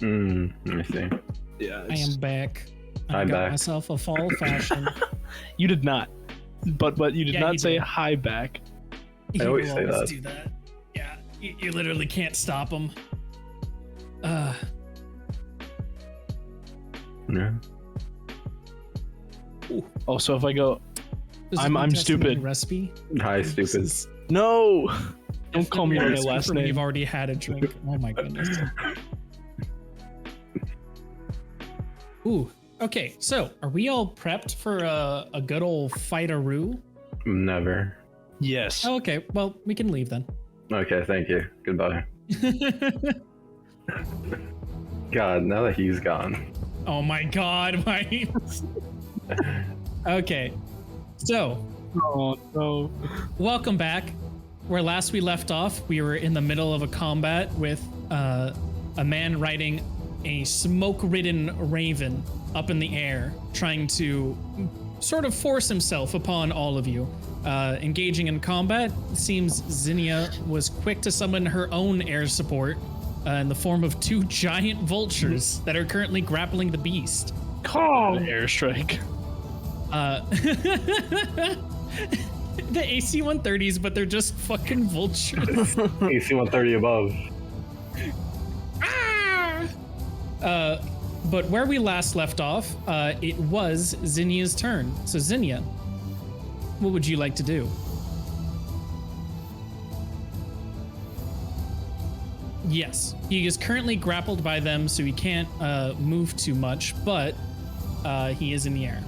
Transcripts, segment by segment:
I see. Yeah, I am back. I'm got back. myself a fall fashion. You did not. But you did Yeah, not he say did. hi back. I always You say that. do that. Yeah, you literally can't stop him. Yeah. Oh, so if I go, This is I'm me testing stupid. the Recipe. Hi, This stupid. is no, don't call me by my recipe last for when name. You've already had a drink. Oh my goodness. Ooh. Okay, so are we all prepped for a good old fight-a-roo? Never. Yes. Oh, okay, well, we can leave then. Okay, thank you. Goodbye. God, now that he's gone. Oh my god, why? Okay, so Oh no. welcome back. Where last we left off, we were in the middle of a combat with a man riding a smoke-ridden raven up in the air, trying to sort of force himself upon all of you. Engaging in combat, it seems Zinnia was quick to summon her own air support in the form of 2 giant vultures that are currently grappling the beast. Call airstrike. The AC-130s, but they're just fucking vultures. AC 130 above. But where we last left off, it was Zinnia's turn. So Zinnia, what would you like to do? Yes, he is currently grappled by them, so he can't move too much, but he is in the air.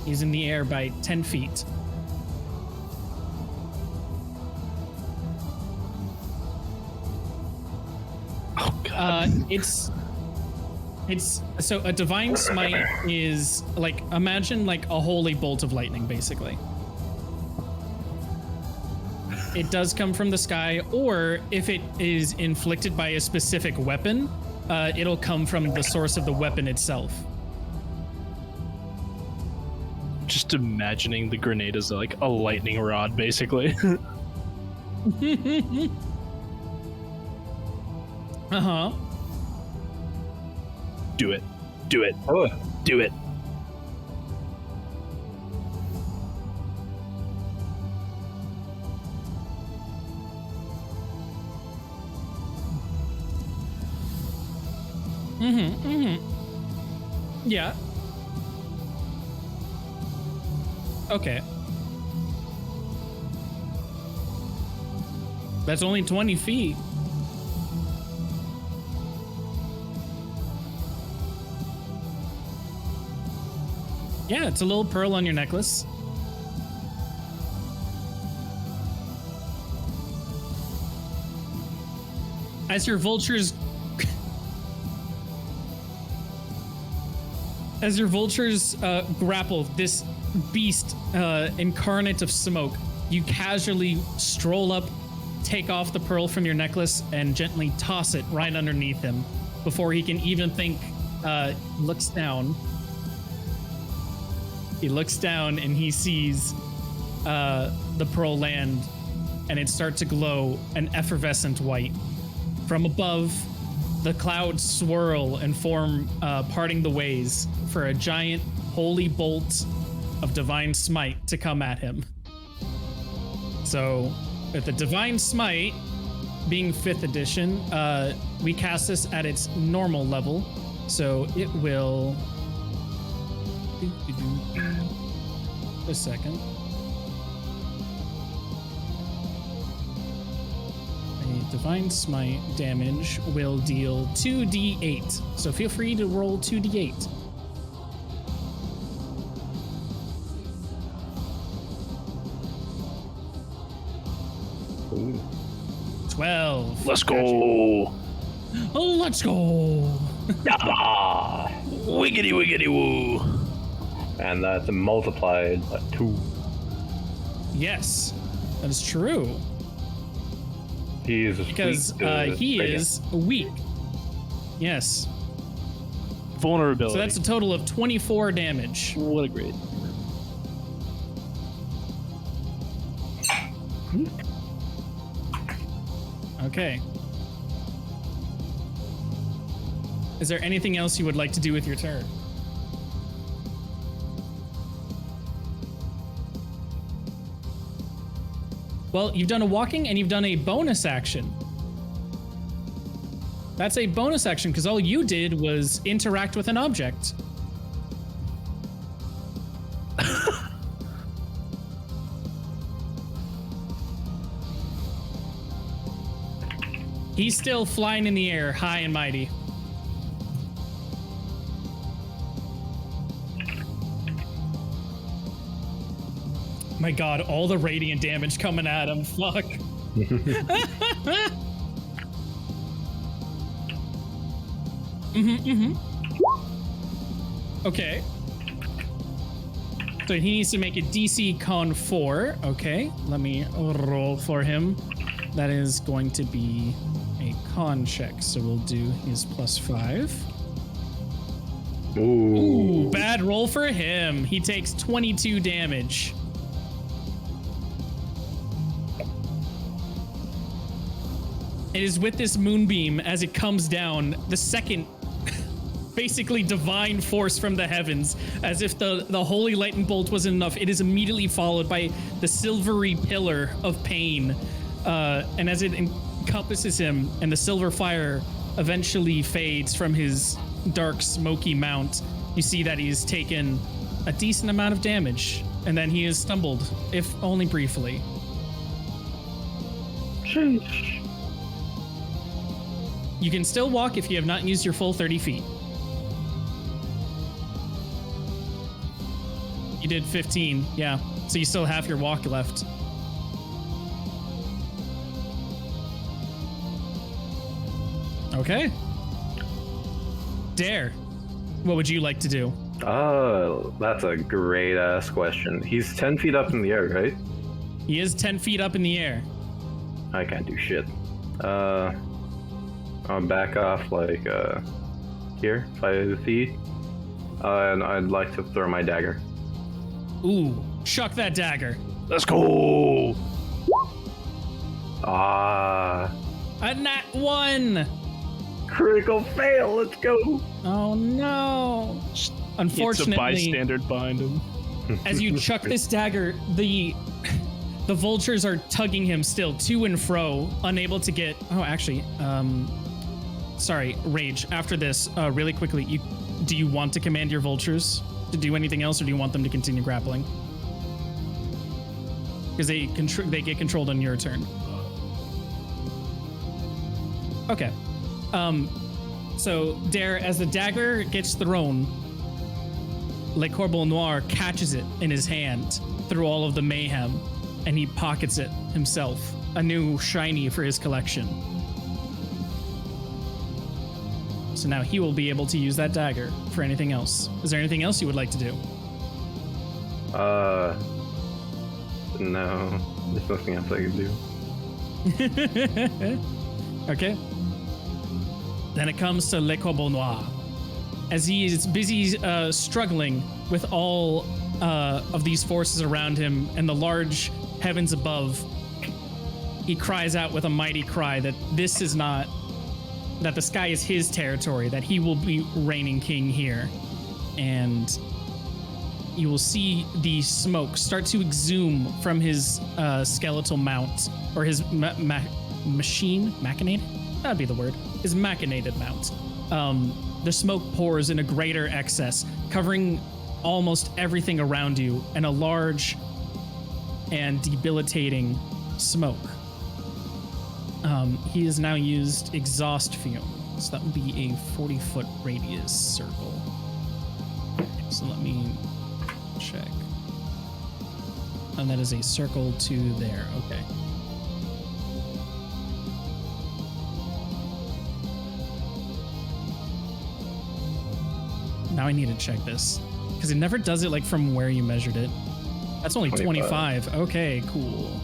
He's in the air by 10 feet. Oh god. It's so a divine smite is like, imagine like a holy bolt of lightning, basically. It does come from the sky, or if it is inflicted by a specific weapon, it'll come from the source of the weapon itself. Just imagining the grenade as like a lightning rod, basically. Uh-huh. Do it. Do it. Oh, Do it. Yeah. Okay. That's only 20 feet. Yeah, it's a little pearl on your necklace. As your vultures grapple this beast incarnate of smoke, you casually stroll up, take off the pearl from your necklace, and gently toss it right underneath him before he can even think. Looks down. He looks down and he sees the pearl land, and it starts to glow an effervescent white. From above, the clouds swirl and form, parting the ways for a giant holy bolt of divine smite to come at him. So, with the divine smite being 5th edition, we cast this at its normal level, so it will. A second. A divine smite damage will deal 2d8. So feel free to roll 2d8. ooh. 12. Let's go. Oh, let's go. Ah, wiggity wiggity woo. And that's multiplied by 2. Yes, that is true. He's Because weak to he radiant. is weak. Yes. Vulnerability. So that's a total of 24 damage. what a great. Okay. Is there anything else you would like to do with your turn? Well, you've done a walking and you've done a bonus action. That's a bonus action because all you did was interact with an object. He's still flying in the air, high and mighty. My god, all the radiant damage coming at him. Fuck. Okay. So he needs to make a DC Con 4. Okay, let me roll for him. That is going to be a con check. So we'll do his +5. Ooh, bad roll for him. He takes 22 damage. It is with this moonbeam as it comes down, the second basically divine force from the heavens, as if the holy lightning bolt wasn't enough. It is immediately followed by the silvery pillar of pain. And as it encompasses him and the silver fire eventually fades from his dark, smoky mount, you see that he's taken a decent amount of damage, and then he has stumbled, if only briefly. Sheesh. You can still walk if you have not used your full 30 feet. You did 15, yeah. So you still have your walk left. Okay. Dare, what would you like to do? Oh, that's a great ass question. He's 10 feet up in the air, right? He is 10 feet up in the air. I can't do shit. I'll back off like here, 5 feet. And I'd like to throw my dagger. Ooh, chuck that dagger. Let's go. Ah. A nat 1. Critical fail, let's go. Oh no. Unfortunately, it's a bystander behind him. as you chuck this dagger, the vultures are tugging him still to and fro, unable to get. Oh, actually, sorry, Rage. After this, really quickly, do you want to command your vultures to do anything else, or do you want them to continue grappling? Because they get controlled on your turn. Okay. So Dare, as the dagger gets thrown, Le Corbeau Noir catches it in his hand through all of the mayhem, and he pockets it himself, a new shiny for his collection. So now he will be able to use that dagger for anything else. Is there anything else you would like to do? No. There's nothing else I can do. Okay. Then it comes to Le Corbeau Noir. As he is busy struggling with all of these forces around him and the large heavens above, he cries out with a mighty cry that this is not, that the sky is his territory, that he will be reigning king here. And you will see the smoke start to exhume from his skeletal mount, or his machinated? That'd be the word. His machinated mount. The smoke pours in a greater excess, covering almost everything around you, and a large and debilitating smoke. He has now used exhaust fume, so that would be a 40-foot radius circle. So let me check. And that is a circle to there. Okay. Now I need to check this, because it never does it like from where you measured it. That's only 25. Okay, cool.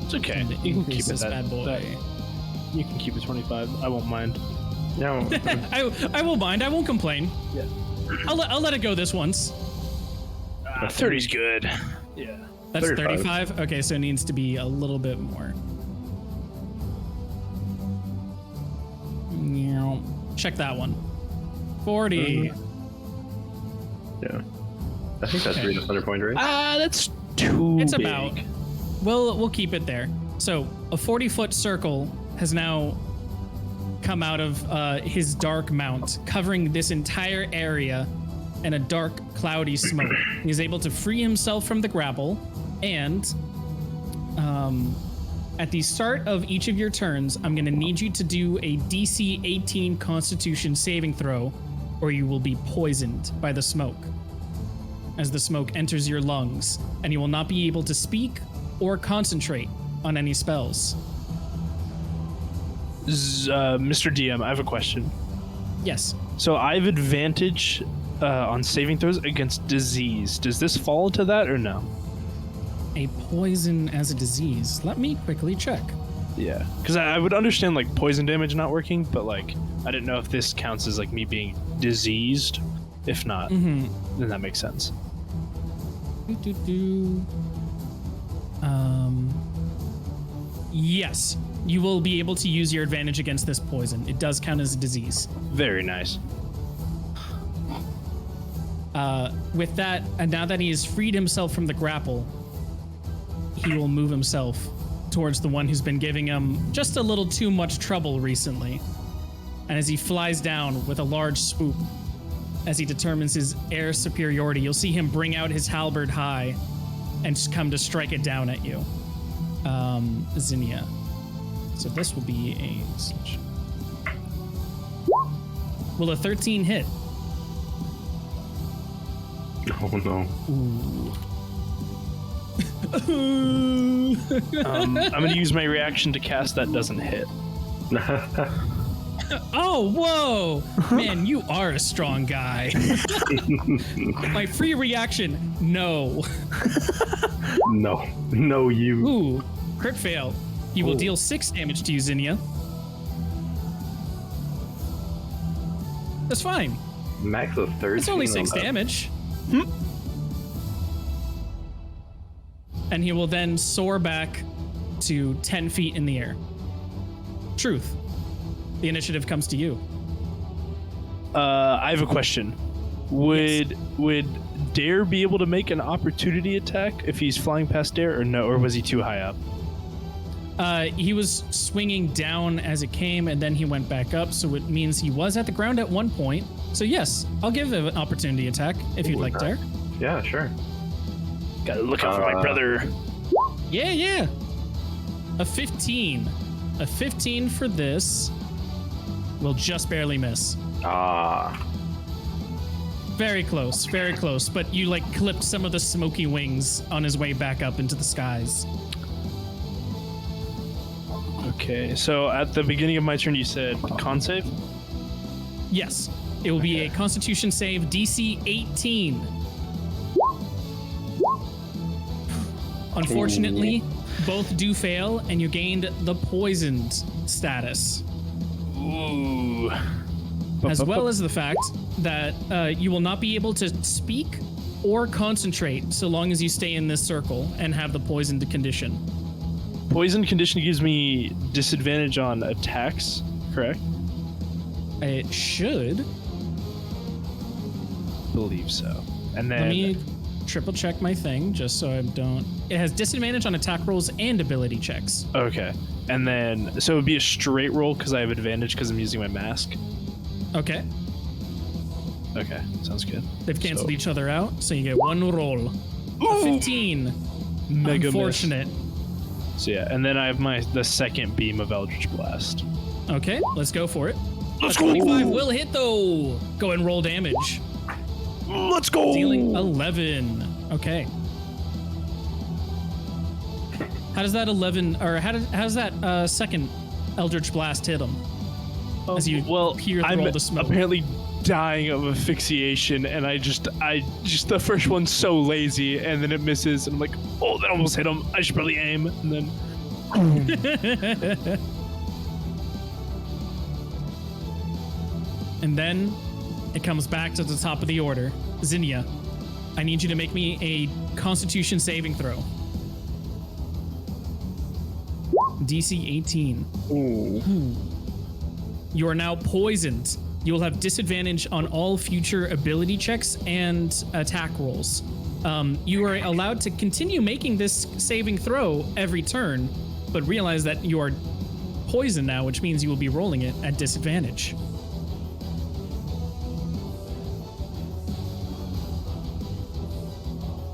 It's okay. You can keep it that bad boy. You can keep it 25. I won't mind. No. I will mind. I won't complain. Yeah. I'll let it go this once. 30's good. Yeah. That's 35. 35? Okay, so it needs to be a little bit more. Check that one. 40. Yeah. I think that's Okay. Rena's 100-point range. That's too It's big. about. We'll keep it there. So a 40-foot circle has now come out of his dark mount, covering this entire area in a dark, cloudy smoke. He's able to free himself from the grapple, and at the start of each of your turns, I'm going to need you to do a DC 18 Constitution saving throw, or you will be poisoned by the smoke as the smoke enters your lungs, and you will not be able to speak or concentrate on any spells. Mr. DM, I have a question. Yes. So I have advantage on saving throws against disease. Does this fall into that or no? A poison as a disease. Let me quickly check. Yeah, because I would understand like poison damage not working, but like I didn't know if this counts as like me being diseased. If not, then that makes sense. Yes, you will be able to use your advantage against this poison. It does count as a disease. Very nice. With that, and now that he has freed himself from the grapple, he will move himself towards the one who's been giving him just a little too much trouble recently. And as he flies down with a large swoop, as he determines his air superiority, you'll see him bring out his halberd high and just come to strike it down at you. Zinnia. So this will be a... Will a 13 hit? Oh no. I'm gonna use my reaction to cast that doesn't hit. Oh, whoa! Man, you are a strong guy. My free reaction, no. No, you. Ooh, crit fail. You will deal 6 damage to you, Zinnia. That's fine. Max of 13. It's only on 6 that. damage. And he will then soar back to 10 feet in the air. Truth. The initiative comes to you. I have a question. Would Dare be able to make an opportunity attack if he's flying past Dare, or no? Or was he too high up? He was swinging down as it came, and then he went back up, so it means he was at the ground at one point. So yes, I'll give him an opportunity attack if you'd like, Dare. Yeah, sure. Gotta look out for my brother. Yeah. A 15. A 15 for this will just barely miss. Very close, but you like clipped some of the smoky wings on his way back up into the skies. Okay, so at the beginning of my turn, you said con save? Yes, it will be a Constitution save, DC 18. Unfortunately, both do fail, and you gained the poisoned status, Ooh. as well as the fact that you will not be able to speak or concentrate so long as you stay in this circle and have the poisoned condition. Poison condition gives me disadvantage on attacks, correct? It should. Believe so. And then Let me triple check my thing just so I don't. It has disadvantage on attack rolls and ability checks. okay, and then so it would be a straight roll because I have advantage because I'm using my mask. Okay. Okay, sounds good. They've canceled So- each other out, so you get one roll. A 15. Mega miss. Unfortunate. So yeah, and then I have the second beam of Eldritch Blast. Okay, let's go for it. Let's A go. 25 will hit though. Go and roll damage. Let's go. Dealing 11. Okay. How does that 11, or how does that second Eldritch Blast hit him? As you hear I'm all the smoke. apparently dying of asphyxiation, and I just the first one's so lazy, and then it misses, and I'm like, oh, that almost hit him. I should probably aim, and then. And then it comes back to the top of the order. Zinnia, I need you to make me a Constitution saving throw. DC 18. Ooh. You are now poisoned You will have disadvantage on all future ability checks and attack rolls. You are allowed to continue making this saving throw every turn, but realize that you are poisoned now, which means you will be rolling it at disadvantage.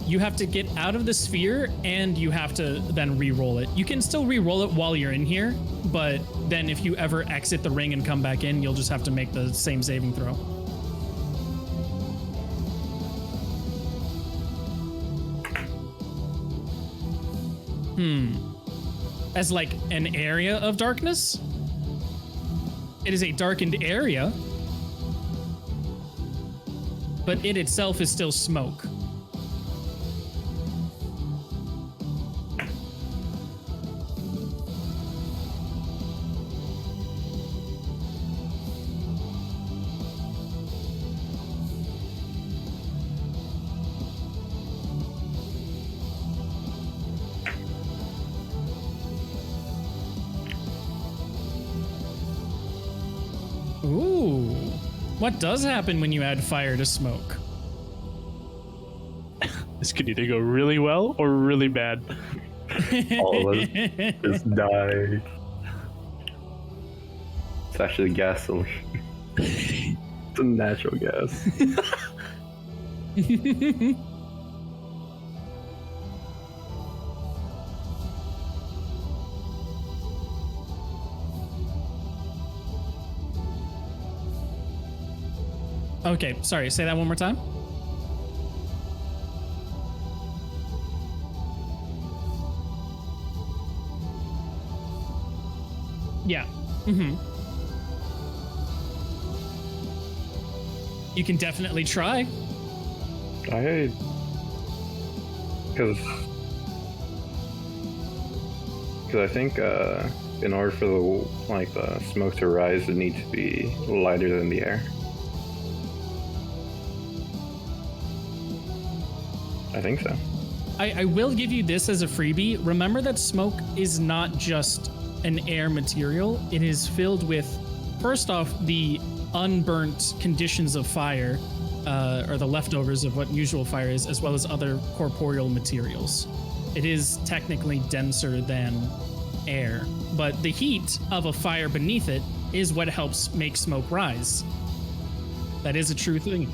You have to get out of the sphere, and you have to then re-roll it. You can still re-roll it while you're in here, but then if you ever exit the ring and come back in, you'll just have to make the same saving throw. As like an area of darkness? It is a darkened area, but it itself is still smoke. Ooh. What does happen when you add fire to smoke? This could either go really well or really bad. All of us just die. It's actually gasoline. It's a natural gas. Okay, sorry, say that one more time. Yeah. You can definitely try. Because I think in order for the smoke to rise, it needs to be lighter than the air. I think so. I will give you this as a freebie. Remember that smoke is not just an air material. It is filled with, first off, the unburnt conditions of fire, or the leftovers of what usual fire is, as well as other corporeal materials. It is technically denser than air, but the heat of a fire beneath it is what helps make smoke rise. That is a true thing.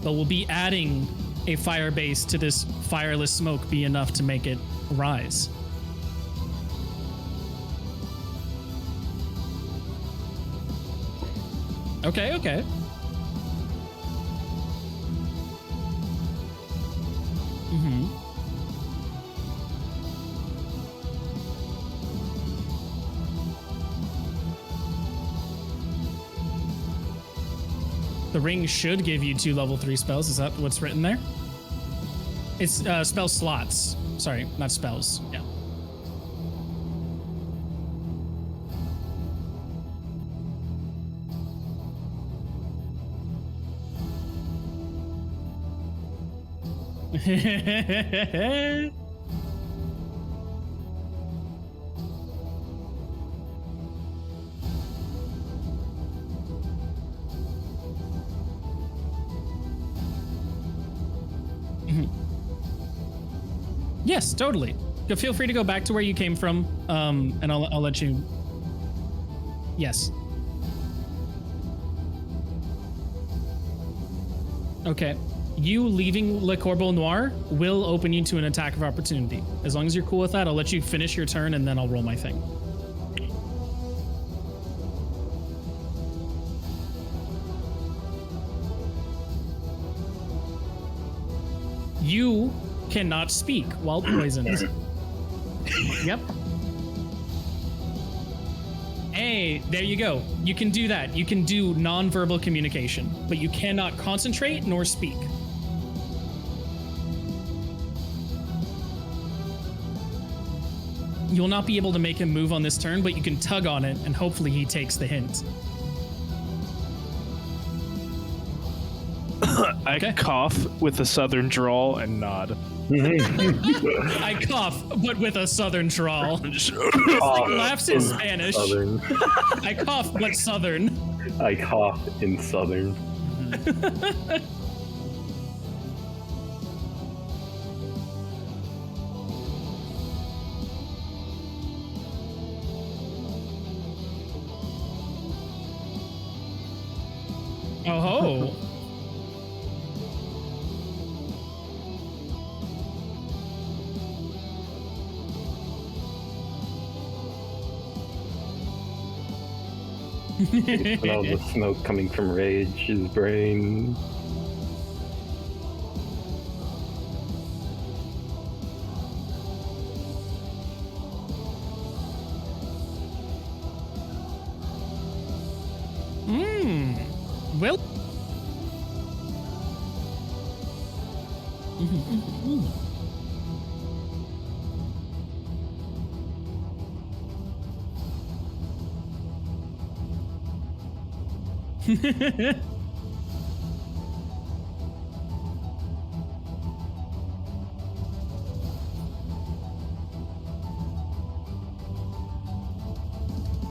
But will be adding a fire base to this fireless smoke be enough to make it rise? Okay, okay. The ring should give you 2 level 3 spells. Is that what's written there? It's spell slots. Sorry, not spells. Yeah. Yes, totally. Feel free to go back to where you came from, and I'll let you. Yes. Okay. You leaving Le Corbeau Noir will open you to an attack of opportunity. As long as you're cool with that, I'll let you finish your turn, and then I'll roll my thing. You cannot speak while poisoned. Yep. Hey, there you go. You can do that. You can do non-verbal communication, but you cannot concentrate nor speak. You will not be able to make him move on this turn, but you can tug on it, and hopefully he takes the hint. I cough with a southern drawl and nod. I cough, but with a southern drawl. Laughs in Spanish. Southern. I cough, but southern. I cough in southern. Oh ho. And all the smoke coming from Rage's brain. Well.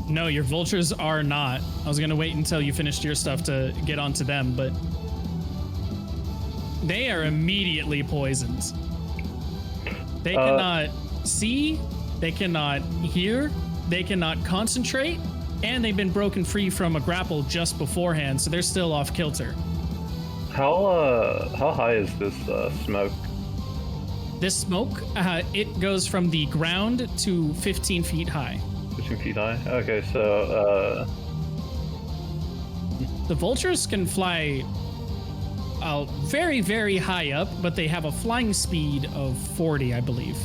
No, your vultures are not. I was gonna wait until you finished your stuff to get onto them, but they are immediately poisoned. They cannot see, they cannot hear, they cannot concentrate, and they've been broken free from a grapple just beforehand, so they're still off kilter. How high is this smoke? This smoke, it goes from the ground to 15 feet high. 15 feet high? Okay, so The vultures can fly very, very high up, but they have a flying speed of 40, I believe.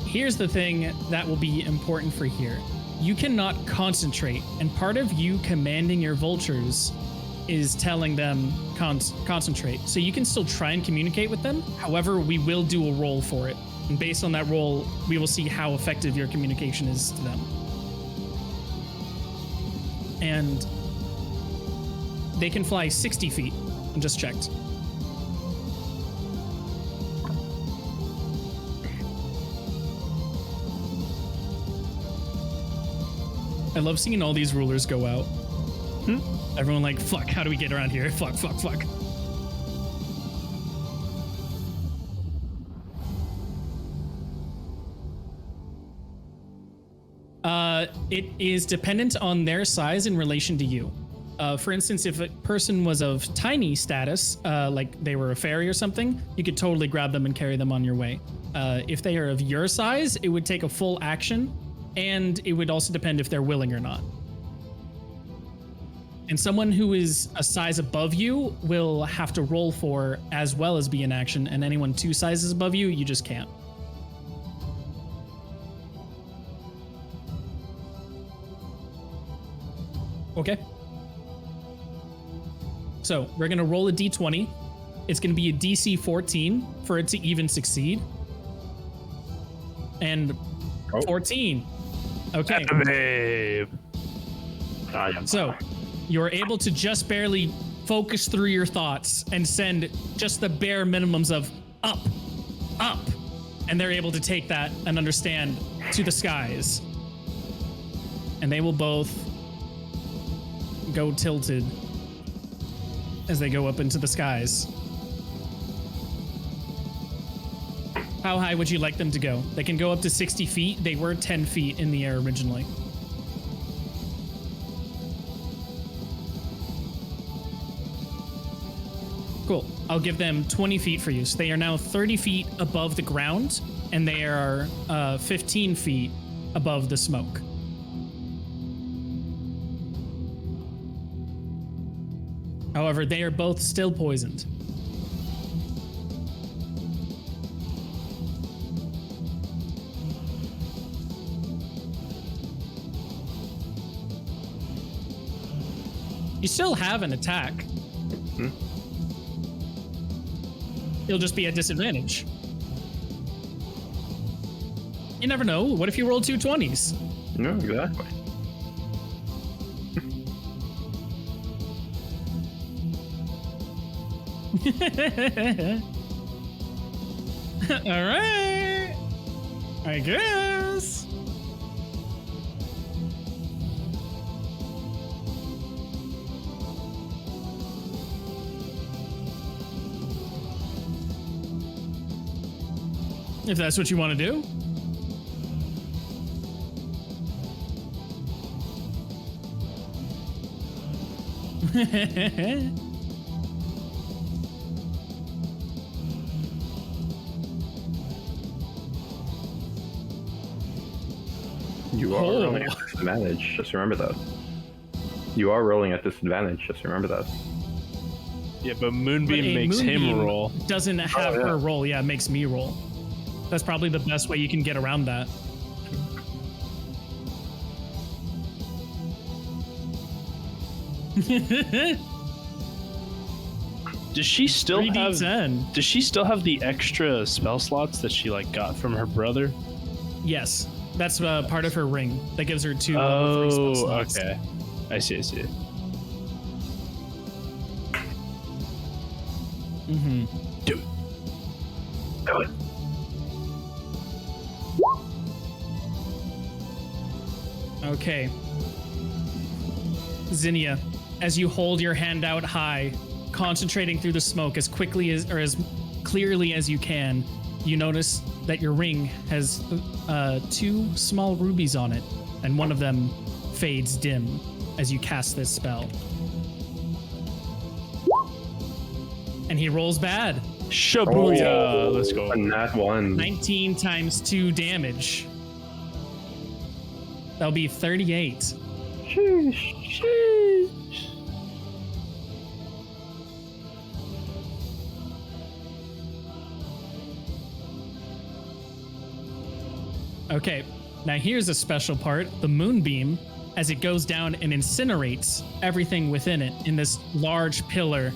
Here's the thing that will be important for here. You cannot concentrate, and part of you commanding your vultures is telling them concentrate. So you can still try and communicate with them. However, we will do a roll for it. And based on that roll, we will see how effective your communication is to them. And they can fly 60 feet. I just checked. I love seeing all these rulers go out. Everyone like, fuck, how do we get around here? Fuck, fuck, fuck. It is dependent on their size in relation to you. For instance, if a person was of tiny status, like they were a fairy or something, you could totally grab them and carry them on your way. If they are of your size, it would take a full action, and it would also depend if they're willing or not. And someone who is a size above you will have to roll for as well as be in action, and anyone 2 sizes above you, you just can't. Okay. So we're going to roll a d20. It's going to be a DC 14 for it to even succeed. And 14. Okay. Babe. So you're able to just barely focus through your thoughts and send just the bare minimums of up, up. And they're able to take that and understand to the skies. And they will both go tilted as they go up into the skies. How high would you like them to go? They can go up to 60 feet. They were 10 feet in the air originally. Cool. I'll give them 20 feet for you. So they are now 30 feet above the ground, and they are 15 feet above the smoke. However, they are both still poisoned. You still have an attack. It'll just be at disadvantage. You never know. What if you roll 2 20s? No, exactly. All right. I guess. If that's what you want to do. You are rolling at disadvantage. Just remember that. You are rolling at disadvantage. Just remember that. Yeah, but Moonbeam makes him roll. Doesn't have her roll. Yeah, it makes me roll. That's probably the best way you can get around that. Does she still 3d10. have? Does she still have the extra spell slots that she like got from her brother? Yes, that's part of her ring. That gives her 2 level 3 spell slots. Okay. I see. Mm-hmm. Do it. Do it. Okay. Zinnia, as you hold your hand out high, concentrating through the smoke as quickly as or as clearly as you can, you notice that your ring has 2 small rubies on it, and one of them fades dim as you cast this spell. And he rolls bad. Shabuya! Let's go. A nat 1. 19 times 2 damage. That'll be 38. Sheesh. Okay, now here's a special part. The moonbeam, as it goes down and incinerates everything within it in this large pillar,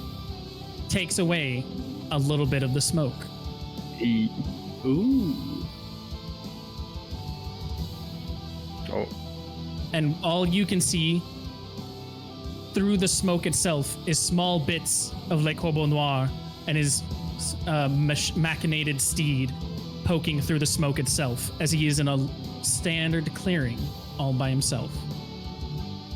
takes away a little bit of the smoke. Ooh. Oh. And all you can see through the smoke itself is small bits of Le Corbeau Noir and his machinated steed poking through the smoke itself as he is in a standard clearing all by himself.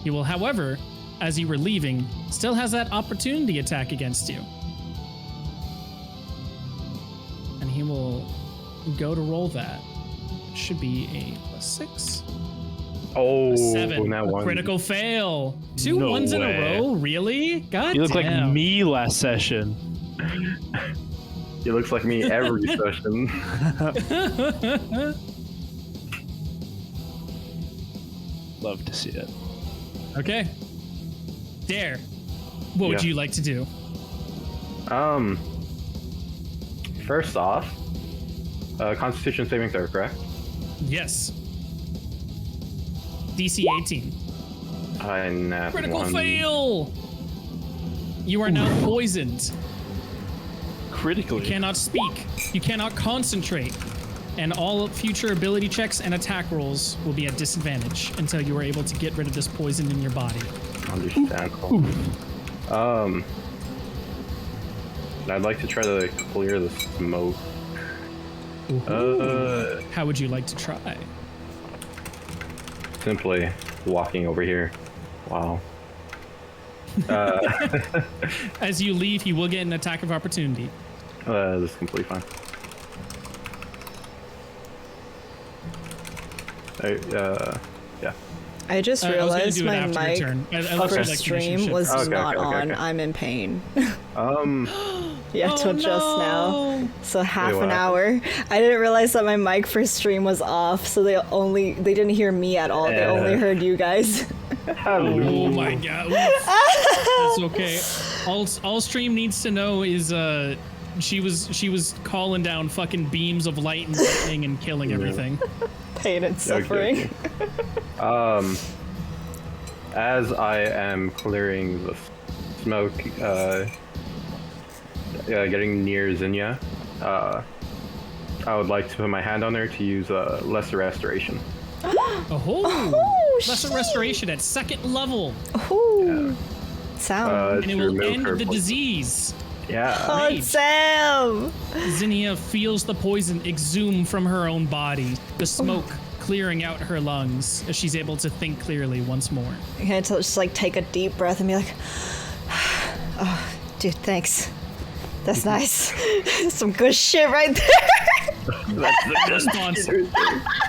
He will, however, as you were leaving, still has that opportunity attack against you. And he will go to roll that. It should be a +6. Oh, A 7. now A 1. critical fail. 2 No ones in way. a row? Really? God You look like damn. me last session. He looks like me every session. Love to see it. Okay. Dare. What would Yeah. you like to do? First off, Constitution saving throw, correct? Yes. DC 18. I nat Critical 1. fail! You are now poisoned. Critically. You cannot speak. You cannot concentrate. And all future ability checks and attack rolls will be at disadvantage until you are able to get rid of this poison in your body. Understandable. I'd like to try to clear the smoke. How would you like to try? Simply walking over here. Wow. As you leave, he will get an attack of opportunity. This is completely fine. Yeah. I just I was gonna realized do it my after your mic turn. I for would like to finish your stream shift. was Okay, not okay, on. okay. I'm in pain. Yeah, to adjust now. So half what an happened? hour. I didn't realize that my mic for stream was off, so they didn't hear me at all. They only heard you guys. Oh my god. Oof. That's okay. All stream needs to know is she was calling down fucking beams of light and lightning and killing everything. Pain and suffering. Okay. As I am clearing the smoke, getting near Zinnia, I would like to put my hand on her to use Lesser Restoration. Oh, Lesser Restoration at 2nd level. Ooh. Sound. And it to will remove end her the poison. disease. Yeah. Oh, Rage. Sam! Zinnia feels the poison exhume from her own body, the smoke clearing out her lungs as she's able to think clearly once more. I can't just like take a deep breath and be like, oh, dude, thanks. That's nice. Some good shit right there.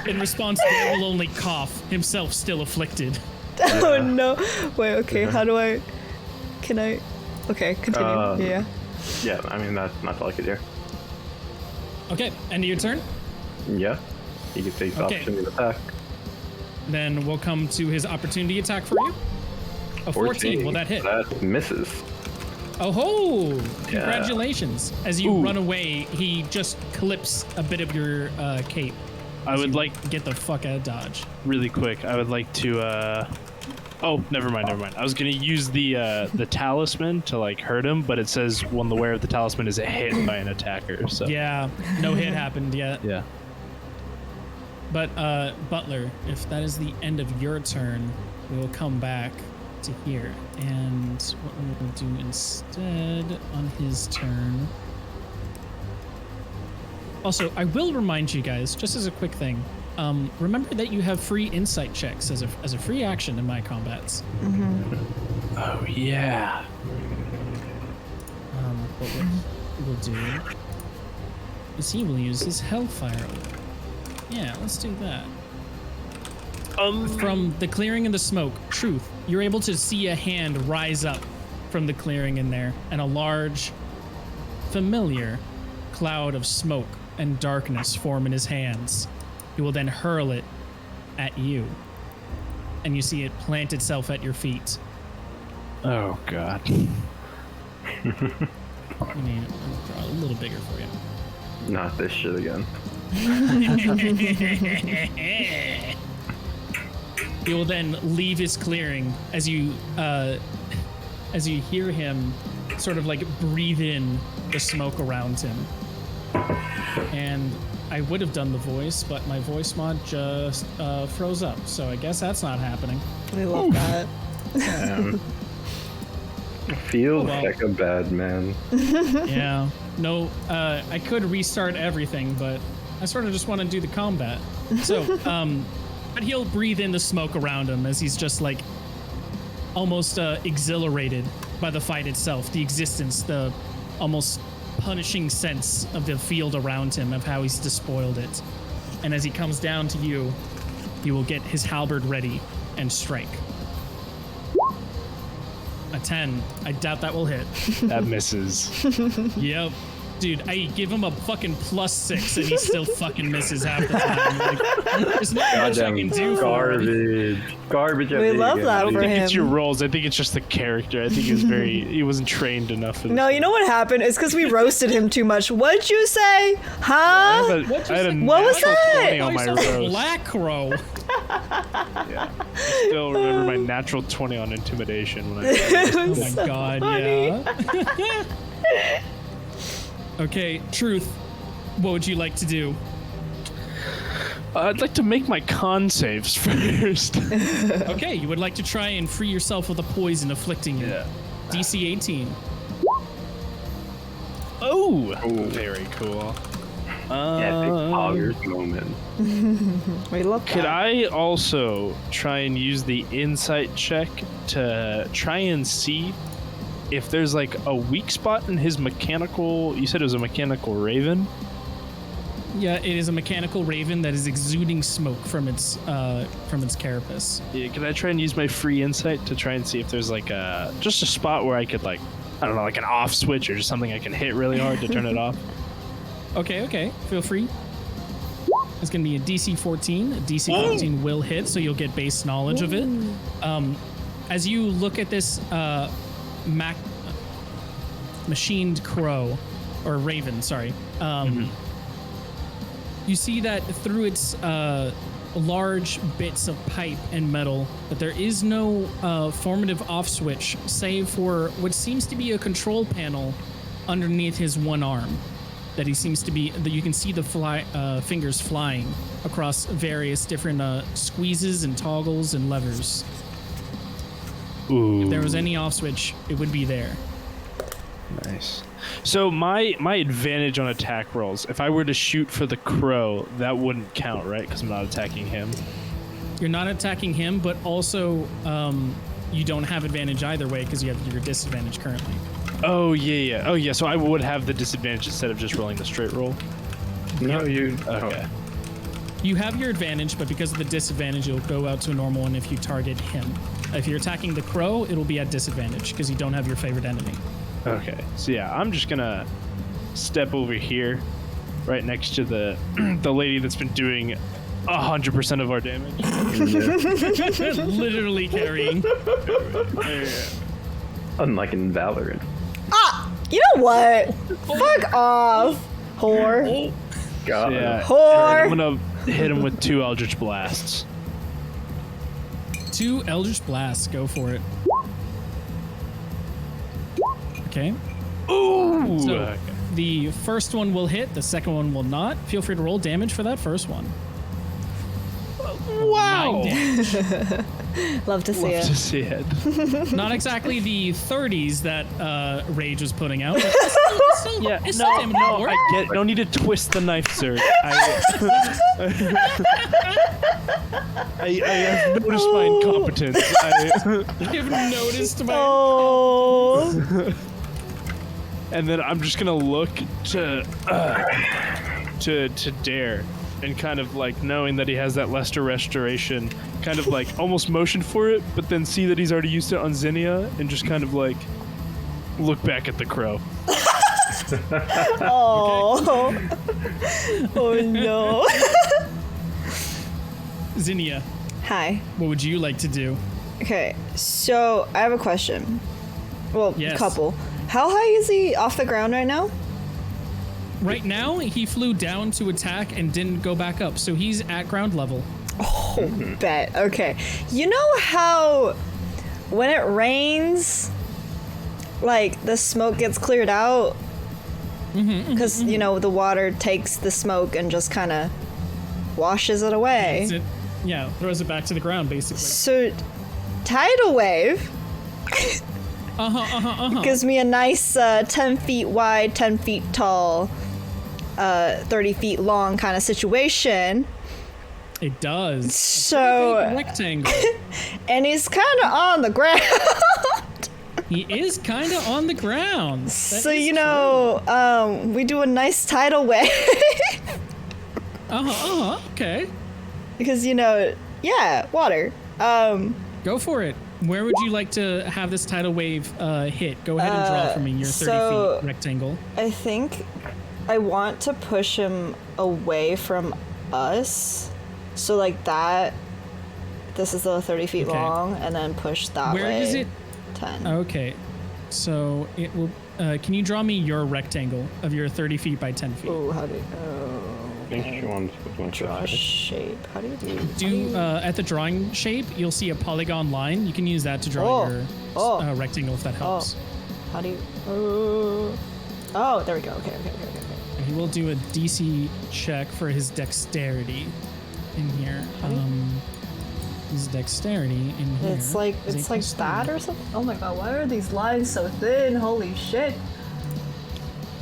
In response, Dare will only cough, himself still afflicted. Oh no. Wait, okay, how do I... Can I... Okay, continue. Yeah. Yeah, I mean, that's all I could do. Okay, end of your turn. Yeah. He can take the Okay. opportunity to attack. Then we'll come to his opportunity attack for you. A 14, will that hit? That misses. Oh ho! Congratulations. As you run away, he just clips a bit of your cape. I would like, Get the fuck out of Dodge. really quick, I would like to, oh, never mind. I was gonna use the talisman to like hurt him, but it says when the wearer of the talisman is hit by an attacker, so. Yeah, no hit happened yet. Yeah. But Butler, if that is the end of your turn, we will come back to here. And what we will do instead on his turn. Also, I will remind you guys, just as a quick thing, remember that you have free insight checks as a free action in my combats. Oh, yeah. But what he will do is he will use his Hellfire. Yeah, let's do that. From the clearing in the smoke, Truth, you're able to see a hand rise up from the clearing in there, and a large, familiar cloud of smoke and darkness form in his hands. He will then hurl it at you, and you see it plant itself at your feet. Oh, God. I mean, I'll draw a little bigger for you. Not this shit again. He will then leave his clearing as you hear him sort of like breathe in the smoke around him. And I would have done the voice, but my voice mod just froze up, so I guess that's not happening. I love that. Feels well. like a bad man. Yeah. No, I could restart everything, but I sort of just want to do the combat. So, but he'll breathe in the smoke around him as he's just like almost exhilarated by the fight itself, the existence, the almost punishing sense of the field around him, of how he's despoiled it. And as he comes down to you, he will get his halberd ready and strike. A 10. I doubt that will hit. That misses. Yep. Dude, I give him a fucking +6 and he still fucking misses half the time. Like, there's not much I can do for him. Garbage. We love that for I think it's your him. roles. I think it's just the character. I think he wasn't trained enough. No, you know what happened? It's because we roasted him too much. What'd you say? Huh? I had a What was natural that? 20 on my roast. Black Crow. Yeah. I still remember my natural 20 on intimidation when I Oh my god, yeah. Okay, Truth, what would you like to do? I'd like to make my con saves first. Okay, you would like to try and free yourself of the poison afflicting you. Yeah. DC 18. Oh, very cool. Epic poggers moment. We love that. Could I also try and use the insight check to try and see if there's like a weak spot in his mechanical? You said it was a mechanical raven. Yeah, it is a mechanical raven that is exuding smoke from its carapace. Yeah, can I try and use my free insight to try and see if there's like just a spot where I could like, I don't know, like an off switch or just something I can hit really hard to turn it off? Okay, feel free. It's going to be a DC 14. A DC 14 will hit, so you'll get base knowledge of it. As you look at this machined crow, or raven, sorry, you see that through its large bits of pipe and metal, that there is no formative off switch, save for what seems to be a control panel underneath his one arm. That he seems to be, that you can see the fingers flying across various different squeezes and toggles and levers. Ooh. If there was any off switch, it would be there. Nice. So my advantage on attack rolls, if I were to shoot for the crow, that wouldn't count, right? Because I'm not attacking him. You're not attacking him, but also you don't have advantage either way because you have your disadvantage currently. Oh yeah. Oh yeah. So I would have the disadvantage instead of just rolling the straight roll. No, you. Okay. You have your advantage, but because of the disadvantage, it'll go out to a normal one if you target him. If you're attacking the crow, it'll be at disadvantage because you don't have your favorite enemy. Okay. So yeah, I'm just gonna step over here, right next to the the lady that's been doing 100% of our damage. Literally carrying. Unlike in Valorant. Ah! You know what? Fuck off, whore. God. Yeah. Whore. I'm gonna hit him with 2 Eldritch Blasts. 2 Eldritch Blasts. Go for it. Okay. Ooh. So Okay. the first one will hit. The second one will not. Feel free to roll damage for that first one. Wow. 9 damage. Love to see Love it. to see it. Not exactly the 30s that Rage was putting out. But it's still, Yeah, it's still damage. no, I get. No need to twist the knife, sir. I have noticed my incompetence. You've noticed my. Oh. And then I'm just gonna look to Dare, and kind of like knowing that he has that Lester restoration, kind of like almost motion for it, but then see that he's already used it on Zinnia, and just kind of like look back at the crow. Oh. Oh no. Zinnia, Hi. what would you like to do? Okay, so I have a question. Well, Yes. couple. How high is he off the ground right now? Right now, he flew down to attack and didn't go back up, so he's at ground level. Oh, bet. Okay. You know how when it rains, like the smoke gets cleared out? Because, you know, the water takes the smoke and just kind of washes it away. Is it? Yeah, throws it back to the ground, basically. So, tidal wave gives me a nice 10 feet wide, 10 feet tall, 30 feet long kind of situation. It does. So, Big rectangle. and he's kind of on the ground. He is kind of on the ground. That So, is you know, we do a nice tidal wave. true. Okay. Because, you know, yeah, water. Go for it. Where would you like to have this tidal wave hit? Go ahead and draw for me your 30 so- feet rectangle. I think I want to push him away from us. So, like that. This is the 30 feet Okay. long, and then push that Where way. does it? 10. Okay. So it will. Can you draw me your rectangle of your 30 feet by 10 feet? Ooh, how do you. I think she wants to Draw a shape. How do you do? Do at the drawing shape, you'll see a polygon line. You can use that to draw Oh. your rectangle if that helps. How do you. Oh, there we go. Okay. And he will do a DC check for his dexterity in here. His dexterity in here. It's like is a +3. that or something. Oh my god, why are these lines so thin? Holy shit.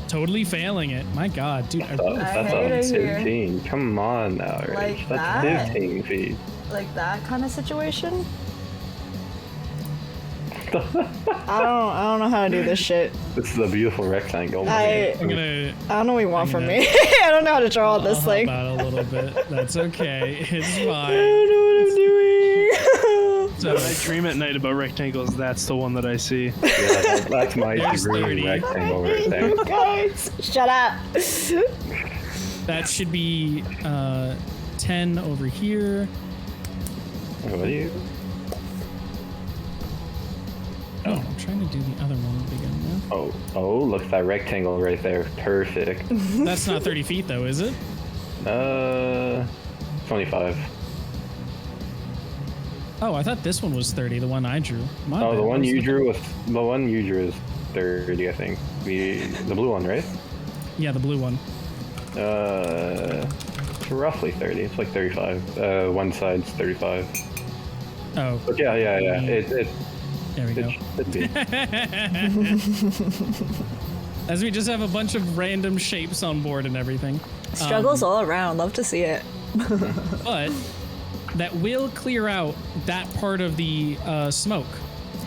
Totally failing it. My god, dude. That's hate a it here. 15. Come on now, Rich. Like That's that? 15 feet. Like that kind of situation? I don't know how to do this shit. This is a beautiful rectangle. I I'm gonna don't know what you want from me. I don't know how to draw this I'll thing. help out a little bit. That's okay. It's I fine. don't know what I'm doing. So When I dream at night about rectangles, that's the one that I see. Yeah, that's my There's dream 30. rectangle right there. Guys, shut up. that should be 10 over here. What are you? Oh, I'm trying to do the other one big enough. Oh, look at that rectangle right there. Perfect. That's not 30 feet though, is it? 25. Oh, I thought this one was 30, the one I drew. My Oh, bad. the one I was you looking- drew is 30, I think. The blue one, right? Yeah, the blue one. It's roughly 30. It's like 35. One side's 35. Oh, But yeah. It there we go. should be. As we just have a bunch of random shapes on board and everything. Struggles all around. Love to see it. But that will clear out that part of the smoke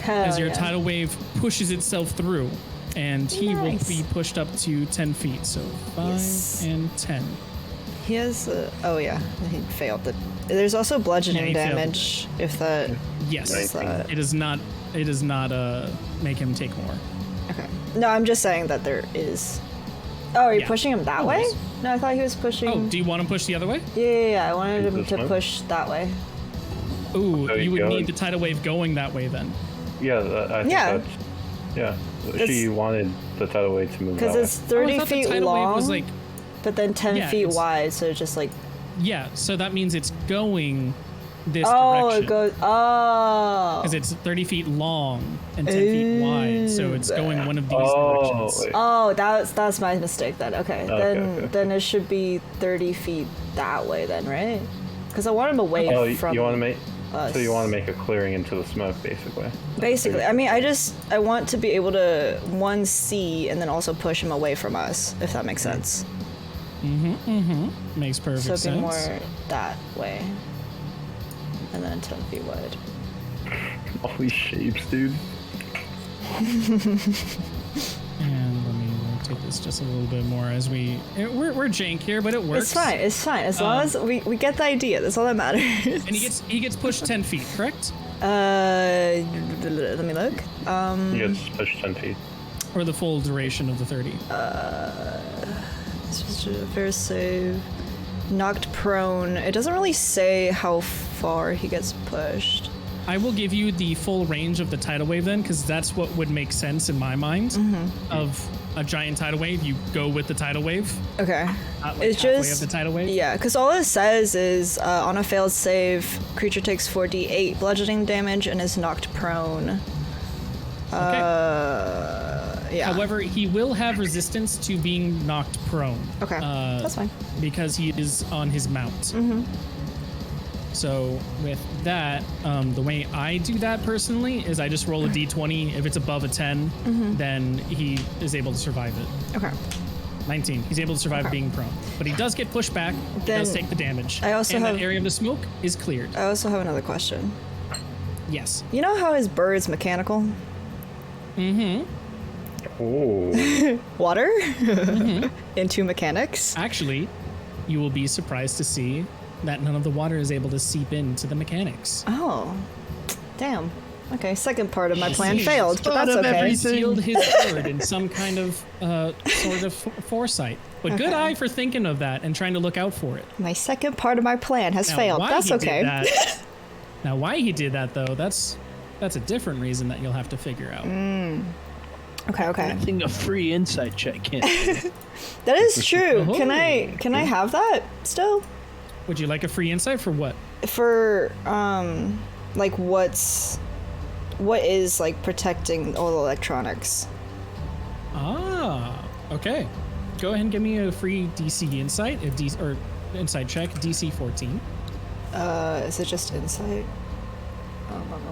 Hell as your yeah. tidal wave pushes itself through. And he will Nice. be pushed up to 10 feet. So 5 Yes. and 10. He has. Oh yeah, he failed it. There's also bludgeoning Yeah, he failed damage if that. Yes. Is that. It does not make him take more. Okay. No, I'm just saying that there is. Oh, are you Yeah. pushing him that Oh, way? there's- No, I thought he was pushing. Oh, do you want him pushed the other way? Yeah. I wanted him This to one? push that way. Ooh, There you you would go. need the tidal wave going that way then. Yeah, I think Yeah. that's... Yeah. That's- She wanted the tidal wave to move Because that it's way. 30 I thought feet the tidal long, wave was like, but then 10 Yeah, feet it's- wide, so just like. yeah, so that means it's going this Oh, direction. it goes. Oh. Because it's 30 feet long and 10 feet wide, so it's going one of these directions. Oh, that's my mistake then. Okay, Okay. then it should be 30 feet that way then, right? Because I want him away Oh, from. you want to make... us. So you want to make a clearing into the smoke, basically. Basically, I mean, I want to be able to see and then also push him away from us, if that makes sense. Makes perfect So sense. it'd be more that way, and then 10 feet wide. All these shapes, dude. And let me rotate this just a little bit more as we're jank here, but it works. It's fine. It's fine as long as we get the idea. That's all that matters. And he gets pushed 10 feet, correct? Let me look. You get to push 10 feet. Or the full duration of the 30? This was a fair save. Knocked prone. It doesn't really say how far he gets pushed. I will give you the full range of the tidal wave then, because that's what would make sense in my mind of a giant tidal wave. You go with the tidal wave, Okay. not like It's halfway just of the tidal wave. yeah, because all it says is on a failed save, creature takes 4d8 bludgeoning damage and is knocked prone. Yeah. However, he will have resistance to being knocked prone. Okay, that's fine. Because he is on his mount. So with that, the way I do that personally is I just roll a d20. If it's above a 10, then he is able to survive it. Okay. 19. He's able to survive being prone. But he does get pushed back. He does Then take the damage. I also and have- that area of the smoke is cleared. I also have another question. Yes. You know how his bird's mechanical? Oh. Water into mechanics. Actually, you will be surprised to see that none of the water is able to seep into the mechanics. Oh, damn. Okay, second part of my plan See, failed, but thought that's of okay. everything. Sealed his bird in some kind of sort of foresight. But good Okay. eye for thinking of that and trying to look out for it. My second part of my plan has Now, failed. why That's he did okay. that- now, why he did that though? That's a different reason that you'll have to figure out. Okay, okay. I think a free insight check can't. That is true. Oh. Can I have that still? Would you like a free insight for what? For like what is like protecting all the electronics? Ah, okay. Go ahead and give me a free DC insight, or insight check, DC 14. Is it just insight?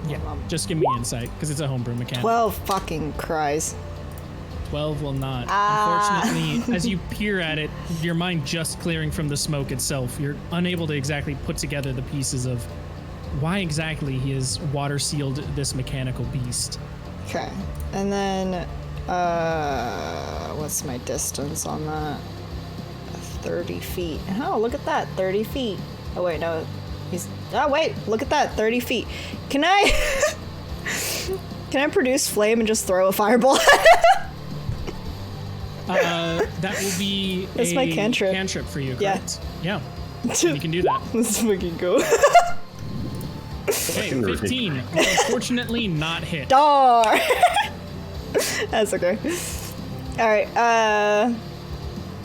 Yeah, just give me insight because it's a homebrew mechanic. 12 fucking cries. 12 will not. Ah. Unfortunately, as you peer at it, your mind just clearing from the smoke itself, you're unable to exactly put together the pieces of why exactly he has water sealed this mechanical beast. Okay. And then what's my distance on that? 30 feet. Oh, look at that. 30 feet. Oh wait, no. Wait, look at that. 30 feet. Can I Can I produce flame and just throw a fireball? That will be That's my cantrip. cantrip for you, Yeah. correct? Yeah. You can do that. Let's fucking go. Okay, 15. Unfortunately, not hit. Dar. That's okay. All right.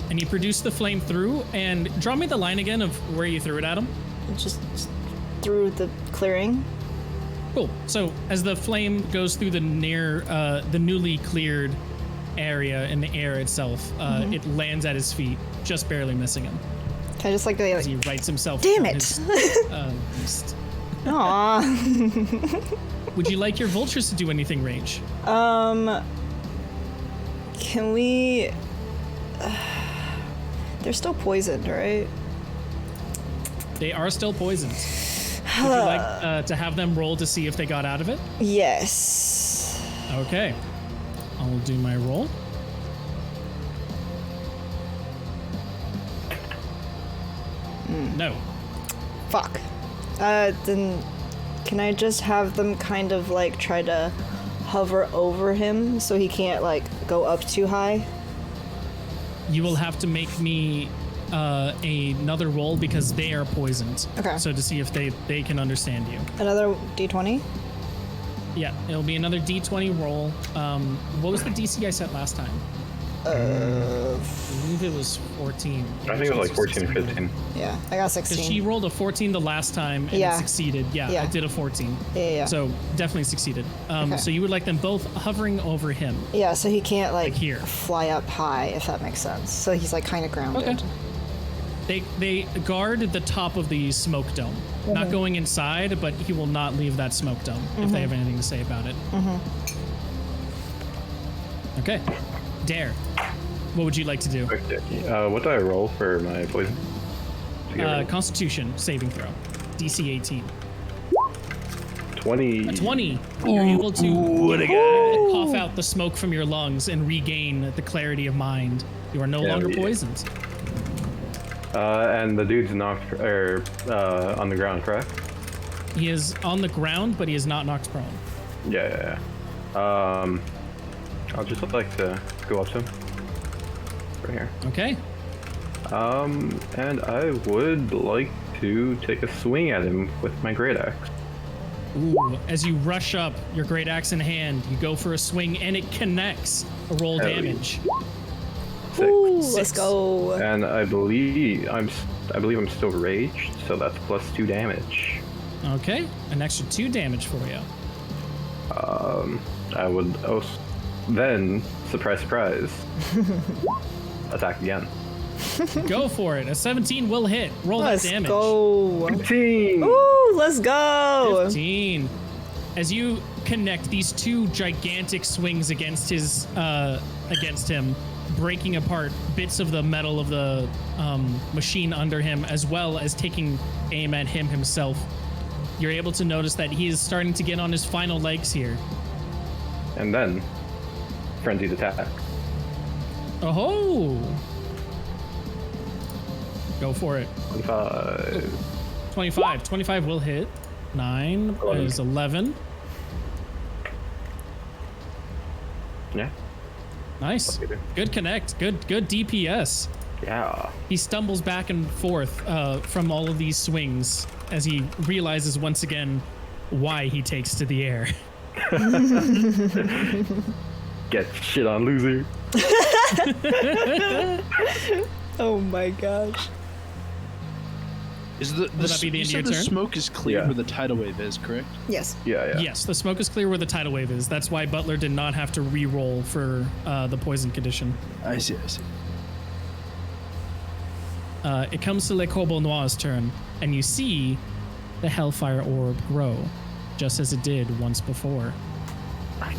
And you produce the flame through, and draw me the line again of where you threw it at him. Just through the clearing. Cool. So as the flame goes through the newly cleared area in the air itself, it lands at his feet, just barely missing him. Can I just like As he rights himself. Damn from it. his, beast. Aw. Would you like your vultures to do anything range? Can we... they're still poisoned, right? They are still poisoned. Would you like to have them roll to see if they got out of it? Yes. Okay. I'll do my roll. No. Fuck. Then can I just have them kind of like try to hover over him so he can't like go up too high? You will have to make me another roll because they are poisoned. Okay. So to see if they can understand you. Another d20? Yeah, it'll be another D20 roll. What was the DC I set last time? I believe it was 14. I think it was like 14 or 15. Yeah, I got 16. Because she rolled a 14 the last time and Yeah. it succeeded. Yeah, Yeah. I did a 14. Yeah. So definitely succeeded. Okay. So you would like them both hovering over him. Yeah, so he can't like here. fly up high, if that makes sense. So he's like kind of grounded. Okay. They guard the top of the smoke dome. Not going inside, but he will not leave that smoke dome if they have anything to say about it. Okay. Dare. What would you like to do? Okay. What do I roll for my poison? To get rid of- Constitution saving throw. DC 18. 20. 20. You're able to cough out the smoke from your lungs and regain the clarity of mind. You are no longer poisoned. And the dude's knocked on the ground, correct? He is on the ground, but he is not knocked prone. Yeah. I'll just like to go up to him. Right here. Okay. And I would like to take a swing at him with my great axe. Ooh, as you rush up, your great axe in hand, you go for a swing and it connects. Roll Hell yeah. damage. 6. Ooh, let's 6. go. And I believe I'm still raged, so that's +2 damage. Okay. An extra 2 damage for you. I would then surprise, attack again. Go for it. A 17 will hit. Roll Let's that damage. go. 15. Ooh, let's go. 15. As you connect these two gigantic swings against him, breaking apart bits of the metal of the machine under him, as well as taking aim at him himself, you're able to notice that he is starting to get on his final legs here. And then frenzied attack. Oh! Go for it. 25. 25 will hit. 9 11. is 11. Yeah. Nice. Okay. Good connect. Good DPS. Yeah. He stumbles back and forth from all of these swings as he realizes once again why he takes to the air. Get shit on, loser. Oh my gosh. Is the that be the you end of said your the turn? smoke is clear Yeah. where the tidal wave is, correct? Yes. Yeah. Yes, the smoke is clear where the tidal wave is. That's why Butler did not have to re-roll for the poison condition. I see. It comes to Le Corbeau Noir's turn, and you see the Hellfire Orb grow, just as it did once before.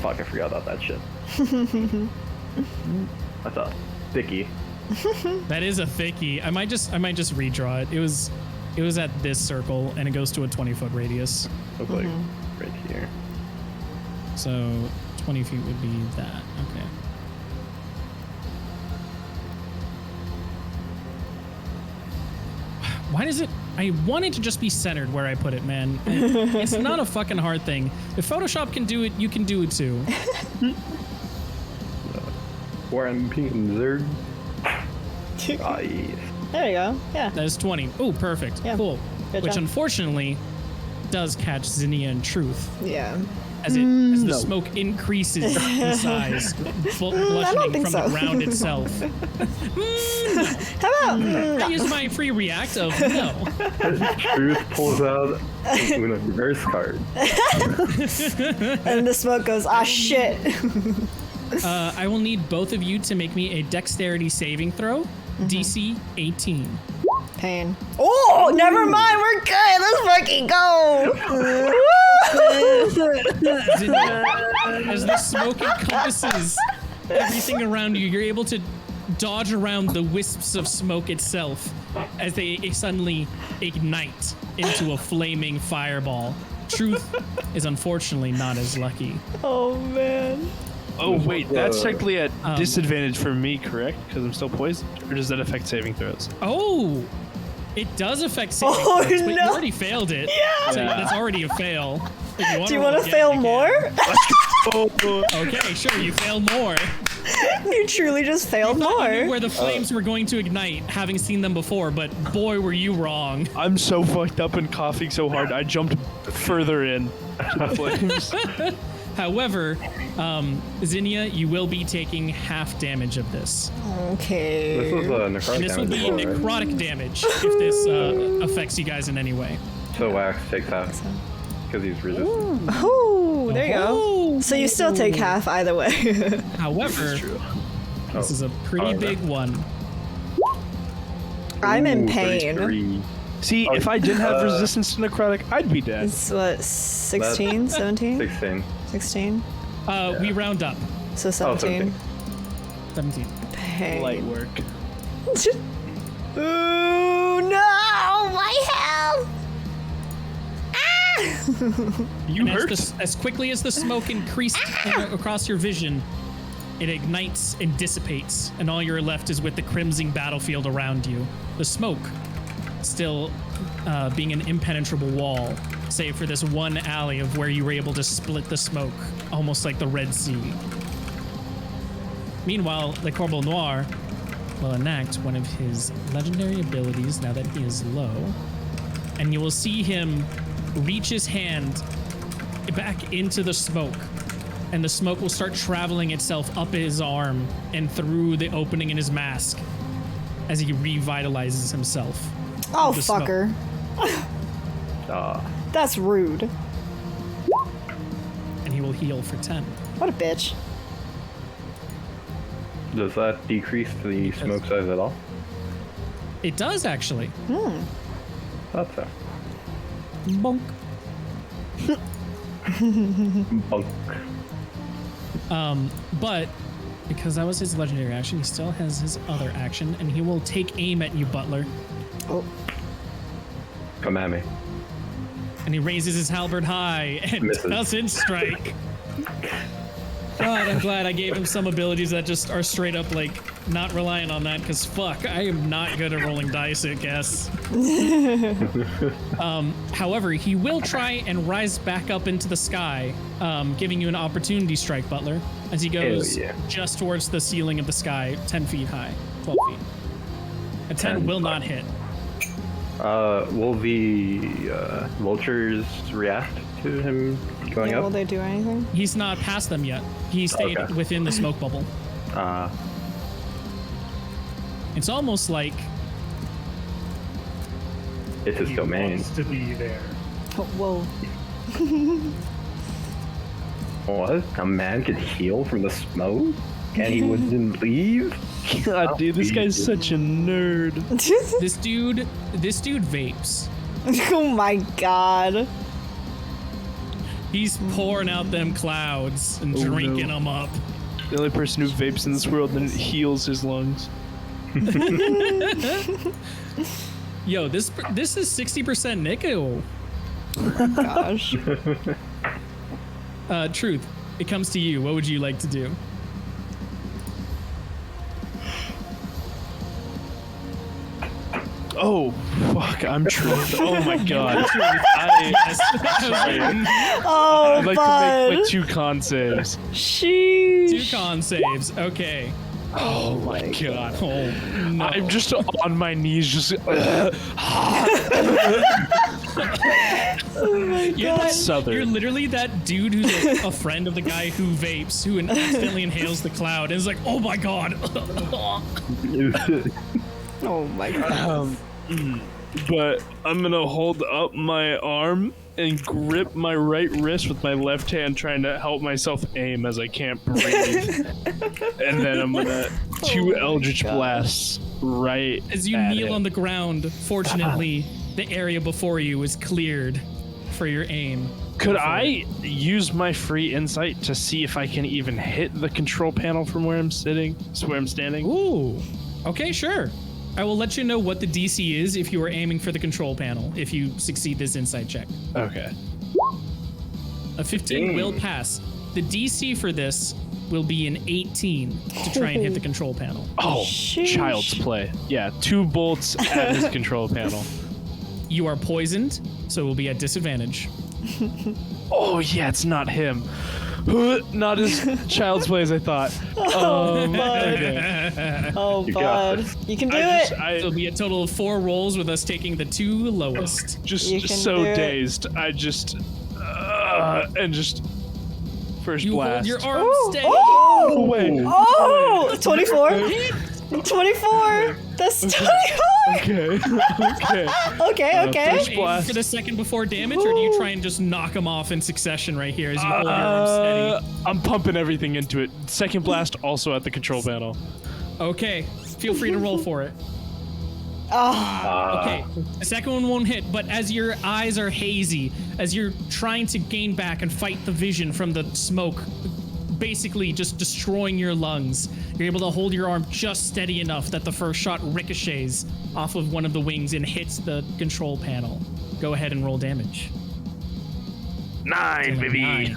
Fuck, I forgot about that shit. That's a thickie. That is a thickie. I might just redraw it. It was at this circle, and it goes to a 20-foot radius. Looks like right here. So 20 feet would be that. Okay. Why does it... I want it to just be centered where I put it, man. It's not a fucking hard thing. If Photoshop can do it, you can do it too. 4 MP in Zurg. Yes. There you go. Yeah. That is 20. Oh, perfect. Yeah. Cool. Good Which job. unfortunately does catch Zinnia in truth Yeah. as the smoke increases in size, bludgeoning think from so. the ground itself. How about? I use my free react of no. Truth pulls out a reverse card. And the smoke goes, ah, shit. I will need both of you to make me a dexterity saving throw, DC 18. Pain. Oh, never mind. We're good. Let's fucking go. As the smoke encompasses everything around you. You're able to dodge around the wisps of smoke itself as they suddenly ignite into a flaming fireball. Truth is unfortunately not as lucky. Oh man. Oh wait, that's technically at disadvantage for me, correct? Because I'm still poisoned, or does that affect saving throws? Oh, it does affect saving throws, but you already failed it. Yeah. So that's already a fail. Do you want to fail more? Okay, sure, you failed more. You truly just failed You knew more. where the flames were going to ignite, having seen them before, but boy, were you wrong. I'm so fucked up and coughing so hard, I jumped further in to flames. However, Zinnia, you will be taking half damage of this. Okay. This was necrotic And this will damage be as well, right? necrotic damage if this affects you guys in any way. So Wax takes half because he's resistant. Oh, there you go. Oh. So you still take half either way. However, this is a pretty big one. I'm in Ooh, pain. 33. See, if I didn't have resistance to necrotic, I'd be dead. It's what, 16, 17? 16. 16? We round up. So 17. 17. Pain. Light work. Ooh, no! My health! You And hurt. as quickly as the smoke increased across your vision, it ignites and dissipates, and all you're left is with the crimson battlefield around you. The smoke still being an impenetrable wall, save for this one alley of where you were able to split the smoke, almost like the Red Sea. Meanwhile, the Corbeau Noir will enact one of his legendary abilities now that he is low, and you will see him reach his hand back into the smoke, and the smoke will start traveling itself up his arm and through the opening in his mask as he revitalizes himself. Oh, The smoke. fucker. Ah. That's rude. And he will heal for 10. What a bitch. Does that decrease the smoke size at all? It does actually. Thought so. Bonk. Bunk. But because that was his legendary action, he still has his other action, and he will take aim at you, Butler. Oh. Come at me. And he raises his halberd high and Misses. doesn't strike. God, I'm glad I gave him some abilities that just are straight up like not relying on that, because fuck, I am not good at rolling dice, I guess. However, he will try and rise back up into the sky, giving you an opportunity strike, Butler, as he goes yeah. just towards the ceiling of the sky, 10 feet high, 12 feet. A 10 will not hit. Will the vultures react to him going Yeah, will up? they do anything? He's not past them yet. He stayed Okay. within the smoke bubble. It's almost like It's his domain. To be there. Oh, whoa. What? A man could heal from the smoke? And he wouldn't leave? God, dude, this guy's such a nerd. this dude vapes. Oh my god. He's pouring out them clouds and Oh, drinking no. them up. The only person who vapes in this world and it heals his lungs. Yo, this is 60% nickel. Gosh. Truth, it comes to you. What would you like to do? Oh, fuck, I'm truth. Oh my god. Yes. Oh, I'd like bud. to make like 2 con saves. Sheesh. 2 con saves. Okay. Oh my god. Oh, no. I'm just on my knees, just. Southern. You're literally that dude who's like a friend of the guy who vapes, who accidentally inhales the cloud, and is like, oh my god. Oh my god. But I'm gonna hold up my arm and grip my right wrist with my left hand, trying to help myself aim as I can't breathe. And then I'm gonna 2 Eldritch Blasts right As you at kneel him. on the ground, fortunately, the area before you is cleared for your aim. Could Go for I it. use my free insight to see if I can even hit the control panel from where I'm sitting? Where I'm standing? Ooh. Okay, sure. I will let you know what the DC is if you are aiming for the control panel, if you succeed this insight check. Okay. A 15 will pass. The DC for this will be an 18 to try and hit the control panel. Oh, Sheesh. child's play. Yeah, 2 bolts at his control panel. You are poisoned, so it will be at disadvantage. Oh yeah, it's not him. Not as child's play as I thought. Okay. Oh, You got bud. this. You can do I it. It'll be a total of 4 rolls with us taking the 2 lowest. just You can so do it. dazed. I just and just first You hold blast. your arm Oh, steady. oh, Wait. oh, 24. 24. That's 24. Okay. Okay. Okay, okay. first Aim blast. for the second before damage, or do you try and just knock them off in succession right here as you hold your arm steady? I'm pumping everything into it. Second blast also at the control panel. Okay, feel free to roll for it. Oh, Okay, the second one won't hit, but as your eyes are hazy, as you're trying to gain back and fight the vision from the smoke, basically just destroying your lungs, you're able to hold your arm just steady enough that the first shot ricochets off of one of the wings and hits the control panel. Go ahead and roll damage. 9, baby. 9.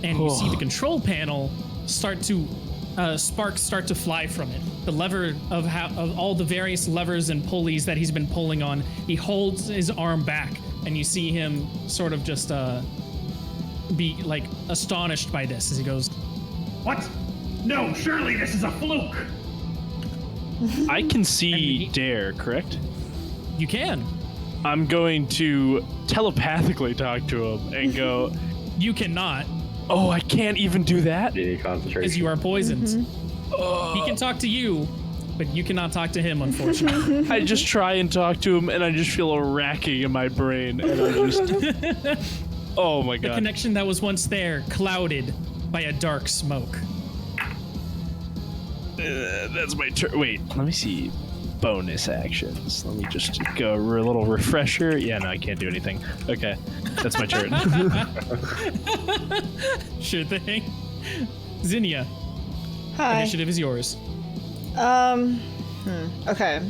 And you see the control panel start to sparks start to fly from it. The lever of all the various levers and pulleys that he's been pulling on, he holds his arm back, and you see him sort of just be like astonished by this as he goes, What? No, surely this is a fluke. I can see Dare, correct? "You can, I'm going to telepathically talk to him and go, you cannot, oh, I can't even do that? You need concentration. as you are poisoned." He can talk to you, but you cannot talk to him, unfortunately. I just try and talk to him, and I just feel a racking in my brain, and I just... Oh my The god. connection that was once there, clouded by a dark smoke. That's my turn. Wait, let me see. Bonus actions. Let me just go a little refresher. Yeah, no, I can't do anything. Okay, that's my turn. Sure thing. Zinnia, hi. initiative is yours. Okay.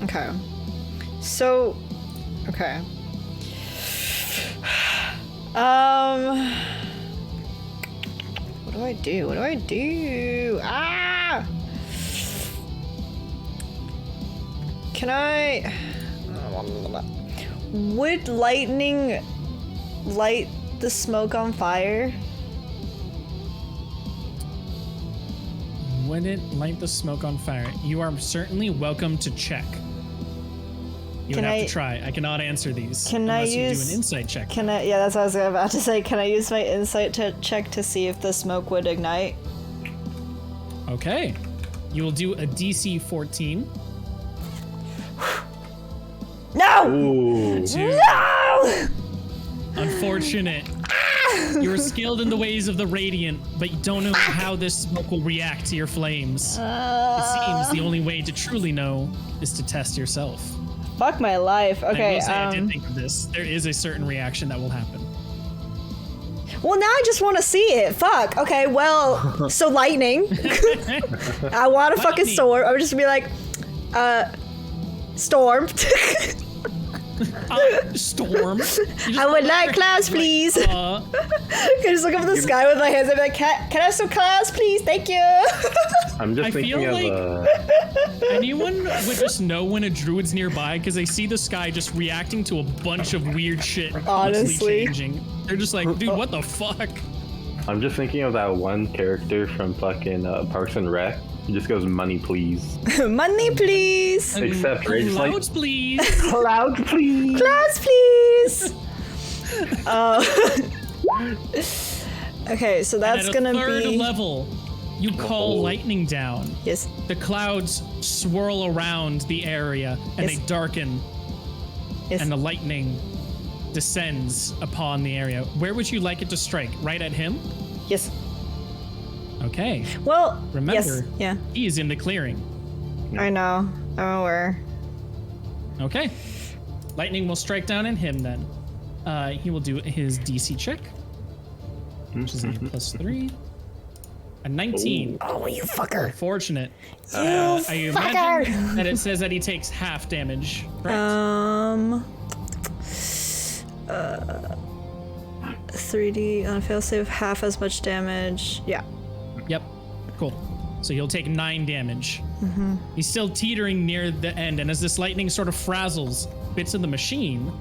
Okay. So, okay. What do I do? What do I do? Ah! Can I... Would lightning light the smoke on fire? Would it light the smoke on fire? You are certainly welcome to check. You Can would have I- to try. I cannot answer these Can I unless you use- do an insight check. Can I... Yeah, that's what I was about to say. Can I use my insight to check to see if the smoke would ignite? Okay. You will do a DC 14. No! Ooh. No! Unfortunate. You are skilled in the ways of the Radiant, but you don't know how this smoke will react to your flames. It seems the only way to truly know is to test yourself. Fuck my life. I Okay, will say I did think of this. There is a certain reaction that will happen. well, now I just want to see it. Fuck. Okay, well, so lightning. I want a fucking Lightning. storm. I would just be like, storm. Storm. I would like clouds, please. Can I just look up at the sky with my hands and be like, can I have some clouds, please? Thank you. I'm just I thinking feel of like- Anyone would just know when a druid's nearby because they see the sky just reacting to a bunch of weird shit and constantly Honestly. changing. They're just like, dude, what the fuck? I'm just thinking of that one character from fucking Parks and Rec. He just goes, money please. Money, please. Except Rage is like, Clouds, please. clouds please. Clouds, please. Okay, so that's And at gonna a third be level, you call lightning down. yes. The clouds swirl around the area and Yes. they darken, Yes. and the lightning descends upon the area. Where would you like it to strike? Right at him? Yes. Okay. Well, Remember, yes. Yeah. he is in the clearing. I know. I'm aware. Okay. Lightning will strike down at him then. he will do his DC check, which is a +3. A 19. Oh, you fucker. Fortunate. You I fucker. imagine that it says that he takes half damage. Correct? 3D on a failsafe, half as much damage. Yeah. Yep. Cool. So he'll take 9 damage. He's still teetering near the end, and as this lightning sort of frazzles bits of the machine,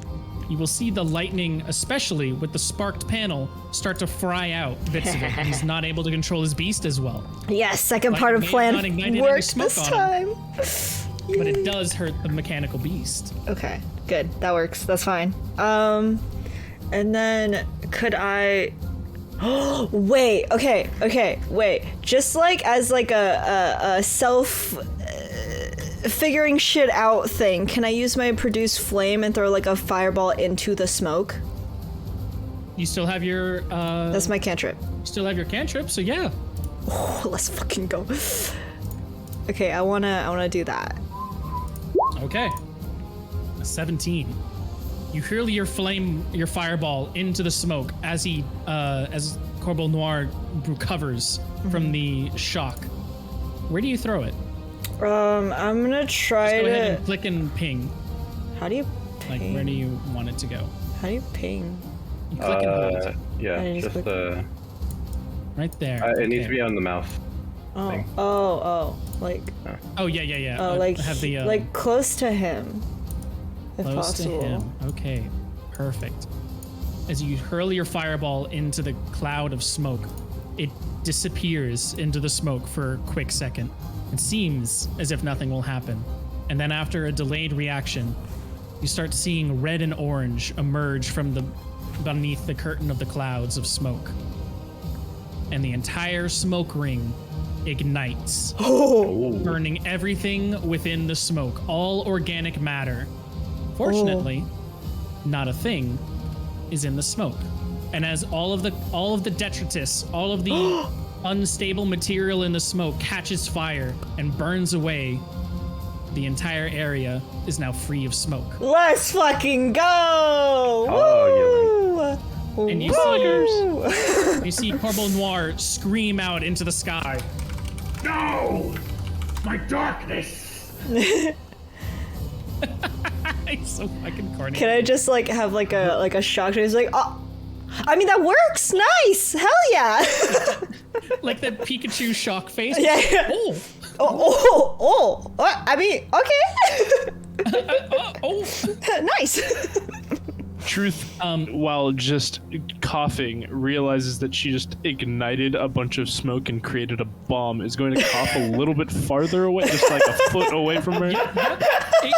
you will see the lightning, especially with the sparked panel, start to fry out bits of it. And he's not able to control his beast as well. Yes, second Like, part of may have plan not ignited any worked smoke this on time. But it does hurt the mechanical beast. Okay, good. That works. That's fine. And then could I? Wait. Okay. Wait. Just like as like a self figuring shit out thing, can I use my produce flame and throw like a fireball into the smoke? You still have your That's my cantrip. you still have your cantrip, so yeah. Oh, let's fucking go. Okay, I wanna do that. Okay. A 17. You hurl your fireball into the smoke as as Corbeau Noir recovers from the shock. Where do you throw it? I'm gonna try Go ahead to. and click and ping. How do you Like, ping? where do you want it to go? How do you ping? You click and hold. Yeah, I just just Right there. it needs Okay. to be on the mouse. Oh, Thing. like Oh, yeah. like have the like close to him, if close possible. to him. Okay, perfect. As you hurl your fireball into the cloud of smoke, it disappears into the smoke for a quick second. It seems as if nothing will happen. And then after a delayed reaction, you start seeing red and orange emerge from beneath the curtain of the clouds of smoke. And the entire smoke ring ignites, burning everything within the smoke, all organic matter. Fortunately, not a thing is in the smoke. And as all of the detritus, all of the unstable material in the smoke catches fire and burns away, the entire area is now free of smoke. Let's fucking go! Oh, Woo! And you see Corbeau Noir scream out into the sky. No! My darkness! It's so fucking corny. Can I just like have like a shock? He's like, oh, I mean that works. Nice, hell yeah. Like the Pikachu shock face? Yeah. Oh! I mean, okay. Nice. Truth, while just coughing, realizes that she just ignited a bunch of smoke and created a bomb, is going to cough a little bit farther away, just like a foot away from her.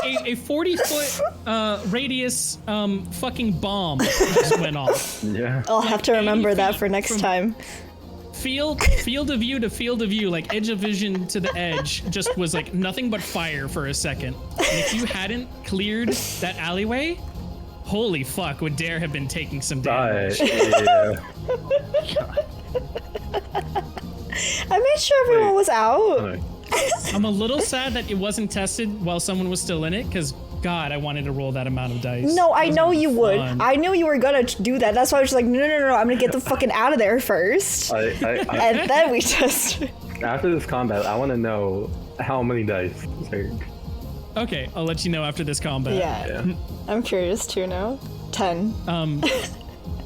A 40-foot radius fucking bomb just went off. Yeah. I'll have to remember that for next time. Field of view to field of view, like edge of vision to the edge, just was like nothing but fire for a second. And if you hadn't cleared that alleyway, holy fuck, would Dare have been taking some damage. Yeah. I made sure everyone was out. I'm a little sad that it wasn't tested while someone was still in it, because God, I wanted to roll that amount of dice. No, I It was know gonna be you would. fun. I knew you were gonna do that. That's why I was just like, no, I'm gonna get the fucking out of there first. I, And then we just. after this combat, I want to know how many dice. Okay, I'll let you know after this combat. Yeah. I'm curious too now. 10.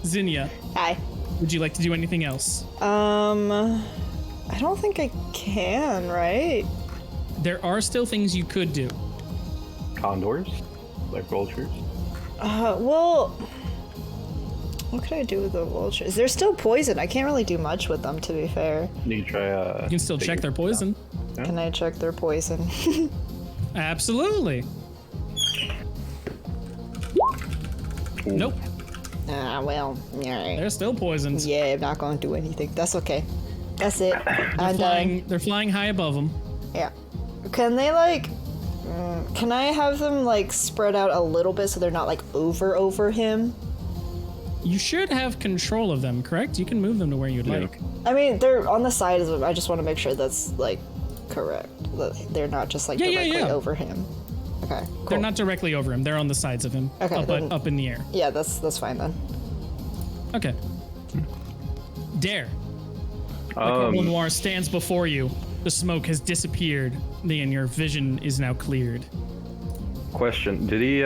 Zinnia, Hi. would you like to do anything else? I don't think I can, right? There are still things you could do. Condors, like vultures. Well, what could I do with the vultures? They're still poison. I can't really do much with them, to be fair. You try. You can still check their poison. Can I check their poison? Absolutely. Nope, Well, yeah. they're still poisoned. Yeah, I'm not gonna do anything. That's okay. That's it. I'm done. They're flying high above them. Yeah. Can they like? Can I have them like spread out a little bit so they're not like over him? You should have control of them, correct? You can move them to where you'd like. I mean, they're on the sides of him. I just want to make sure that's like correct. That they're not just like Yeah, directly yeah. over him. Okay, cool. They're not directly over him. They're on the sides of him. Okay, then- Up in the air. Yeah, that's fine then. Okay. Dare. Corporal Um, Noir stands before you. The smoke has disappeared, and your vision is now cleared. question: did he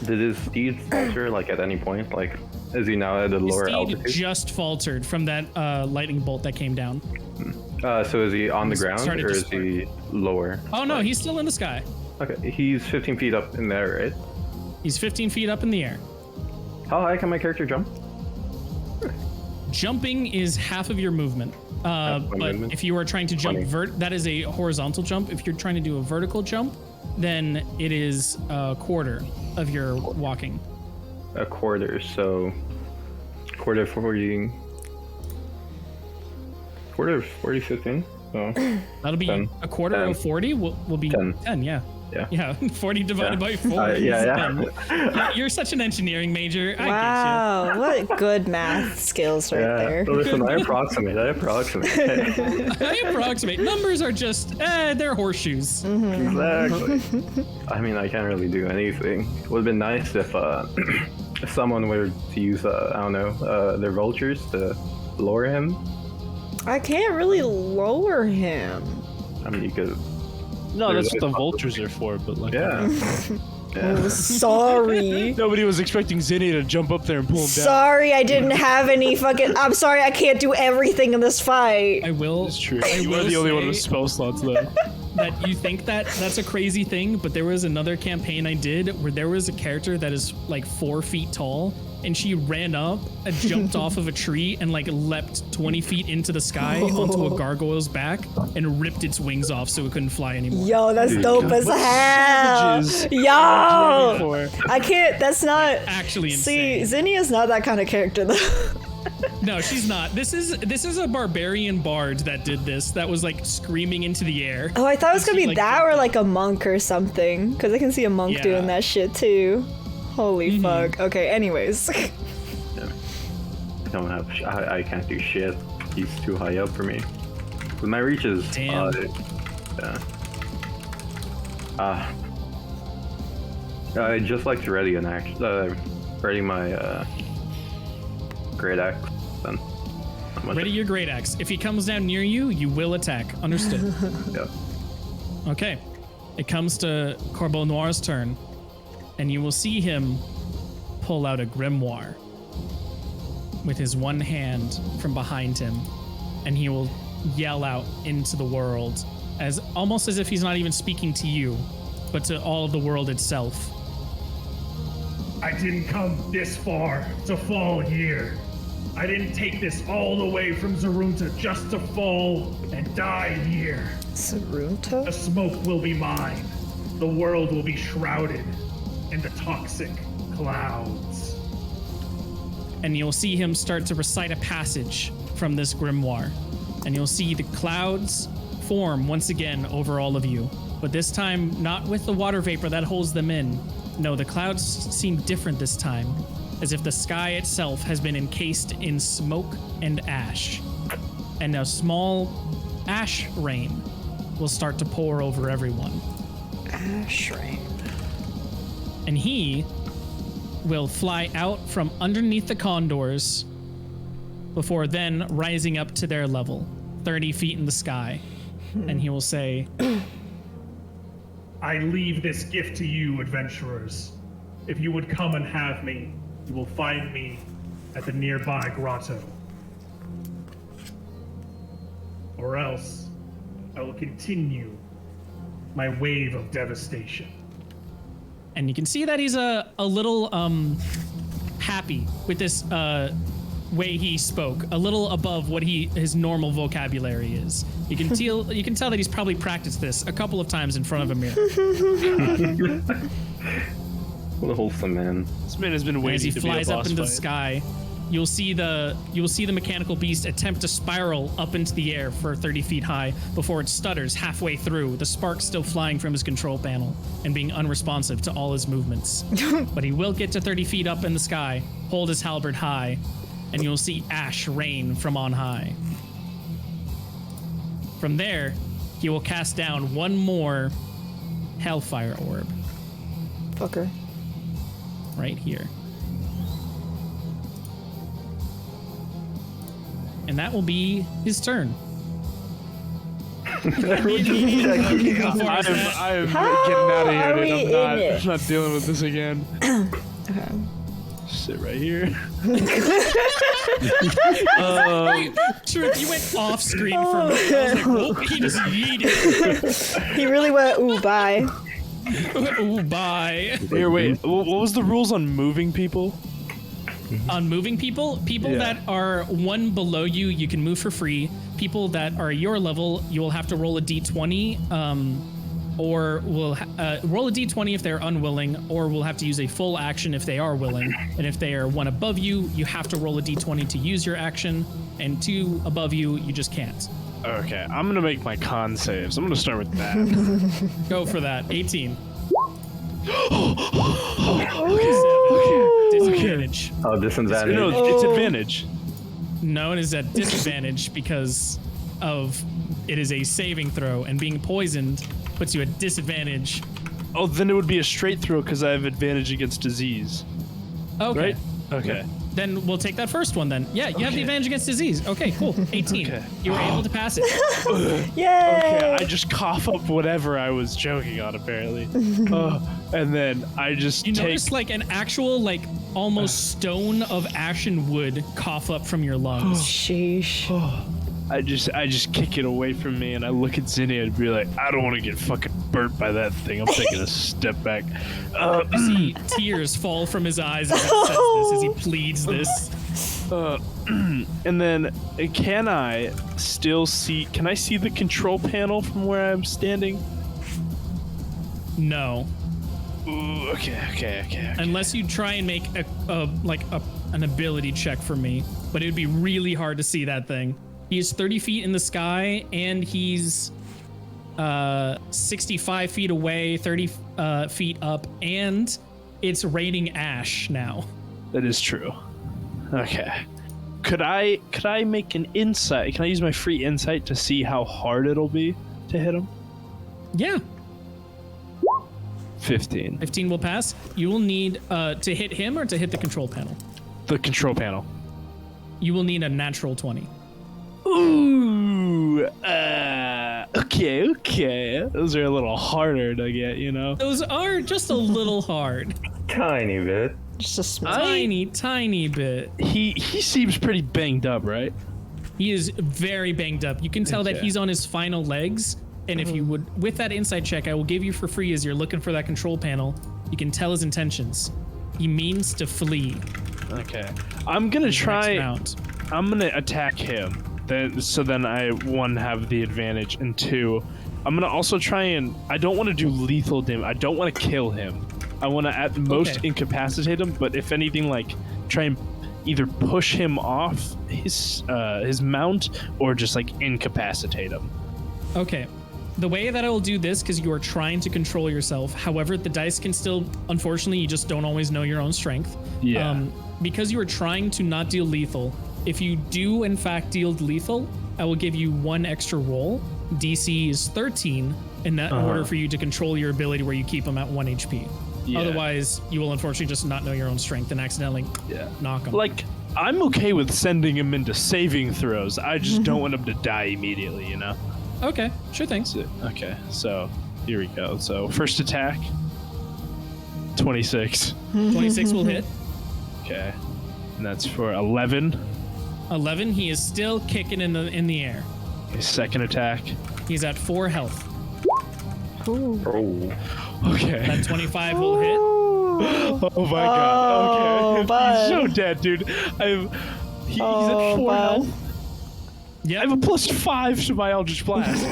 did his steed falter like at any point? Like, is he now at a His lower steed altitude? just faltered from that lightning bolt that came down. So is he on the He's ground started or to is he lower? Oh no, he's still in the sky. Okay, he's 15 feet up in there, right? He's 15 feet up in the air. How high can my character jump? Jumping is half of your movement. my But movement? if you are trying to jump 20. that is a horizontal jump. If you're trying to do a vertical jump, then it is a quarter of your walking. A quarter, so quarter 40. Quarter 40, 15. So That'll be 10. a quarter 10. of 40 will be 10. 10, yeah. Yeah. Yeah, 40 divided by 4 is yeah. 10. You're such an engineering major. I Wow, what good math skills right there. So listen, I approximate. get you. I approximate. Numbers are just, they're horseshoes. Exactly. I mean, I can't really do anything. It would have been nice if if someone were to use, I don't know, their vultures to lower him. I can't really lower him. I mean, you could. No, that's what the There's- vultures are for, but like... Yeah. Oh, sorry. Nobody was expecting Zinnia to jump up there and pull him down. Sorry, I didn't have any fucking. I'm sorry, I can't do everything in this fight. I will. It's true. I You are will the only one with say spell slots, though. that you think that that's a crazy thing, but there was another campaign I did where there was a character that is like 4 feet tall, and she ran up and jumped off of a tree and like leapt 20 feet into the sky onto a gargoyle's back and ripped its wings off so it couldn't fly anymore. Yo, that's dope as hell. savages. Yo, I can't. That's not. Actually See, insane. Zinnia's not that kind of character though. No, she's not. This is a barbarian bard that did this. That was like screaming into the air. Oh, I thought it was She, gonna be like, that jumped or up. like a monk or something. Cause I can see a monk Yeah. doing that shit too. Holy fuck. Okay, anyways. I don't have. I can't do shit. He's too high up for me. But my reach is. Damn. I'd just like to ready an axe. Ready my great axe. Then. Not much- Ready your great axe. If he comes down near you, you will attack. Understood. Yeah. Okay. It comes to Corbeau Noir's turn, and you will see him pull out a grimoire with his one hand from behind him, and he will yell out into the world, as almost as if he's not even speaking to you, but to all of the world itself. I didn't come this far to fall here. I didn't take this all the way from Zarunta just to fall and die here. The Sarunta? smoke will be mine. The world will be shrouded in the toxic clouds. And you'll see him start to recite a passage from this grimoire. And you'll see the clouds form once again over all of you. But this time, not with the water vapor that holds them in. No, the clouds seem different this time, as if the sky itself has been encased in smoke and ash. And a small ash rain will start to pour over everyone. Ash rain. And he will fly out from underneath the condors before then rising up to their level, 30 feet in the sky. And he will say, I leave this gift to you, adventurers. If you would come and have me, you will find me at the nearby grotto. Or else, I will continue my wave of devastation. and you can see that he's a little happy with this way he spoke, a little above what his normal vocabulary is. You can tell that he's probably practiced this a couple of times in front of a mirror. What a wholesome man. This man has been As waiting he to be a flies up boss into the fight. sky, you'll see the mechanical beast attempt to spiral up into the air for 30 feet high before it stutters halfway through, the sparks still flying from his control panel and being unresponsive to all his movements. But he will get to 30 feet up in the sky, hold his halberd high, and you'll see ash rain from on high. From there, he will cast down one more Hellfire Orb Fucker. right here. And that will be his turn. I'm getting out of here, are dude. we in it? I'm not dealing with this again. Okay. Sit right here. Truth, you went off screen for me. I was like, whoop, he just yeeted. He really went, ooh, bye. Ooh, bye. Here, wait. What was the rules on moving people? On moving people that are one below you, you can move for free. People that are your level, you will have to roll a d20, or will roll a d20 if they're unwilling, or will have to use a full action if they are willing. And if they are one above you, you have to roll a d20 to use your action, and two above you, you just can't. Okay, I'm gonna make my con saves. I'm gonna start with that. Go for that. 18. Okay. Disadvantage. Oh, disadvantage. No, it's advantage. No, it is at disadvantage because of it is a saving throw, and being poisoned puts you at disadvantage. Oh, then it would be a straight throw because I have advantage against disease. Okay. Right? Okay. Then we'll take that first one then. Yeah, you have the advantage against disease. Okay, cool. 18. Okay. You were able to pass it. Yay! Okay, I just cough up whatever I was joking on, apparently. And then I just You take... notice like an actual like almost stone of ashen wood cough up from your lungs. Sheesh. I just kick it away from me, and I look at Zinnia and be like, I don't want to get fucking burnt by that thing. I'm taking a step back. You see tears fall from his eyes as he says this, as he pleads this. And then, can I still see? Can I see the control panel from where I'm standing? No. Ooh, okay. Unless you try and make an ability check for me, but it would be really hard to see that thing. He is 30 feet in the sky, and he's 65 feet away, 30 feet up, and it's raining ash now. That is true. Okay. Could I make an insight? Can I use my free insight to see how hard it'll be to hit him? Yeah, 15. 15 will pass. You will need to hit him or to hit the control panel. The control panel. You will need a natural 20. Ooh, okay. Those are a little harder to get, you know? Those are just a little hard. Tiny bit. Just a small. Tiny bit. He seems pretty banged up, right? He is very banged up. You can tell that Okay. he's on his final legs. And if you would, with that insight check, I will give you for free as you're looking for that control panel. You can tell his intentions. He means to flee. Okay. I'm gonna Next try. round. I'm gonna attack him. Then I, one, have the advantage, and two, I'm gonna also try and. I don't want to do lethal damage. I don't want to kill him. I want to at most Okay. incapacitate him. But if anything, like try and either push him off his mount or just like incapacitate him. Okay. The way that I will do this, because you are trying to control yourself. However, the dice can still, unfortunately, you just don't always know your own strength. Yeah. Because you are trying to not deal lethal, if you do in fact deal lethal, I will give you one extra roll. DC is 13 in that order for you to control your ability where you keep them at 1 HP. Yeah. Otherwise, you will unfortunately just not know your own strength and accidentally knock them. Like, I'm okay with sending him into saving throws. I just don't want him to die immediately, you know? Okay, sure thing. Okay, so here we go. So first attack, 26. 26 will hit. Okay, and that's for 11. 11, he is still kicking in the air. Okay, second attack. He's at 4 health. Oh. Okay. That 25 will hit. Oh my god. Okay. bud. He's so dead, dude. He's at 4 health. Yeah, I have a +5 to my Eldritch Blast.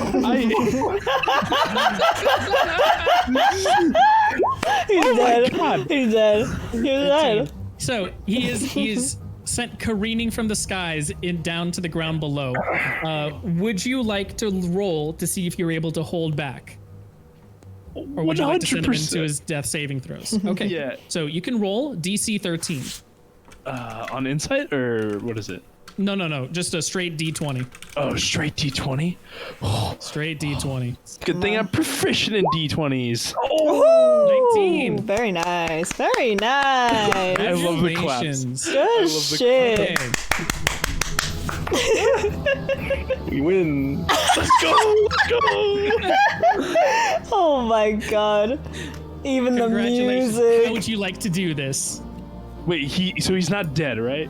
He's dead. God. He's dead. He's dead. So he is sent careening from the skies down to the ground below. Would you like to roll to see if you're able to hold back? Or would you like to send him into his death saving throws? Okay. Yeah. So you can roll DC 13. On insight, or what is it? No. Just a straight D20. Oh, straight D20. Straight D20. Good thing I'm proficient in D20s. Oh, 19. very nice. Very nice. I love the claps. Congratulations. Good shit. Okay. We win. Let's go. Oh my god. Even the Congratulations. How music. would you like to do this? Wait, so he's not dead, right?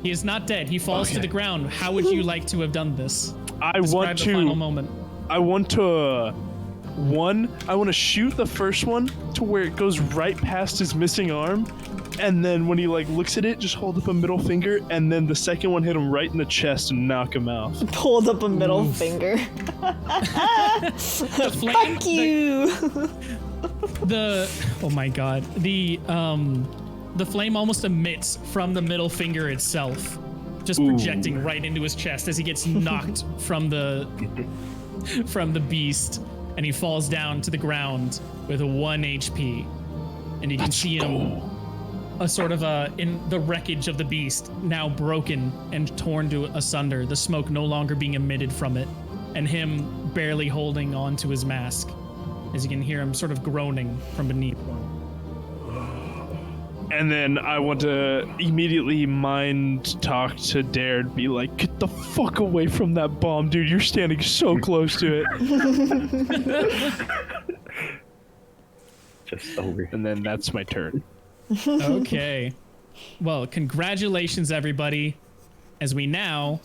He is not dead. He falls to the ground. How would you like to have done this? I Describe want the final to. moment. I want to. I want to shoot the first one to where it goes right past his missing arm, and then when he like looks at it, just hold up a middle finger, and then the second one hit him right in the chest and knock him out. Pulled up a middle finger. The flame, Fuck you. oh my god. The flame almost emits from the middle finger itself, just projecting right into his chest as he gets knocked from the beast, and he falls down to the ground with a 1 HP. And you can see him in the wreckage of the beast, now broken and torn to asunder, the smoke no longer being emitted from it, and him barely holding on to his mask, as you can hear him sort of groaning from beneath. And then I want to immediately mind talk to Dare and be like, get the fuck away from that bomb, dude. You're standing so close to it. Just over. And then that's my turn. Okay. Well, congratulations, everybody, as we now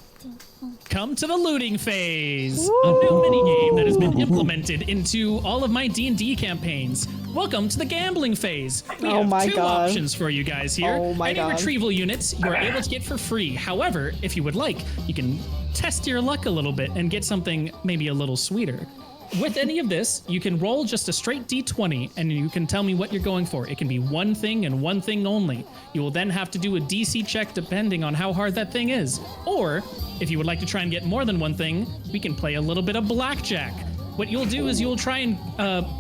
come to the looting phase, a new minigame that has been implemented into all of my D&D campaigns. Welcome to the gambling phase. We Oh have my two God. options for you guys here. Oh my Any God. retrieval units you are able to get for free. However, if you would like, you can test your luck a little bit and get something maybe a little sweeter. With any of this, you can roll just a straight D20 and you can tell me what you're going for. It can be one thing and one thing only. You will then have to do a DC check depending on how hard that thing is. Or, if you would like to try and get more than one thing, we can play a little bit of blackjack. What you'll do is you'll try and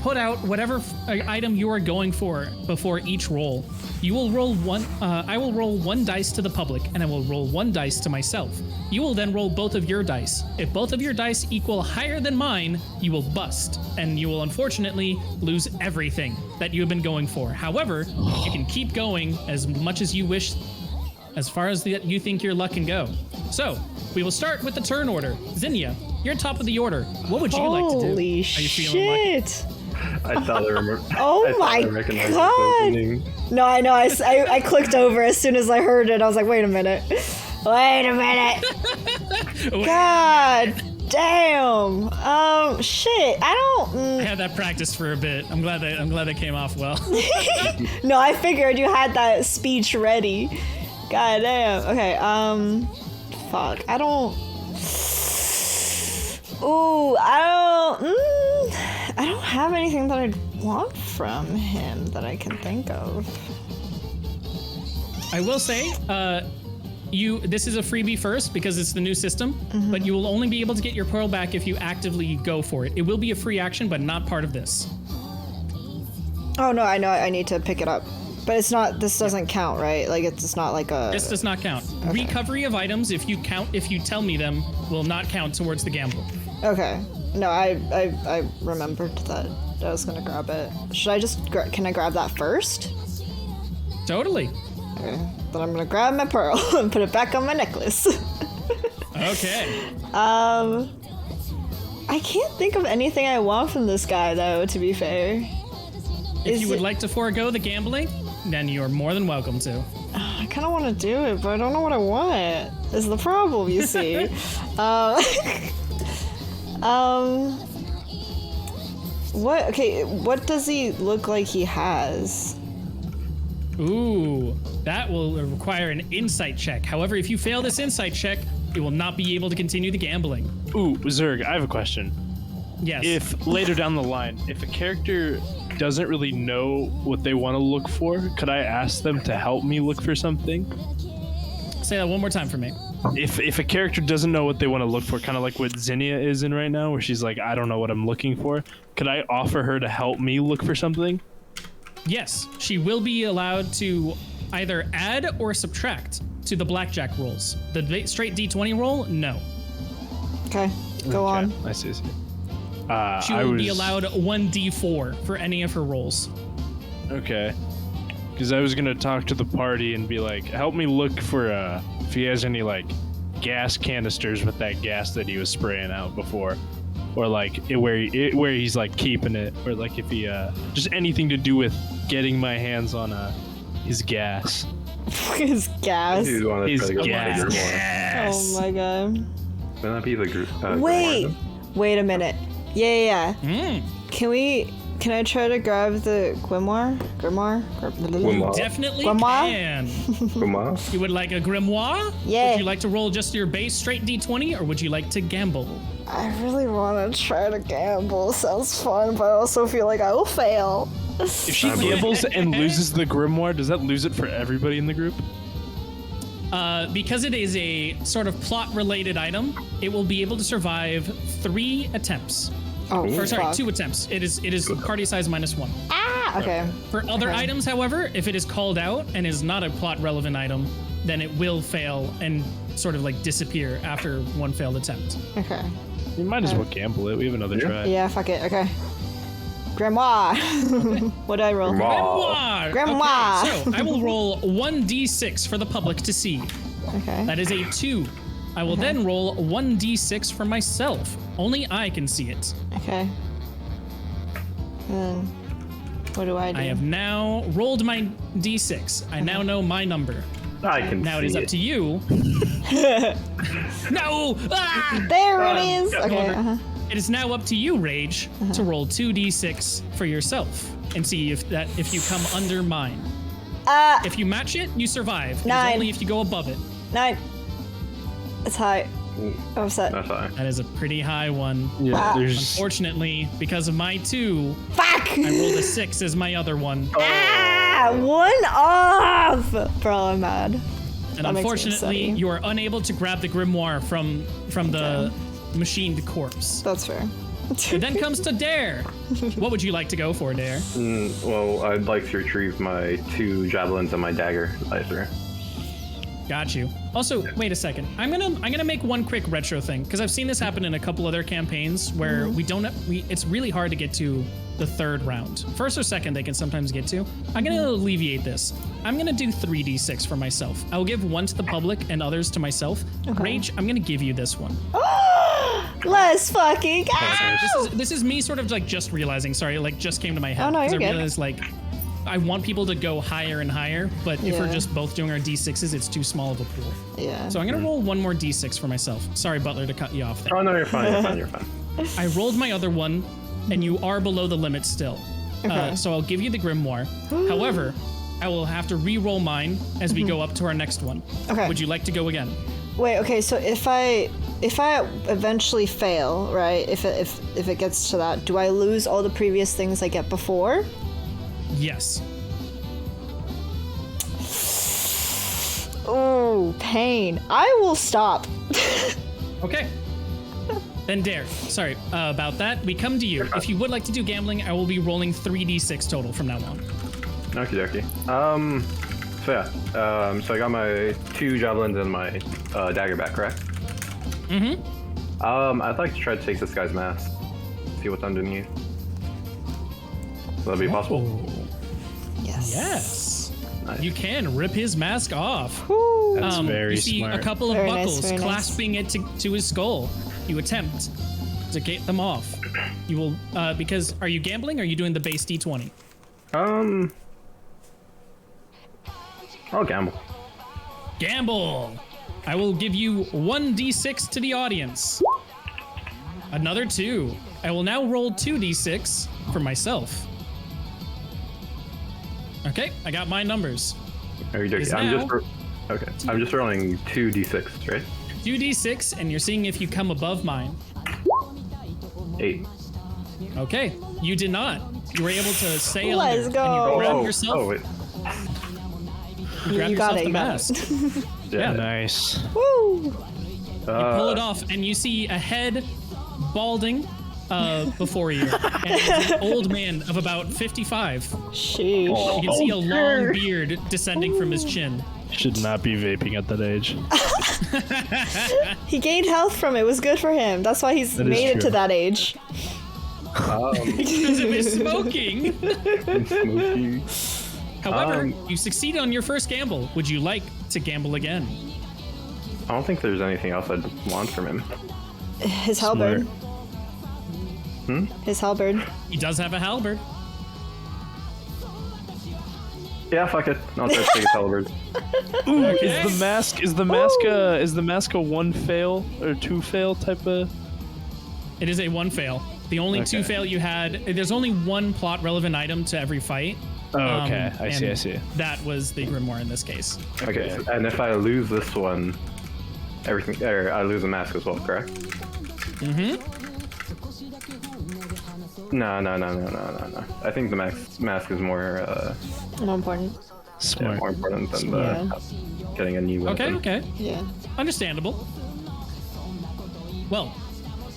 put out whatever item you are going for before each roll. You will roll one. I will roll 1 dice to the public, and I will roll 1 dice to myself. You will then roll both of your dice. If both of your dice equal higher than mine, you will bust, and you will unfortunately lose everything that you have been going for. However, you can keep going as much as you wish, as far as you think your luck can go. So, we will start with the turn order. Zinnia, you're top of the order. What would you like to do? Holy Are you feeling lucky? shit. I thought I remember. Oh I thought my I recognized this God. opening. No, I know. I clicked over as soon as I heard it. I was like, wait a minute. Wait a minute. God damn. Shit. I don't. I had that practiced for a bit. I'm glad that came off well. No, I figured you had that speech ready. God damn. Okay. Fuck. I don't. Ooh. I don't have anything that I'd want from him that I can think of. I will say, this is a freebie first because it's the new system, but you will only be able to get your pearl back if you actively go for it. It will be a free action, but not part of this. Oh no, I know. I need to pick it up. But it's not. This doesn't count, right? Like it's not like a. This does not count. Okay. Recovery of items, if you tell me them, will not count towards the gamble. Okay. No, I remembered that I was gonna grab it. Should I just? Can I grab that first? Totally. Okay. Then I'm gonna grab my pearl and put it back on my necklace. Okay. I can't think of anything I want from this guy though. To be fair. If you would like to forego the gambling, then you're more than welcome to. I kind of want to do it, but I don't know what I want. Is the problem, you see? What? Okay, what does he look like he has? Ooh, that will require an insight check. However, if you fail this insight check, you will not be able to continue the gambling. Ooh, Zurg, I have a question. Yes. If later down the line, if a character doesn't really know what they want to look for, could I ask them to help me look for something? Say that one more time for me. If a character doesn't know what they want to look for, kind of like what Zinnia is in right now, where she's like, I don't know what I'm looking for, could I offer her to help me look for something? Yes, she will be allowed to either add or subtract to the blackjack rolls. The straight D20 roll, no. Okay, go on. I see. She will be allowed 1d4 for any of her rolls. Okay. Because I was gonna talk to the party and be like, help me look for if he has any like gas canisters with that gas that he was spraying out before, or like where he's like keeping it, or like if he just anything to do with getting my hands on his gas. His gas. He's the one that's trying to go gas. find Oh my god. Wouldn't that be the group? Wait a minute. Yeah. Mm. Can I try to grab the grimoire? Grimoire. Definitely Grimoire? can. Grimoire? You would like a grimoire? Yeah. Would you like to roll just your base straight D20, or would you like to gamble? I really want to try to gamble. Sounds fun, but I also feel like I will fail. If she gambles and loses the grimoire, does that lose it for everybody in the group? Because it is a sort of plot-related item, it will be able to survive 3 attempts. Oh, Or sorry, fuck. 2 attempts. It is party size -1. Ah, okay. For other Okay. items, however, if it is called out and is not a plot-relevant item, then it will fail and sort of like disappear after 1 failed attempt. Okay. We might as well gamble it. We have another try. Yeah, fuck it. Okay. Grimoire. What did I roll? Grimoire! Grimoire. Okay, so I will roll 1d6 for the public to see. Okay. That is a 2. I will then roll 1d6 for myself. Only I can see it. Okay. And then, what do? I have now rolled my d6. I now know my number. I can Now see it is up to you. No! Ah! There it is. Okay. It is now up to you, Rage, to roll 2d6 for yourself and see if you come under mine. If you match it, you survive. It is 9. only if you go above it. 9. It's high. I'm upset. That's fine. That is a pretty high one. Yeah, there's Unfortunately, because of my 2, Fuck! I rolled a 6 as my other one. Ah, 1 off! Bro, I'm mad. And that makes me unfortunately, upsetty. you are unable to grab the grimoire from the machined corpse. That's fair. It then comes to Dare. What would you like to go for, Dare? Well, I'd like to retrieve my 2 javelins and my dagger either. Got you. Also, wait a second. I'm gonna make one quick retro thing because I've seen this happen in a couple other campaigns where it's really hard to get to the 3rd round. 1st or 2nd they can sometimes get to. I'm gonna alleviate this. I'm gonna do 3d6 for myself. I'll give 1 to the public and others to myself. Okay. Rage, I'm gonna give you this one. Let's fucking go! This is me sort of like just realizing. Sorry, like just came to my head. Oh, no, 'cause you're I good. realized like I want people to go higher and higher, but if we're Yeah. just both doing our d6s, it's too small of a pool. Yeah. So I'm gonna roll 1 more d6 for myself. Sorry, Butler, to cut you off there. Oh no, you're fine. You're fine. You're fine. I rolled my other one, and you are below the limit still. Okay. So I'll give you the grimoire. However, I will have to re-roll mine as we go up to our next one. Okay. Would you like to go again? Wait, okay, so if I eventually fail, right? If it gets to that, do I lose all the previous things I get before? Yes. Oh, pain. I will stop. Okay. Then Dare. Sorry about that. We come to you. If you would like to do gambling, I will be rolling 3d6 total from now on. Okie dokie. So yeah. So I got my 2 javelins and my dagger back, correct? Mm-hmm. I'd like to try to take this guy's mask. See what's underneath. Will that be possible? Yes. Yes. Nice. You can rip his mask off. Woo. That's very You see smart. a couple of Very nice, buckles very nice. clasping it to his skull. You attempt to get them off. You will, because are you gambling or are you doing the base D20? I'll gamble. Gamble! I will give you 1d6 to the audience. Another 2. I will now roll 2d6 for myself. Okay, I got my numbers. Okie dokie. Is I'm now- just okay. I'm just rolling 2d6, right? 2d6, and you're seeing if you come above mine. 8. Okay, you did not. You were able to stay Let's under. go. And you grabbed Oh, yourself. oh wait. You grab You got yourself it, the you got mask. Yeah. Nice. Woo. Pull it off, and you see a head balding before you. And it's an old man of about 55. Sheesh. You can see a long beard descending from his chin. Should not be vaping at that age. He gained health from it. It was good for him. That's why he's That is made it to true. that age. Because of his smoking. Smoky. However, you succeed on your first gamble. Would you like to gamble again? I don't think there's anything else I'd want from him. His halberd. His halberd. He does have a halberd. Yeah, fuck it. I'll try to take his halberd. Ooh, Okay. is the mask a 1 fail or 2 fail type of? It is a 1 fail. The only 2 Okay. fail you had. There's only 1 plot relevant item to every fight. Oh, okay. I see. and That was the grimoire in this case. Okay, and if I lose this one, everything, or I lose a mask as well, correct? No. I think the mask is more More important. Smart. more important than the getting a new weapon. Okay. Yeah. Understandable. Well,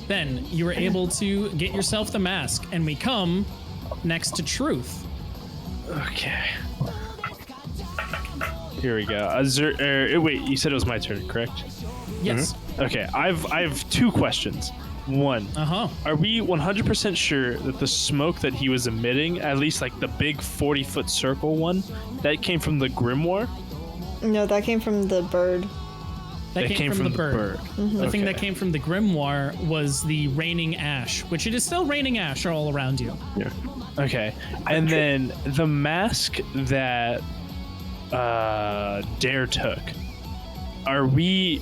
then you were able to get yourself the mask, and we come next to truth. Okay. Here we go. Wait, you said it was my turn, correct? Yes. Okay, I've 2 questions. One, are we 100% sure that the smoke that he was emitting, at least like the big 40-foot circle one, that came from the grimoire? No, that came from the bird. That came from the bird. The thing that Okay. came from the grimoire was the raining ash, which it is still raining ash all around you. Yeah. Okay, and then the mask that Dare took. Are we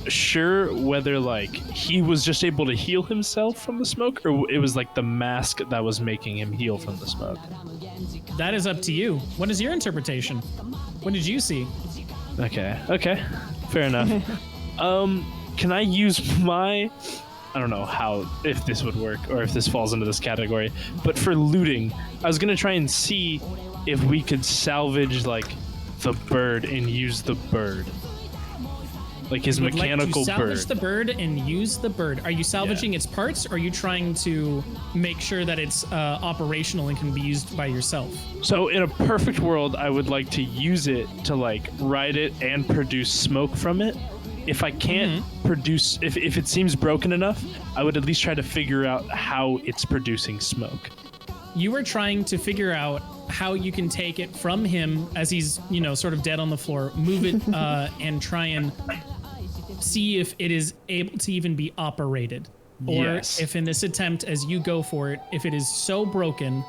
sure whether like he was just able to heal himself from the smoke, or it was like the mask that was making him heal from the smoke? That is up to you. What is your interpretation? What did you see? Okay, fair enough. Can I use my? I don't know if this would work or if this falls into this category, but for looting, I was gonna try and see if we could salvage like the bird and use the bird, like his Would mechanical like to salvage bird. the bird and use the bird. Are you salvaging its parts, or are you trying to make sure that it's operational and can be used by yourself? So in a perfect world, I would like to use it to like ride it and produce smoke from it. If I can't produce, if it seems broken enough, I would at least try to figure out how it's producing smoke. You are trying to figure out how you can take it from him as he's, sort of dead on the floor, move it and try and see if it is able to even be operated. Or Yes. if in this attempt, as you go for it, if it is so broken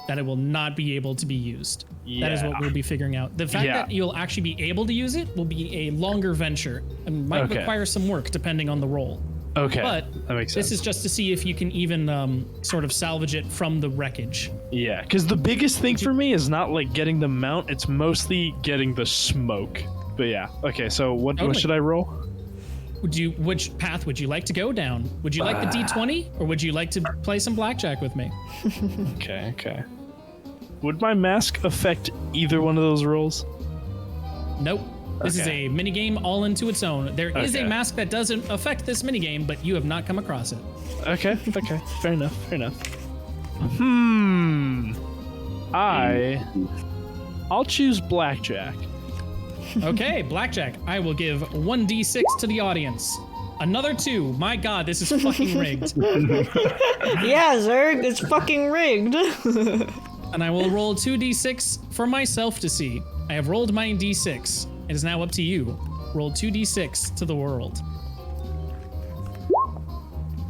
that it will not be able to be used. That is what Yeah. we'll be figuring out. The fact Yeah. that you'll actually be able to use it will be a longer venture and might Okay. require some work depending on the role. Okay, But that makes sense. this is just to see if you can even sort of salvage it from the wreckage. Yeah, because the biggest thing for me is not like getting the mount; it's mostly getting the smoke. But yeah, okay. So what Totally. should I roll? Which path would you like to go down? Would you like the D20, or would you like to play some blackjack with me? Okay. Would my mask affect either one of those rolls? Nope. This is Okay. a minigame all into its own. There is a Okay. mask that doesn't affect this minigame, but you have not come across it. Okay. Fair enough. I'll choose blackjack. Okay, blackjack. I will give 1d6 to the audience. Another 2. My god, this is fucking rigged. Yeah, Zurg, it's fucking rigged. And I will roll 2d6 for myself to see. I have rolled my d6. It is now up to you. Roll 2d6 to the world.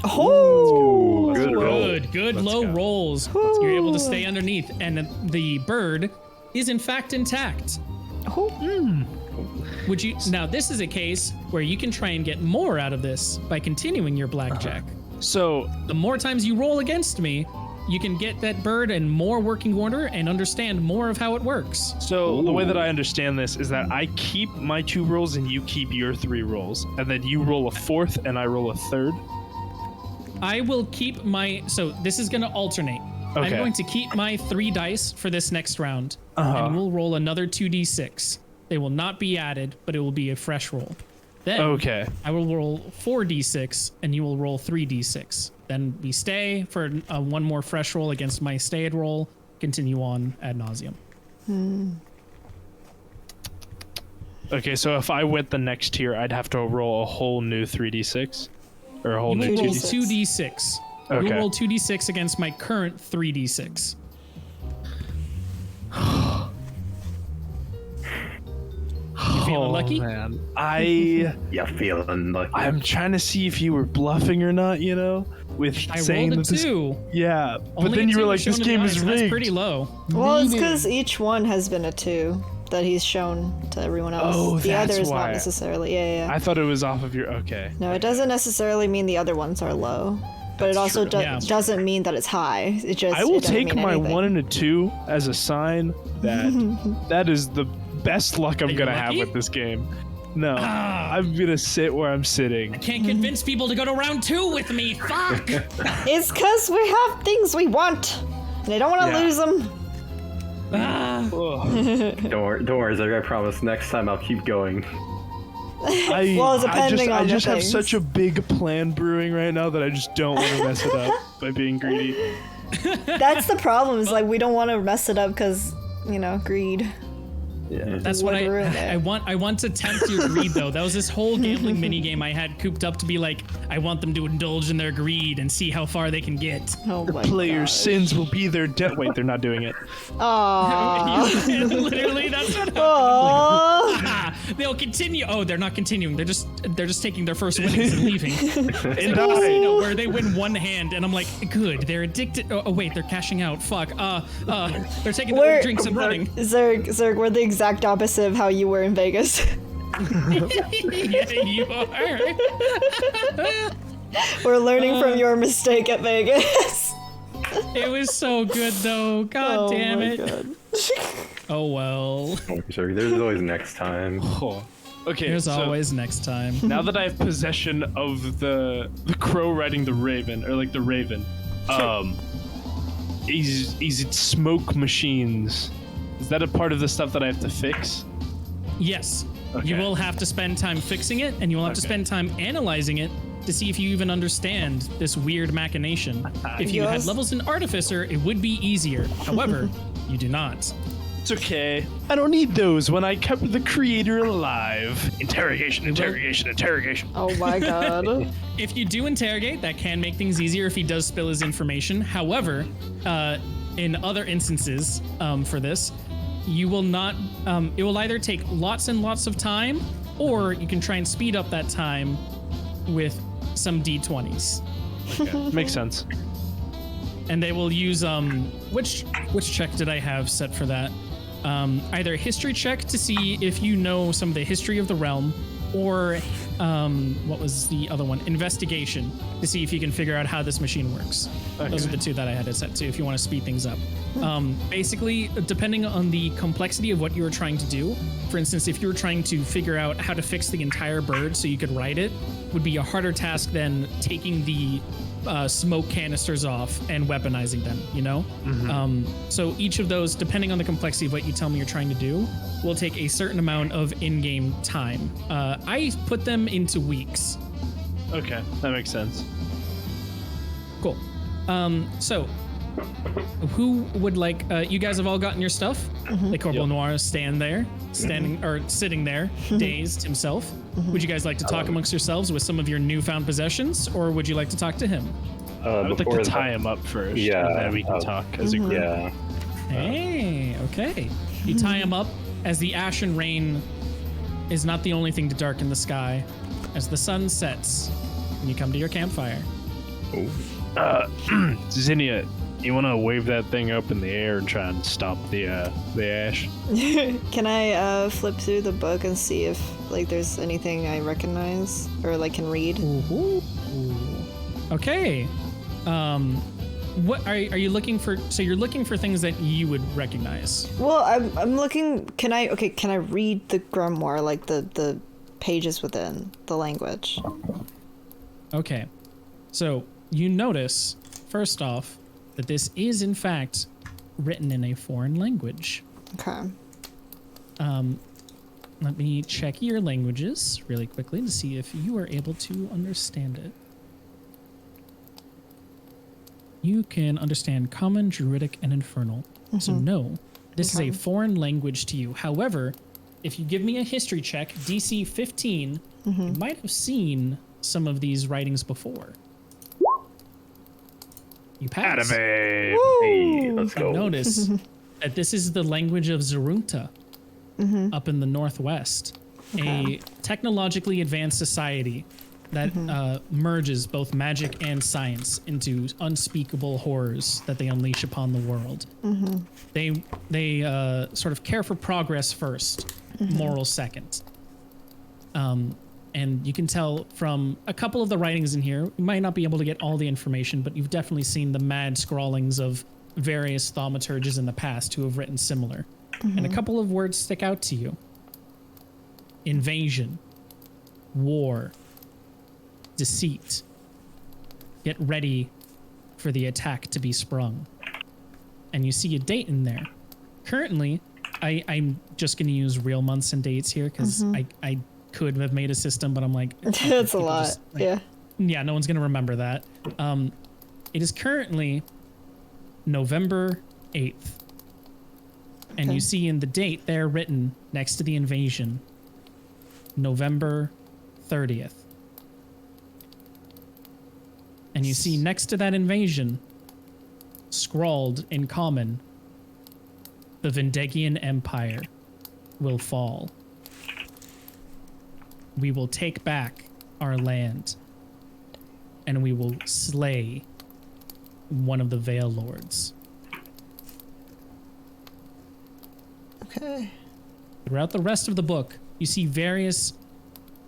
Oh, Good roll. Good Let's low go. rolls. You're able to stay underneath, and the bird is in fact intact. Would you now? This is a case where you can try and get more out of this by continuing your blackjack. So The more times you roll against me, you can get that bird in more working order and understand more of how it works. So the way that I understand this is that I keep my 2 rolls and you keep your 3 rolls, and then you roll a 4th and I roll a 3rd. I will keep my. So this is going to alternate. I'm Okay. going to keep my 3 dice for this next round, and we'll roll another 2d6. They will not be added, but it will be a fresh roll. Then Okay. I will roll 4d6, and you will roll 3d6. Then we stay for one more fresh roll against my stayed roll. Continue on ad nauseum. Okay, so if I went the next tier, I'd have to roll a whole new 3d6? Or a whole You new will roll 2d6? 2d6. Okay. You'll roll 2d6 against my current 3d6. You feeling lucky? Man. Yeah, feeling lucky. I'm trying to see if you were bluffing or not, you know? With I saying rolled a that this, 2. yeah, but Only then a you were 2 like, shown this in the game eyes, is so that's rigged. pretty low. Well, it's because each one has been a 2 that he's shown to everyone else. Oh, the that's other is why. not necessarily. Yeah. I thought it was off of your, okay. No, it doesn't necessarily mean the other ones are low, but it also Yeah. doesn't mean that it's high. It just I will it doesn't take mean my anything. 1 and a 2 as a sign that that is the best luck I'm you gonna have lucky? with this game. No, Ah. I'm gonna sit where I'm sitting. Can't convince people to go to round 2 with me. Fuck. It's because we have things we want, and I don't want to Yeah. lose them. Ah. Ugh. Don't worry, Zurg. I promise. Next time I'll keep going. Well, depending I on the just have things. such a big plan brewing right now that I just don't want to mess it up by being greedy. That's the problem. Is like we don't want to mess it up because greed. Yeah. That's what Would ruin it. I want to tempt your greed though. That was this whole gambling mini game I had cooped up to be like, I want them to indulge in their greed and see how far they can get. Oh my Player's gosh. sins will be their debt. Wait, they're not doing it. Aww. Literally, that's what happened. Aww. Ah, they'll continue. Oh, they're not continuing. They're just taking their first winnings and leaving. And Where they win one hand, and I'm like, good. They're addicted. Oh, wait, they're cashing out. Fuck. They're taking their We're- drinks and running. Zurg, we're the exact opposite of how you were in Vegas. Yeah, you are. We're learning from your mistake at Vegas. It was so good though. God damn my it. God. Oh well. Zurg, there's always next time. Oh. Okay, There's so always next time. now that I have possession of the crow riding the raven, or like the raven, is it smoke machines? Is that a part of the stuff that I have to fix? Yes. Okay. You will have to spend time fixing it, and you will have to Okay. spend time analyzing it to see if you even understand this weird machination. If you had Yes. levels in Artificer, it would be easier. However, you do not. It's okay. I don't need those when I kept the creator alive. Interrogation. Oh my God. If you do interrogate, that can make things easier if he does spill his information. However, in other instances for this, you will not, it will either take lots and lots of time, or you can try and speed up that time with some D20s. Makes sense. And they will use, which check did I have set for that? Either a history check to see if you know some of the history of the realm, or what was the other one? Investigation to see if you can figure out how this machine works. Those are the two that I had it set to if you want to speed things up. Basically, depending on the complexity of what you were trying to do, for instance, if you were trying to figure out how to fix the entire bird so you could ride it, would be a harder task than taking the smoke canisters off and weaponizing them, you know? So each of those, depending on the complexity of what you tell me you're trying to do, will take a certain amount of in-game time. I put them into weeks. Okay, that makes sense. Cool. So who would like, you guys have all gotten your stuff? The Corporal Noir is standing there, or sitting there, dazed himself. Would you guys like to talk amongst yourselves with some of your newfound possessions, or would you like to talk to him? I would like Before to that- tie him up first, Yeah, and then we can talk as a group. Yeah. Hey, okay. You tie him up as the ashen rain is not the only thing to darken the sky. As the sun sets, and you come to your campfire. Zinnia, you want to wave that thing up in the air and try and stop the ash? Can I flip through the book and see if there's anything I recognize or can read? Okay. What are you looking for? So you're looking for things that you would recognize. Well, I'm looking. Can I read the grimoire, the pages within the language? Okay. So you notice, first off, that this is in fact written in a foreign language. Okay. Let me check your languages really quickly to see if you are able to understand it. You can understand Common, Druidic, and Infernal. So no, this is a foreign language to you. However, if you give me a history check, DC 15, you might have seen some of these writings before. You pass. Hey, let's go. Notice that this is the language of Zurunta up in the northwest. A technologically advanced society that merges both magic and science into unspeakable horrors that they unleash upon the world. They sort of care for progress first, moral second. And you can tell from a couple of the writings in here, you might not be able to get all the information, but you've definitely seen the mad scrawlings of various thaumaturges in the past who have written similar. And a couple of words stick out to you. Invasion, war, deceit. Get ready for the attack to be sprung. And you see a date in there. Currently, I'm just going to use real months and dates here because I could have made a system, but I'm like... That's a lot, yeah. Yeah, no one's going to remember that. It is currently November 8th. And you see in the date there written next to the invasion, November 30th. And you see next to that invasion, scrawled in common, the Vendegian Empire will fall. We will take back our land, and we will slay one of the Veil Lords. Okay. Throughout the rest of the book, you see various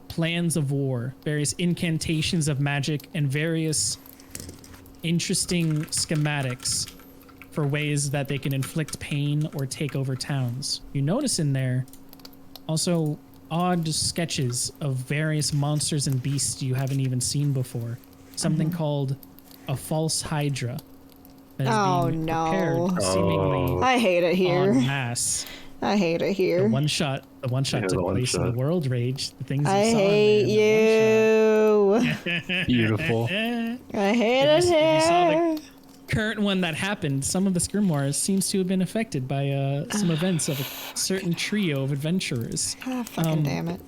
plans of war, various incantations of magic, and various interesting schematics for ways that they can inflict pain or take over towns. You notice in there also odd sketches of various monsters and beasts you haven't even seen before. Something called a false hydra that is being prepared seemingly I hate it here. en masse. I hate it here. The one shot took place in the World Rage. The things I you saw hate in you. Beautiful. I hate it If you saw here. the current one that happened, some of the grimoires seems to have been affected by some events of a certain trio of adventurers. Ah, fucking damn it.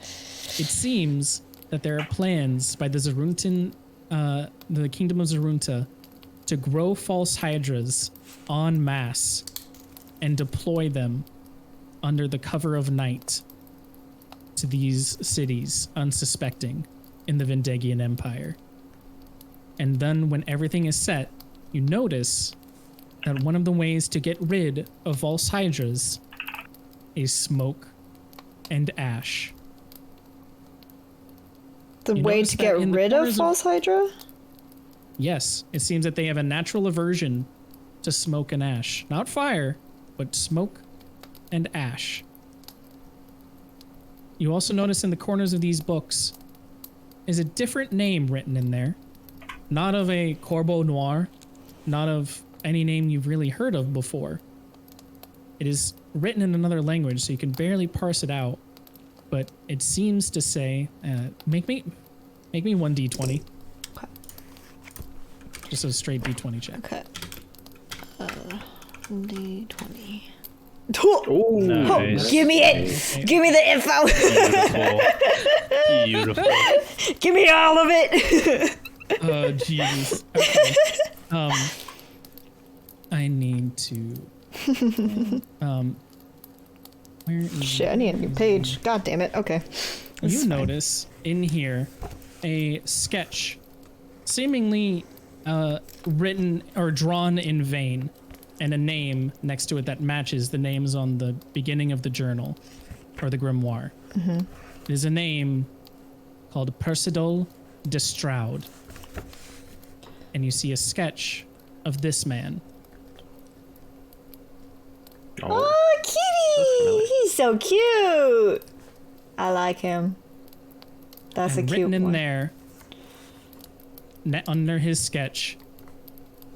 It seems that there are plans by the Zuruntan, the Kingdom of Zurunta, to grow false hydras en masse and deploy them under the cover of night to these cities, unsuspecting, in the Vendegian Empire. And then when everything is set, you notice that one of the ways to get rid of false hydras is smoke and ash. The You way notice to that get in the rid of corners of- false hydra? Yes, it seems that they have a natural aversion to smoke and ash. Not fire, but smoke and ash. You also notice in the corners of these books is a different name written in there. Not of a Corbeau Noir, not of any name you've really heard of before. It is written in another language, so you can barely parse it out. But it seems to say, make me 1d20. Okay. Just a straight d20 check. Okay. D20. Oh, Nice. Give me it! Give me the info! Beautiful. Give me all of it! Oh, jeez. Okay. I need to. Where is Shit, I need a new page. God damn it. Okay. This You is fine. notice in here a sketch, seemingly written or drawn in vain, and a name next to it that matches the names on the beginning of the journal or the grimoire. It is a name called Percidol de Stroud. And you see a sketch of this man. Oh, kitty! He's so cute! I like him. That's And a cute written in one. there, under his sketch,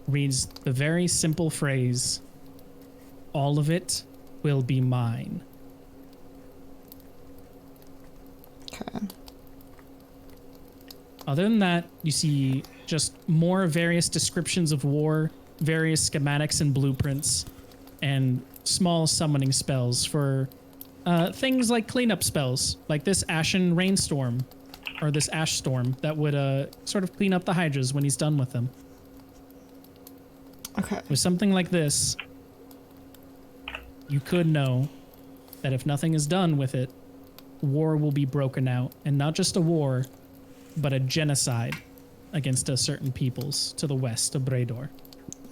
reads the very simple phrase, "All of it will be mine." Okay. Other than that, you see just more various descriptions of war, various schematics and blueprints, and small summoning spells for things like cleanup spells, like this ashen rainstorm, or this ash storm that would sort of clean up the hydras when he's done with them. Okay. With something like this, you could know that if nothing is done with it, war will be broken out, and not just a war, but a genocide against a certain peoples to the west of Brador.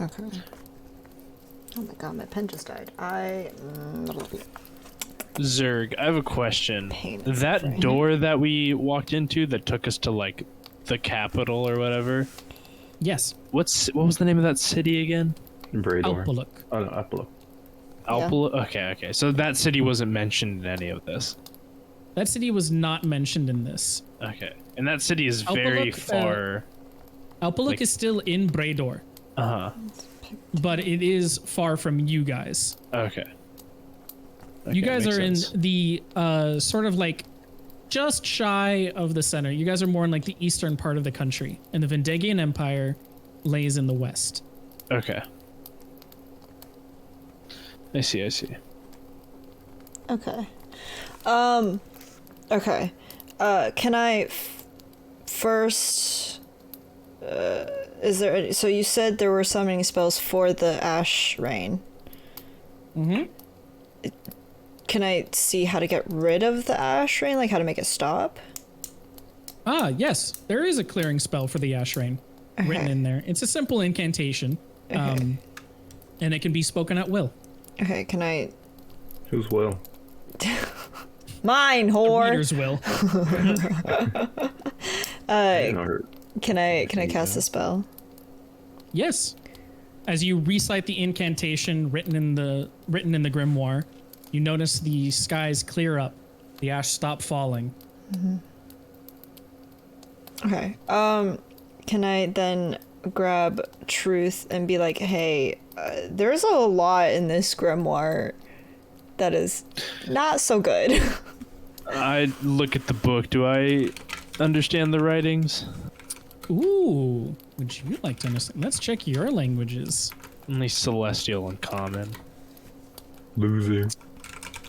Okay. Oh my god, my pen just died. Zurg, I have a question. Pain. That door that we walked into that took us to like the capital or whatever. Yes. What was the name of that city again? Brador. Alpaluk. Oh no, Apollo. Alpaluk. Okay. So that city wasn't mentioned in any of this. That city was not mentioned in this. Okay, and that city is very Alpaluk, far. Alpaluk Like- is still in Brador, but it is far from you guys. Okay. You guys makes are sense. in the sort of like just shy of the center. You guys are more in like the eastern part of the country, and the Vendegian Empire lays in the west. Okay. I see. Okay. Okay. Can I first? Is there? So you said there were summoning spells for the ash rain. Mm-hmm. Can I see how to get rid of the ash rain? Like how to make it stop? Ah, yes, there is a clearing spell for the ash rain written Okay. in there. It's a simple incantation, and it can be spoken at will. Okay. Can I? Who's Will? Mine, whore. Readers will. You know her. Can I cast a spell? Yes. As you recite the incantation written in the grimoire, you notice the skies clear up, the ash stop falling. Okay. Can I then grab Truth and be like, hey, there's a lot in this grimoire that is not so good. I look at the book. Do I understand the writings? Ooh, would you like to understand? Let's check your languages. Only Celestial and Common. Loser.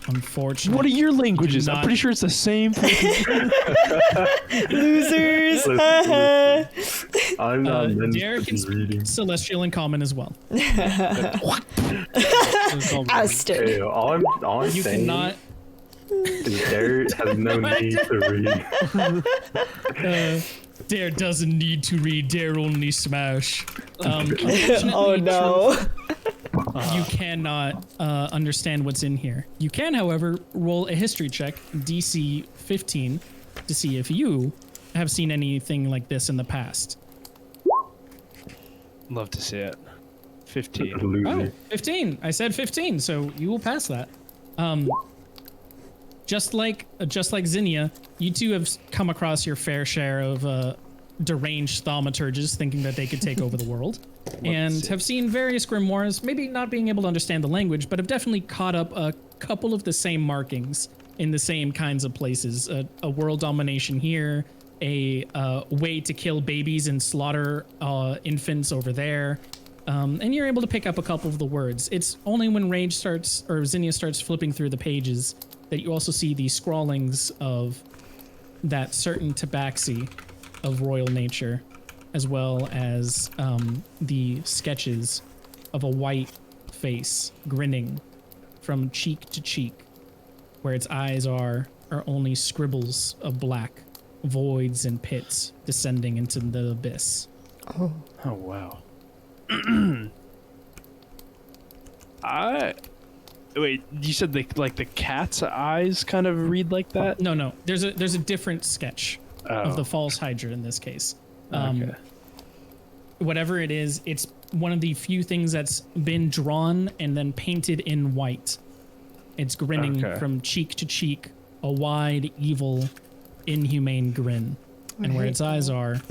Unfortunately. What are your languages? I'm not- pretty sure it's the same thing. Losers. Listen. I'm not meant Derek to be is reading. celestial in common as well. Ousted. Hey, all I'm You saying cannot. is Derek has no need to read. Dare doesn't need to read. Dare only smash. Unfortunately, Oh no. you cannot understand what's in here. You can, however, roll a history check, DC 15, to see if you have seen anything like this in the past. Love to see it. 15. Loser. 15. I said 15, so you will pass that. Just like Zinnia, you two have come across your fair share of deranged thaumaturges thinking that they could take over the world, and have seen various grimoires, maybe not being able to understand the language, but have definitely caught up a couple of the same markings in the same kinds of places. A world domination here, a way to kill babies and slaughter infants over there. And you're able to pick up a couple of the words. It's only when Rage starts, or Zinnia starts flipping through the pages, that you also see the scrawlings of that certain tabaxi of royal nature, as well as the sketches of a white face grinning from cheek to cheek, where its eyes are only scribbles of black, voids and pits descending into the abyss. Oh, wow. Wait, you said the cat's eyes kind of read like that? No. There's a different sketch of the false hydra in this case. Okay. Whatever it is, it's one of the few things that's been drawn and then painted in white. It's grinning Okay. from cheek to cheek, a wide, evil, inhumane grin. And where its eyes are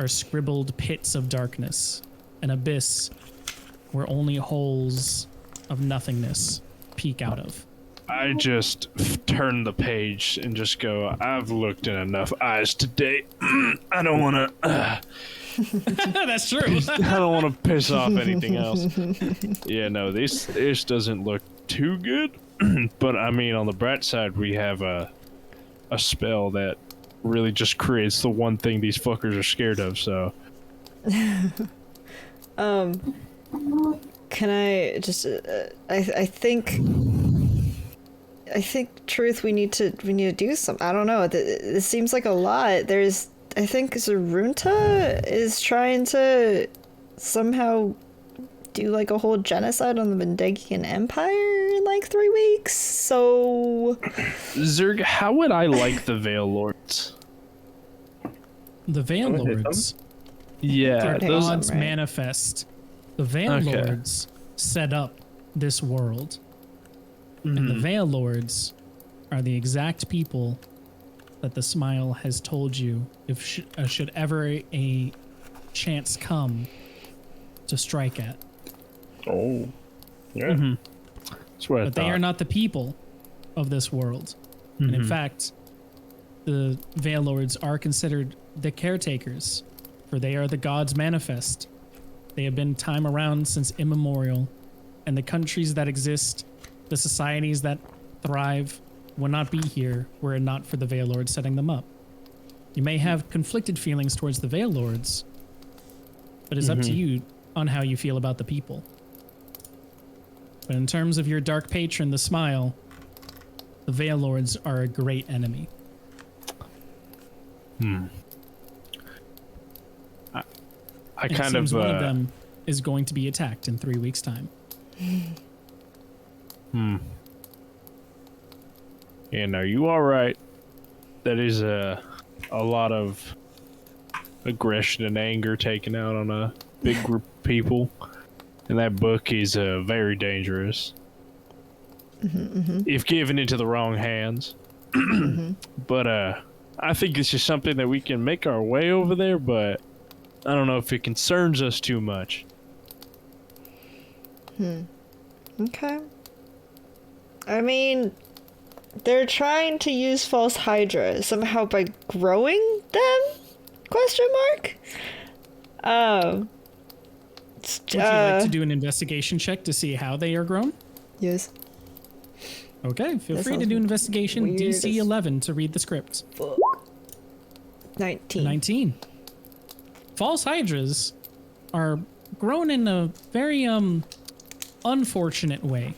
scribbled pits of darkness, an abyss where only holes of nothingness peek out of. I just turn the page and just go, I've looked in enough eyes today. I don't want to... That's true. I don't want to piss off anything else. Yeah, no, this doesn't look too good. But I mean, on the bright side, we have a spell that really just creates the one thing these fuckers are scared of. So, can I just? I think. Truth. We need to do something. I don't know. This seems like a lot. I think Zurunta is trying to somehow do like a whole genocide on the Mendegian Empire in like 3 weeks. So, Zurg, how would I like the Veil Lords? The Veil Wanna hit Lords. Yeah, Third Their hand. gods Right. manifest. The Veil Okay. Lords set up this world. And the Veil Lords are the exact people that the Smile has told you if should ever a chance come to strike at. Oh. Yeah. That's what I But thought. they are not the people of this world. And in fact, the Veil Lords are considered the caretakers, for they are the gods manifest. They have been time around since immemorial, and the countries that exist, the societies that thrive, would not be here were it not for the Veil Lords setting them up. You may have conflicted feelings towards the Veil Lords, but it's up to you on how you feel about the people. But in terms of your dark patron, the Smile, the Veil Lords are a great enemy. I And it kind seems of, one of them is going to be attacked in 3 weeks' time. And are you all right? That is a lot of aggression and anger taken out on a big group of people, and that book is very dangerous if given into the wrong hands. But I think it's just something that we can make our way over there, but I don't know if it concerns us too much. Okay. I mean, they're trying to use false Hydra somehow by growing them? Question mark? Would you like to do an investigation check to see how they are grown? Yes. Okay, feel That free to sounds do an investigation. weird DC as- 11 to read the script. 19. 19. False hydras are grown in a very unfortunate way.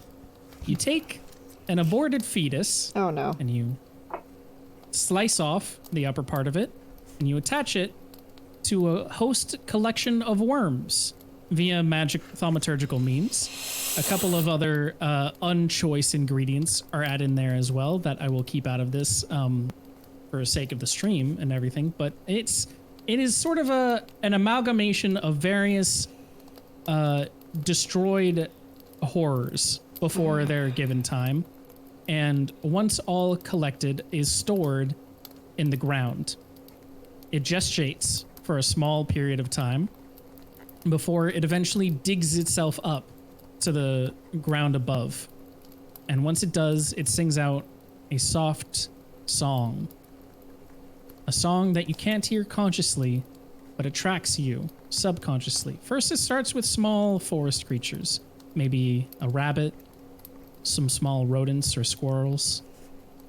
You take an aborted fetus Oh no. and you slice off the upper part of it and you attach it to a host collection of worms via magic thaumaturgical means. A couple of other unchoice ingredients are added in there as well that I will keep out of this for the sake of the stream and everything, but it is sort of an amalgamation of various destroyed horrors before their given time, and once all collected is stored in the ground. It gestates for a small period of time before it eventually digs itself up to the ground above. And once it does, it sings out a soft song. A song that you can't hear consciously, but attracts you subconsciously. First, it starts with small forest creatures, maybe a rabbit, some small rodents or squirrels.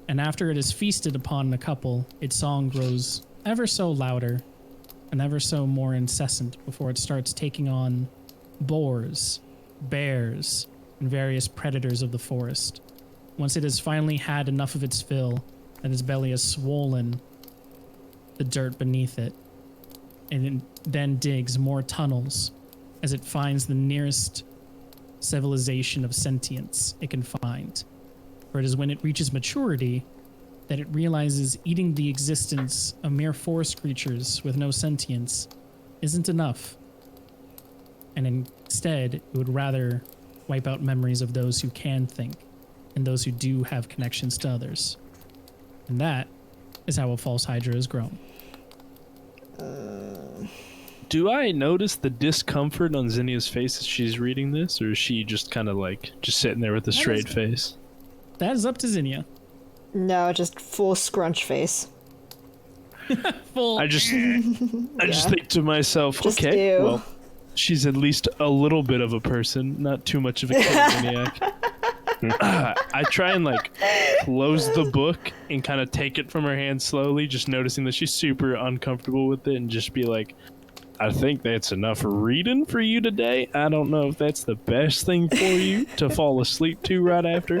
And after it is feasted upon a couple, its song grows ever so louder and ever so more incessant before it starts taking on boars, bears, and various predators of the forest. Once it has finally had enough of its fill and its belly has swollen the dirt beneath it, and it then digs more tunnels as it finds the nearest civilization of sentience it can find. For it is when it reaches maturity that it realizes eating the existence of mere forest creatures with no sentience isn't enough. And instead, it would rather wipe out memories of those who can think and those who do have connections to others. And that is how a false hydra is grown. Do I notice the discomfort on Zinnia's face as she's reading this, or is she just kind of like just sitting there with a straight face? That is up to Zinnia. No, just full scrunch face. Full. I just think to myself, Just okay, ew. well, she's at least a little bit of a person, not too much of a maniac. I try and like close the book and kind of take it from her hand slowly, just noticing that she's super uncomfortable with it, and just be like, I think that's enough reading for you today. I don't know if that's the best thing for you to fall asleep to right after.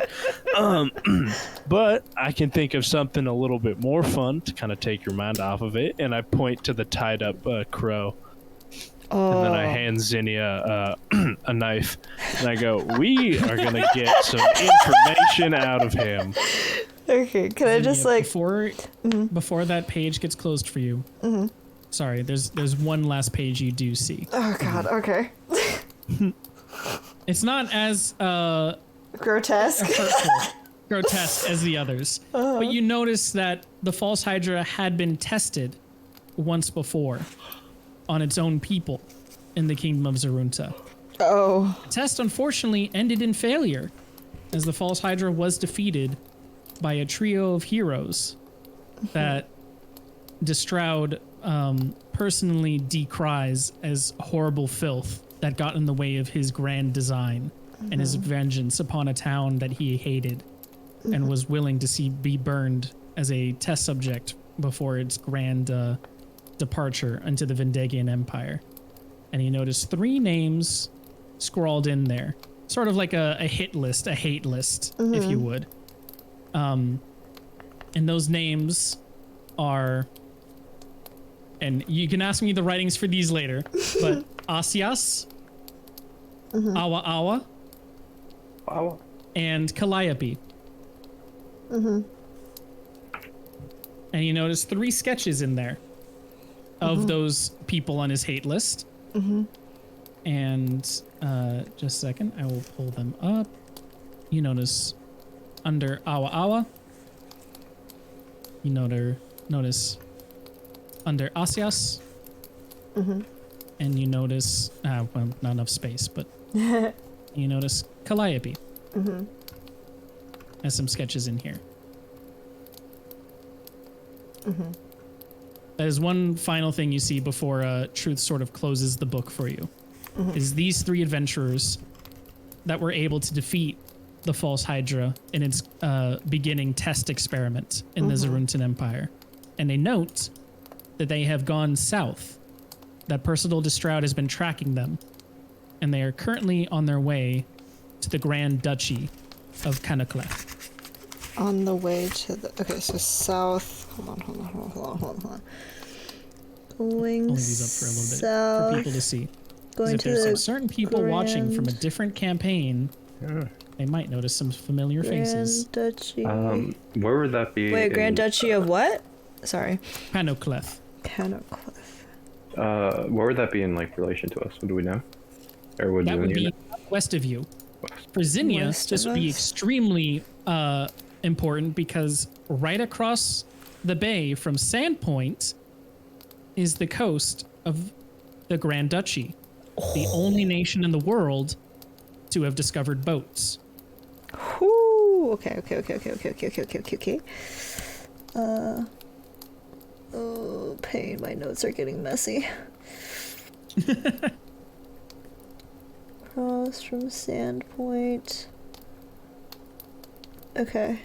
But I can think of something a little bit more fun to kind of take your mind off of it. And I point to the tied up crow. And then I hand Zinnia a knife. And I go, we are going to get some information out of him. Okay, can I just like before that page gets closed for you? Sorry, there's one last page you do see. Oh God. Okay. It's not as Grotesque. grotesque as the others, but you notice that the false Hydra had been tested once before on its own people in the kingdom of Zurunta. Oh. The test unfortunately ended in failure, as the false Hydra was defeated by a trio of heroes that Destraud personally decries as horrible filth that got in the way of his grand design and his vengeance upon a town that he hated and was willing to see be burned as a test subject before its grand departure into the Vendegian Empire. And he noticed 3 names scrawled in there, sort of like a hit list, a hate list, if you would. And those names are, and you can ask me the writings for these later, but Asias, Awa Awa, Wow. and Calliope. And you notice 3 sketches in there of those people on his hate list. And just a second, I will pull them up. You notice under Awa Awa, you notice under Asias, and you notice, well, not enough space, but you notice Calliope. Has some sketches in here. That is one final thing you see before Truth sort of closes the book for you. Is these 3 adventurers that were able to defeat the false Hydra in its beginning test experiment in the Zuruntan Empire. And they note that they have gone south, that Percival Destraud has been tracking them, and they are currently on their way to the Grand Duchy of Kanakle. On the way to the... Okay, so south... Hold on. Going Hold these up for a little bit south. for people to see. Going If to there's the some certain people watching from a different campaign, they might notice some familiar faces. Grand Duchy. Where would that be? Wait, Grand Duchy of what? Sorry. Kanokle. Kanakle. Where would that be in like relation to us? Do we know? Or would That would Zinnia be know? west of you. For Zinnia, West this of would be us? extremely important because right across the bay from Sandpoint is the coast of the Grand Duchy, the only nation in the world to have discovered boats. Whoo! Okay. Oh, pain. My notes are getting messy. Across from Sandpoint. Okay.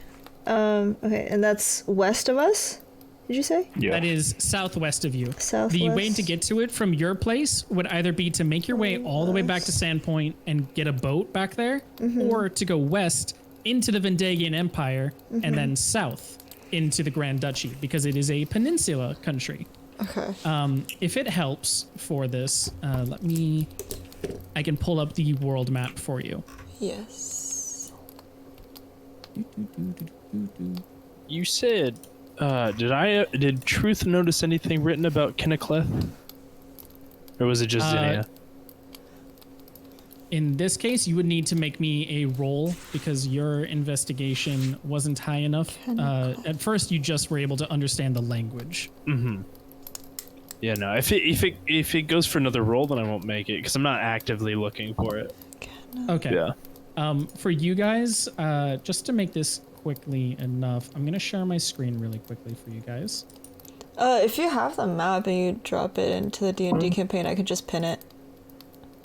Okay, and that's west of us? Did you say? Yeah. That is southwest of you. Southwest. The way to get to it from your place would either be to make your way all the way back to Sandpoint and get a boat back there, or to go west into the Vendegian Empire and then south into the Grand Duchy, because it is a peninsula country. Okay. If it helps for this, I can pull up the world map for you. Yes. You said, did Truth notice anything written about Kennicleth? Or was it just Zinnia? In this case, you would need to make me a roll because your investigation wasn't high enough. At first, you just were able to understand the language. Yeah, no. If it goes for another roll, then I won't make it because I'm not actively looking for it. Okay. Yeah. For you guys, just to make this quickly enough, I'm gonna share my screen really quickly for you guys. If you have the map and you drop it into the D&D campaign, I could just pin it.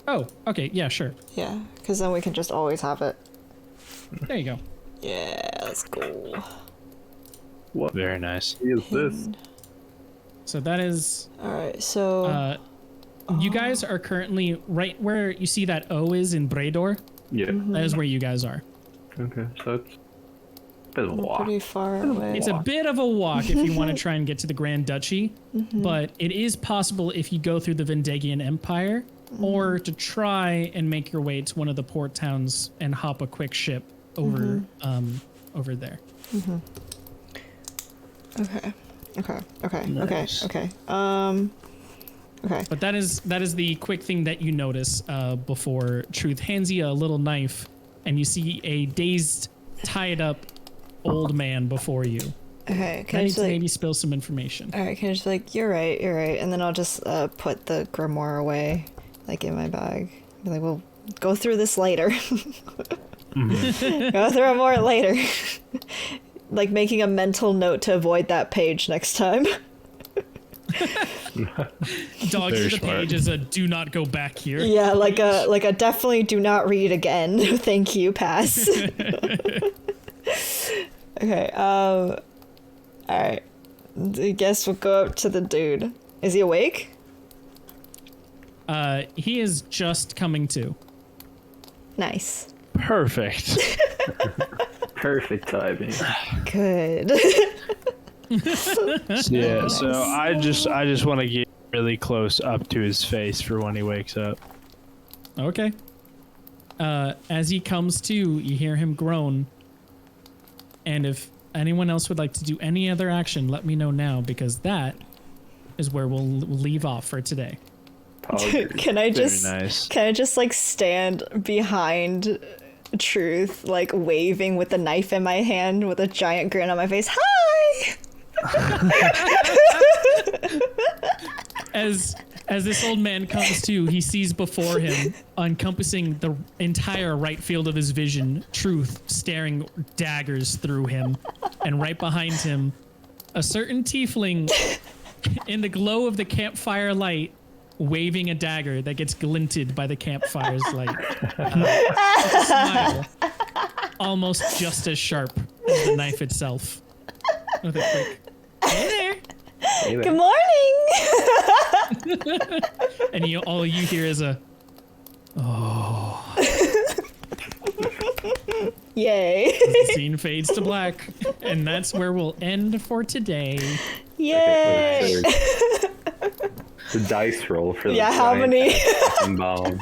Oh, okay, yeah, sure. Yeah, because then we can just always have it. There you go. Yeah, let's go. What Very nice. is this? So that is. Alright, so... You guys are currently right where you see that O is in Bredor. Yeah. That is where you guys are. Okay, so it's a bit of a walk. pretty far away. It's a bit of a walk if you want to try and get to the Grand Duchy, but it is possible if you go through the Vendegian Empire, or to try and make your way to one of the port towns and hop a quick ship over over there. Okay. Nice. Okay. Okay. But that is the quick thing that you notice before Truth hands you a little knife, and you see a dazed, tied up old man before you. Okay, I can I need just to like... maybe spill some information. Alright, can I just be like, you're right, and then I'll just put the grimoire away, like in my bag. Be like, well, go through this later. Go through it more later. Like making a mental note to avoid that page next time. Dog Very the smart. page is a do not go back here. Yeah, like a definitely do not read again. Thank you, pass. Okay, alright. I guess we'll go up to the dude. Is he awake? He is just coming to. Nice. Perfect. Perfect timing. Good. Yeah, so I just want to get really close up to his face for when he wakes up. Okay. As he comes to, you hear him groan. And if anyone else would like to do any other action, let me know now, because that is where we'll leave off for today. Can I Very just nice. can I just like stand behind Truth, like waving with the knife in my hand with a giant grin on my face? Hi! As this old man comes to, he sees before him, encompassing the entire right field of his vision, Truth staring daggers through him, and right behind him, a certain tiefling in the glow of the campfire light, waving a dagger that gets glinted by the campfire's light. With a smile, almost just as sharp as the knife itself. With a quick, hey there. Hey there. Good morning! And all you hear is a, Yay. the scene fades to black. And that's where we'll end for today. Yay! The dice roll for the Yeah, how giant many fucking bomb.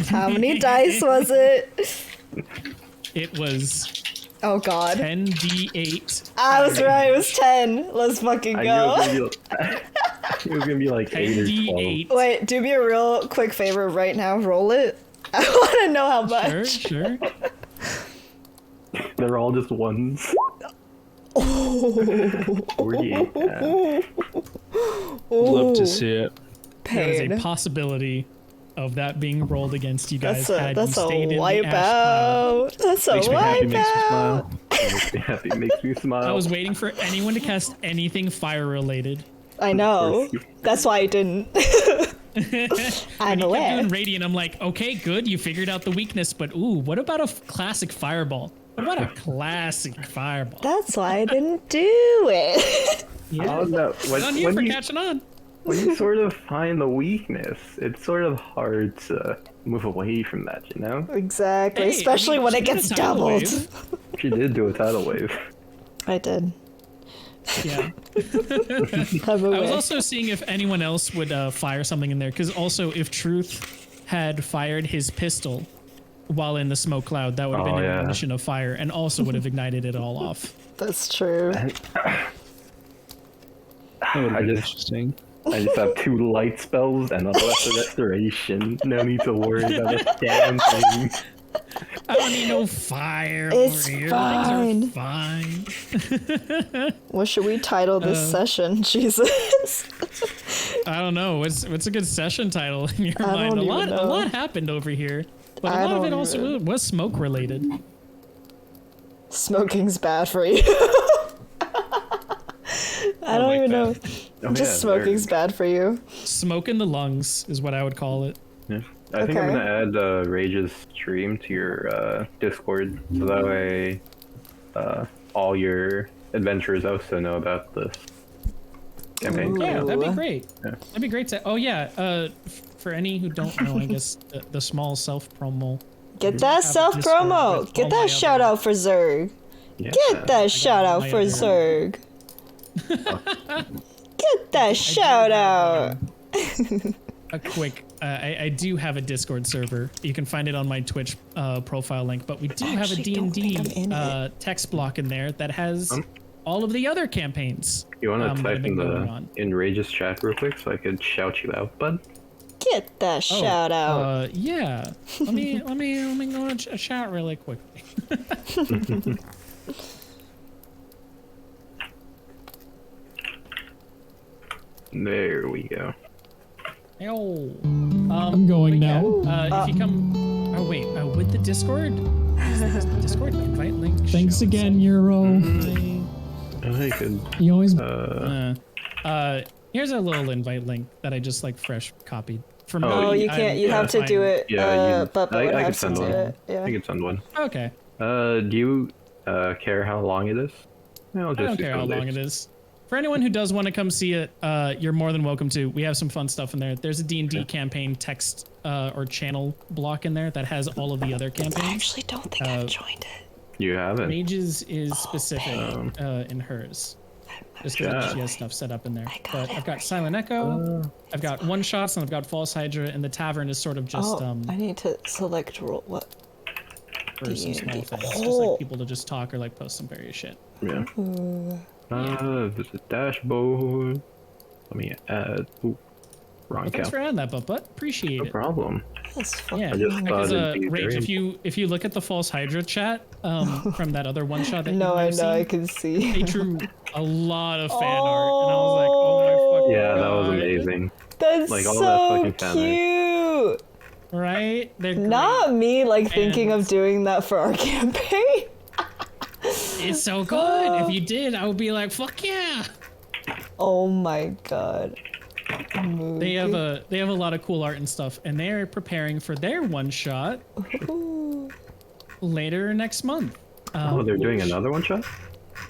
how many dice was it? It was Oh god. 10d8. I was right, it was 10. Let's fucking I go. knew it was gonna be like 8 or 12. 10d8. Wait, do me a real quick favor right now. Roll it. I want to know how much. Sure. They're all just ones. 48. Yeah. Love to see it. There is a Pain. possibility of that being rolled against you guys. That's had a you stayed in the wipe ash pile. out. That's a Makes me happy, wipe makes me out. smile. Makes me happy, makes me smile. I was waiting for anyone to cast anything fire related. I know. That's why I didn't. I'm You kept aware. doing radiant. I'm like, okay, good. You figured out the weakness, but ooh, what about a classic fireball? What about a classic fireball? That's why I didn't do it. How is that? Good on you for catching on. When you sort of find the weakness, it's sort of hard to move away from that, you know? Exactly. Hey, Especially I mean, when she it did a gets tidal doubled. wave. She did do a tidal wave. I did. Yeah. I'm I was aware. also seeing if anyone else would fire something in there, because also if Truth had fired his pistol while in the smoke cloud, that would have been Oh, an yeah. emission of fire and also would have ignited it all off. That's true. That would I be just- interesting. I just have 2 light spells and a lesser restoration. No need to worry about a damn thing. I don't need no fire It's over here. fine. Things are fine. What should we title this session? Jesus. I don't know. What's a good session title in your I mind? don't A even know. lot happened over here, but a I lot of don't it also even- was smoke related. Smoking's bad for you. I don't like even that. know. Oh, Just yeah, smoking's bad for you. Smoke in the lungs is what I would call it. Yeah. I think I'm Okay. gonna add Rage's stream to your Discord, so that way all your adventurers also know about this campaign. Yeah, that'd be Ooh. great. Yeah. That'd be great to. Oh yeah. For any who don't know, I guess the small self promo. Get that have a self Discord promo. with Get all my that shout other- out for Zurg. Yeah. Get that shout all out my for other- Zurg. Get that shout out. A quick. I do have a Discord server. You can find it on my Twitch profile link. But we do have a actually don't think I'm D&D in it. text block in there that has all of the other campaigns. You wanna that have type been going on. in Rage's chat real quick so I could shout you out, bud? Get that shout out. Yeah. Let me go and shout really quickly. There we go. Yo. I'm going but yeah, now. if you come. Oh wait. With the Discord. Discord invite link. Thanks shows again, Euro. I could. You always. Here's a little invite link that I just like fresh copied. For me, Oh, you can't. You have to do it. Bubba would I have can to send do one. it. Yeah. I can send one. Okay. Do you care how long it is? I'll I don't do care how some long days. it is. For anyone who does want to come see it, you're more than welcome to. We have some fun stuff in there. There's a D&D campaign text or channel block in there that has all of the other I campaigns. actually don't think I've joined it. You haven't. Mages is specific man. in hers. I'm Just Yeah. because she has stuff set up in there. I got But it I've got right Silent Echo, I've got one shots, and I've got False Hydra, and the Tavern is sort of just I need to select roll. What? for some small D&D. things. Just Oh. like people to just talk or like post some various shit. Yeah. Visit dashboard. Let me add. Ooh, wrong Well, thanks count. for adding that, but appreciate No it. problem. That's fucking. Yeah, I just because thought it'd be Rage, very- if you look at the False Hydra chat from that other one shot that you No, might I have know. I seen, can see. they drew a lot of fan art, and I was like, oh my fucking Yeah, that was God. amazing. That's Like, all that so fucking fan cute. Right? They're great. Not me, like thinking And- of doing that for our campaign. It's so good. If you did, I would be like, fuck yeah. Oh my god. They have a lot of cool art and stuff, and they're preparing for their one shot Ooh. later next month. Oh, they're doing which- another one shot?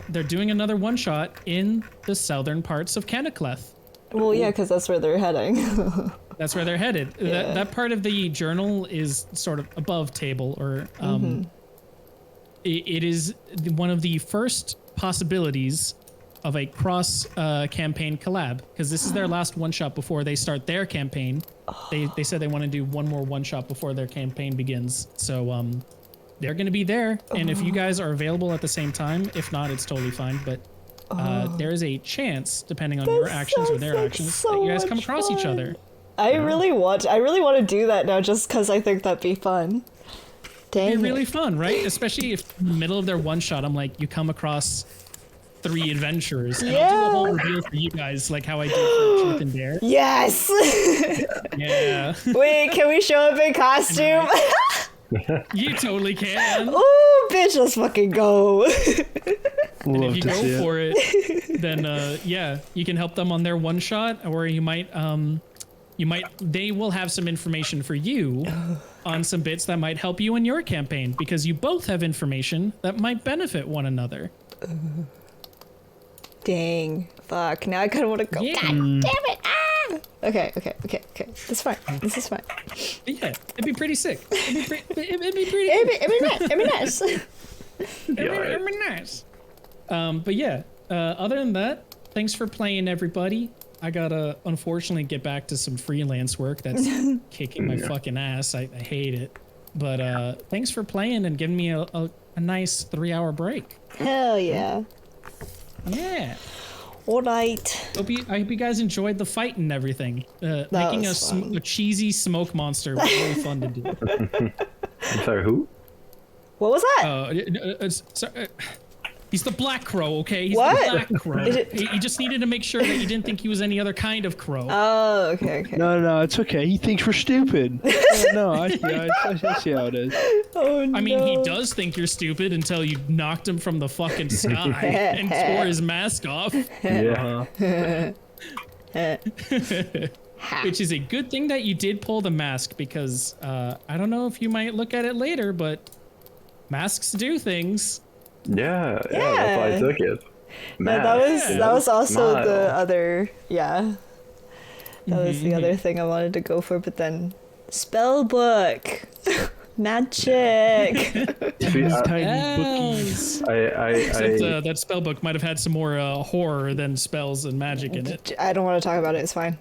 They're doing another one shot in the southern parts of Kennicleth. Well, yeah, because that's where they're heading. That's where they're headed. Yeah. That part of the journal is sort of above table, or it is one of the first possibilities of a cross campaign collab, because this is their last one shot before they start their campaign. They said they want to do one more one shot before their campaign begins. So they're going to be there, and if you guys are available at the same time, if not, it's totally fine. But there is a chance, depending on your actions or their sounds like actions, so that you guys come much across each fun. other. I really want to do that now, just because I think that'd be fun. Dang It'd be it. really fun, right? Especially if in the middle of their one shot, I'm like, you come across 3 adventurers. And I'll do a whole reveal for you guys, like how I did for Truth and Dare. Yes. Yeah. Wait, can we show up in costume? You totally can. Ooh, bitch, let's fucking go. And Love if you to see go it. for it, then yeah, you can help them on their one shot, or you might they will have some information for you on some bits that might help you in your campaign, because you both have information that might benefit one another. Dang. Fuck. Now I kind of want to go. Yeah. God damn it. Ah! Okay. That's fine. This is fine. But yeah, it'd be pretty sick. It'd be pretty. It'd be nice. It'd be nice. It'd be nice. But yeah, other than that, thanks for playing, everybody. I gotta unfortunately get back to some freelance work that's kicking my fucking ass. I hate it. But thanks for playing and giving me a nice 3-hour break. Hell yeah. Yeah. All right. I hope you guys enjoyed the fight and everything. Making was fun. a cheesy smoke monster was really fun to do. I'm sorry, who? What was that? He's the Black Crow, okay? He's What? the Black Crow. Is it- He just needed to make sure that you didn't think he was any other kind of crow. Oh, okay. No, it's okay. He thinks we're stupid. No, I see how it is. Oh no. I mean, he does think you're stupid until you knocked him from the fucking sky and tore his mask off. Yeah. Which is a good thing that you did pull the mask because I don't know if you might look at it later, but masks do things. Yeah, that's why I took it. No, that was also the other That was the other thing I wanted to go for, but then spell book. Magic. These tiny bookies. Except that spell book might have had some more horror than spells and magic in it. I don't want to talk about it. It's fine.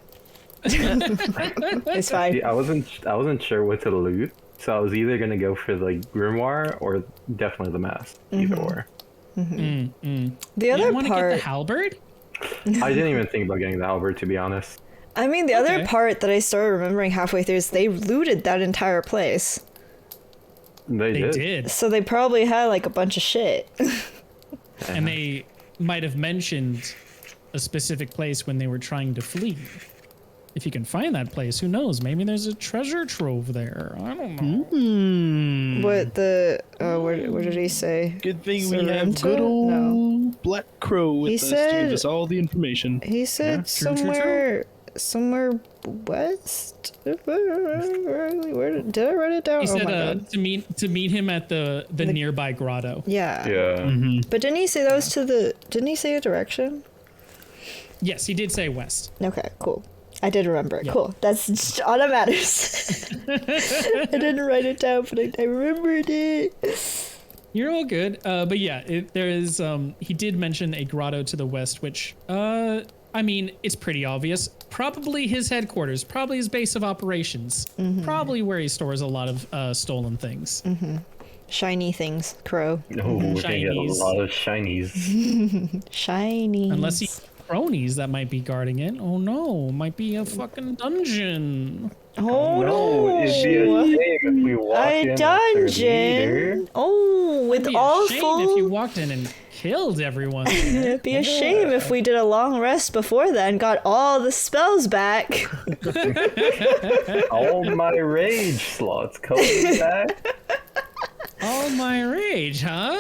It's fine. See, I wasn't sure what to loot, so I was either gonna go for the grimoire or definitely the mask. Either or. The other You want to get part. the halberd? I didn't even think about getting the halberd, to be honest. I mean, the other Okay. part that I started remembering halfway through is they looted that entire place. They They did. did. So they probably had like a bunch of shit. And they might have mentioned a specific place when they were trying to flee. If you can find that place, who knows? Maybe there's a treasure trove there. I don't know. What the where did he say? Good thing we have Sorrento? good old No. Black Crow with He us to said- give us all the information. He said true, true, somewhere west. Where did I write it down? He Oh my said god. to meet him at the nearby grotto. Yeah. Yeah. But didn't he say that was to the? Didn't he say a direction? Yes, he did say west. Okay, cool. I did remember it. Yeah. Cool. That's just all that matters. I didn't write it down, but I remembered it. You're all good. But yeah, there is. He did mention a grotto to the west, which I mean, it's pretty obvious. Probably his headquarters. Probably his base of operations. Probably where he stores a lot of stolen things. Shiny things, crow. Oh, we're gonna get a Shinies. lot of shinies. Shiny. Unless he cronies that might be guarding it. Oh no, might be a fucking dungeon. Oh No, it'd be a no. shame if we walked in A with their dungeon. leader. Oh, with It'd be all a shame full. if you walked in and killed everyone. It'd be a shame if we did a long rest before then, got all the spells back. All my rage slots coming back. All my rage, huh?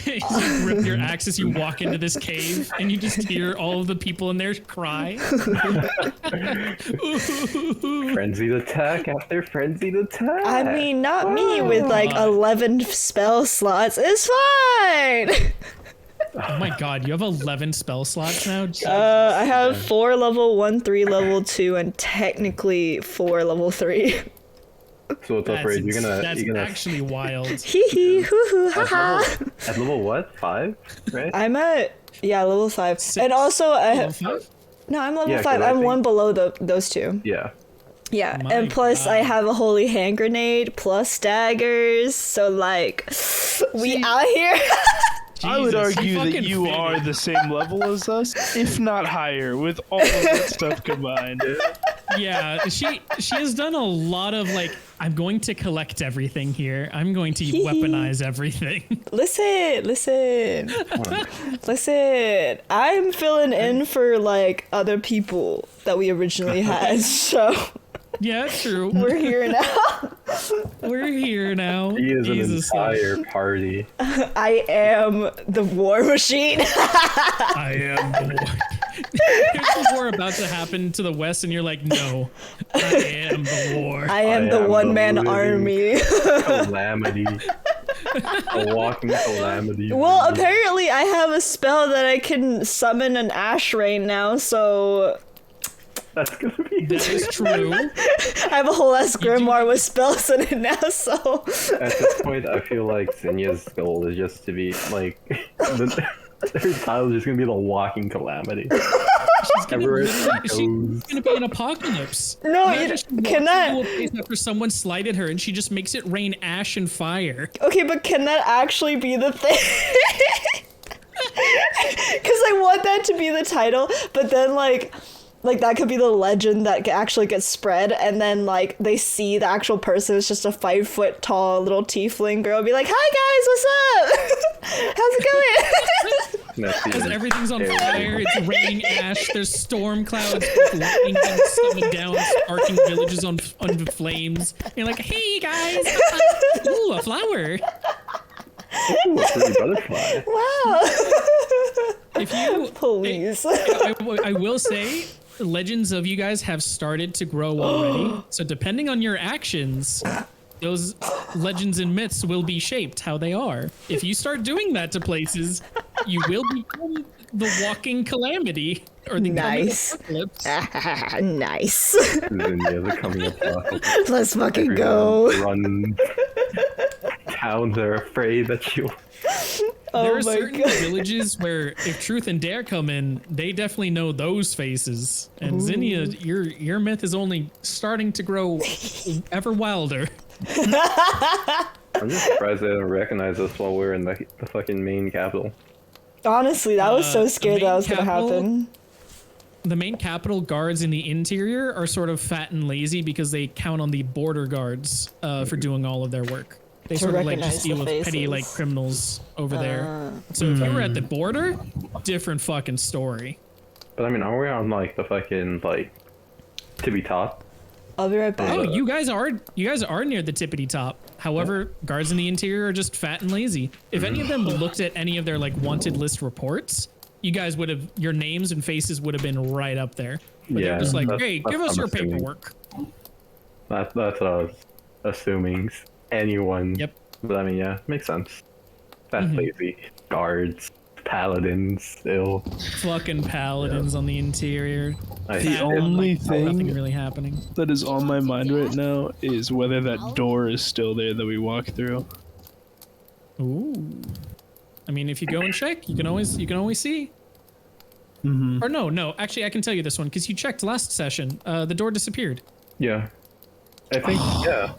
You grip your axe as you walk into this cave, and you just hear all of the people in there cry. Frenzied attack after frenzied attack. I mean, not me with like 11 spell slots. It's fine. Oh my god, you have 11 spell slots now? I have 4 level 1, 3 level 2, and technically 4 level 3. So what's up, Rage? That's You're gonna actually wild. Hee hee, hoo hoo, haha. at level what? 5? Right? I'm at level 5, and also I Level have five? no, I'm level Yeah, 5. 'cause I I'm think- one below those two. Yeah. Yeah, My and plus I God. have a holy hand grenade plus daggers, so like we out here. I would Jesus, argue that fucking you fit are it. the same level as us, if not higher, with all of that stuff combined. Yeah, she has done a lot of like, I'm going to collect everything here. I'm going to weaponize everything. Listen. I'm filling in for like other people that we originally had, so Yeah, true. we're here now. We're here now. He is an Jesus. entire party. I am the war machine. I am the war. There's a war about to happen to the west, and you're like, no, I am the war. I am the am one-man the living army. Calamity. A walking calamity. Well, apparently I have a spell that I can summon an ash rain now, so That's gonna be. That is true. I have a whole ass grimoire with spells in it now, so At this point, I feel like Zinya's goal is just to be like. Her title is just gonna be the walking calamity. She's gonna, Everywhere literally- she she's goes. gonna be an apocalypse. No, Imagine she walks can that- into a place after someone slighted her, and she just makes it rain ash and fire. okay, but can that actually be the thing? Because I want that to be the title, but then like that could be the legend that actually gets spread, and then like they see the actual person is just a 5-foot tall little tiefling girl, be like, "Hi guys, what's up? How's it going?" Because everything's on fire, it's raining ash, there's storm clouds, lightning being summoned down, sparking villages on flames. You're like, hey guys, ooh, a flower. Ooh, a pretty butterfly. Wow. If you, Please. I will say, legends of you guys have started to grow already. So depending on your actions, those legends and myths will be shaped how they are. If you start doing that to places, you will become the walking calamity or the Nice. coming apocalypse. Nice. Zinnia, the coming apocalypse. Let's fucking go. Run. Towns are afraid that you. There Oh are my certain god. villages where if Truth and Dare come in, they definitely know those faces. And Zinnia, your myth is only starting to grow ever wilder. I'm just surprised they didn't recognize us while we were in the fucking main capital. Honestly, I was so the scared that main was gonna capital- happen. The main capital guards in the interior are sort of fat and lazy because they count on the border guards for doing all of their work. They sort of like recognize just deal the with petty like faces. criminals over there. So if you were at the border, different fucking story. But I mean, are we on like the fucking like tippy top? I'll be right back. Oh, you guys are near the tippity top. However, guards in the interior are just fat and lazy. If any of them looked at any of their like wanted list reports, you guys would have your names and faces would have been right up there. But Yeah, they're just like, that's- hey, that's give what us I'm your assuming. paperwork. That's what I was assuming. Anyone. Yep. But I mean, yeah, makes sense. That's lazy. Guards, paladins, still. Fucking paladins on the interior. I The shit. only Nothing thing really happening. that is on my mind right now is whether that door is still there that we walked through. Ooh. I mean, if you go and check, you can always see. Or no. Actually, I can tell you this one because you checked last session. The door disappeared. Yeah. I think, yeah.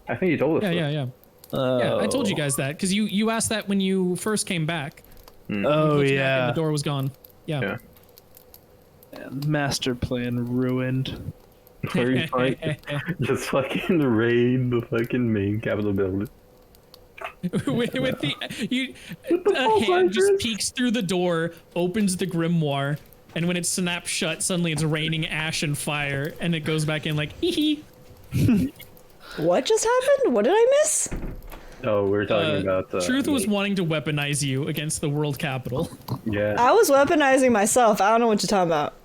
I think you told us. Yeah. Yeah, I told you guys that because you asked that when you first came back. Oh Looked back and yeah. the door was gone. Yeah. Master plan ruined. Where you like, just fucking raid the fucking main capital building. with the a full hand just sizers? peeks through the door, opens the grimoire, and when it snaps shut, suddenly it's raining ash and fire, and it goes back in like hee hee. What just happened? What did I miss? Oh, we're talking about. Truth was wanting to weaponize you against the world capital. Yeah. I was weaponizing myself. I don't know what you're talking about.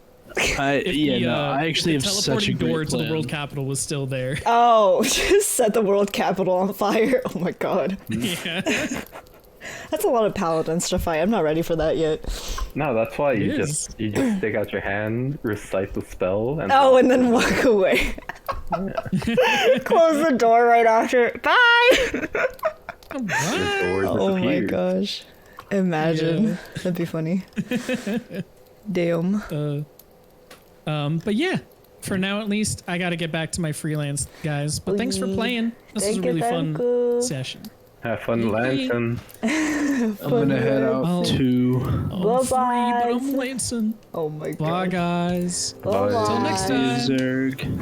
I The, I actually if have the such a teleporting door great to plan. the world capital was still there. Oh, just set the world capital on fire. Oh my god. Yeah. That's a lot of paladins to fight. I'm not ready for that yet. No, that's why you It just is. you just stick out your hand, recite the spell, and Oh, and then walk away. Close the door right after. Bye! the door Oh my disappears. gosh. Imagine. That'd be funny. Damn. But yeah, for now at least, I got to get back to my freelance, guys. But thanks for playing. This was a really fun session. Have fun, Lantern. I'm gonna head out Oh. to. I'm free, but I'm Bye-bye. Lansing. Oh my god. Bye, guys. Bye-bye. Till next time. Zurg.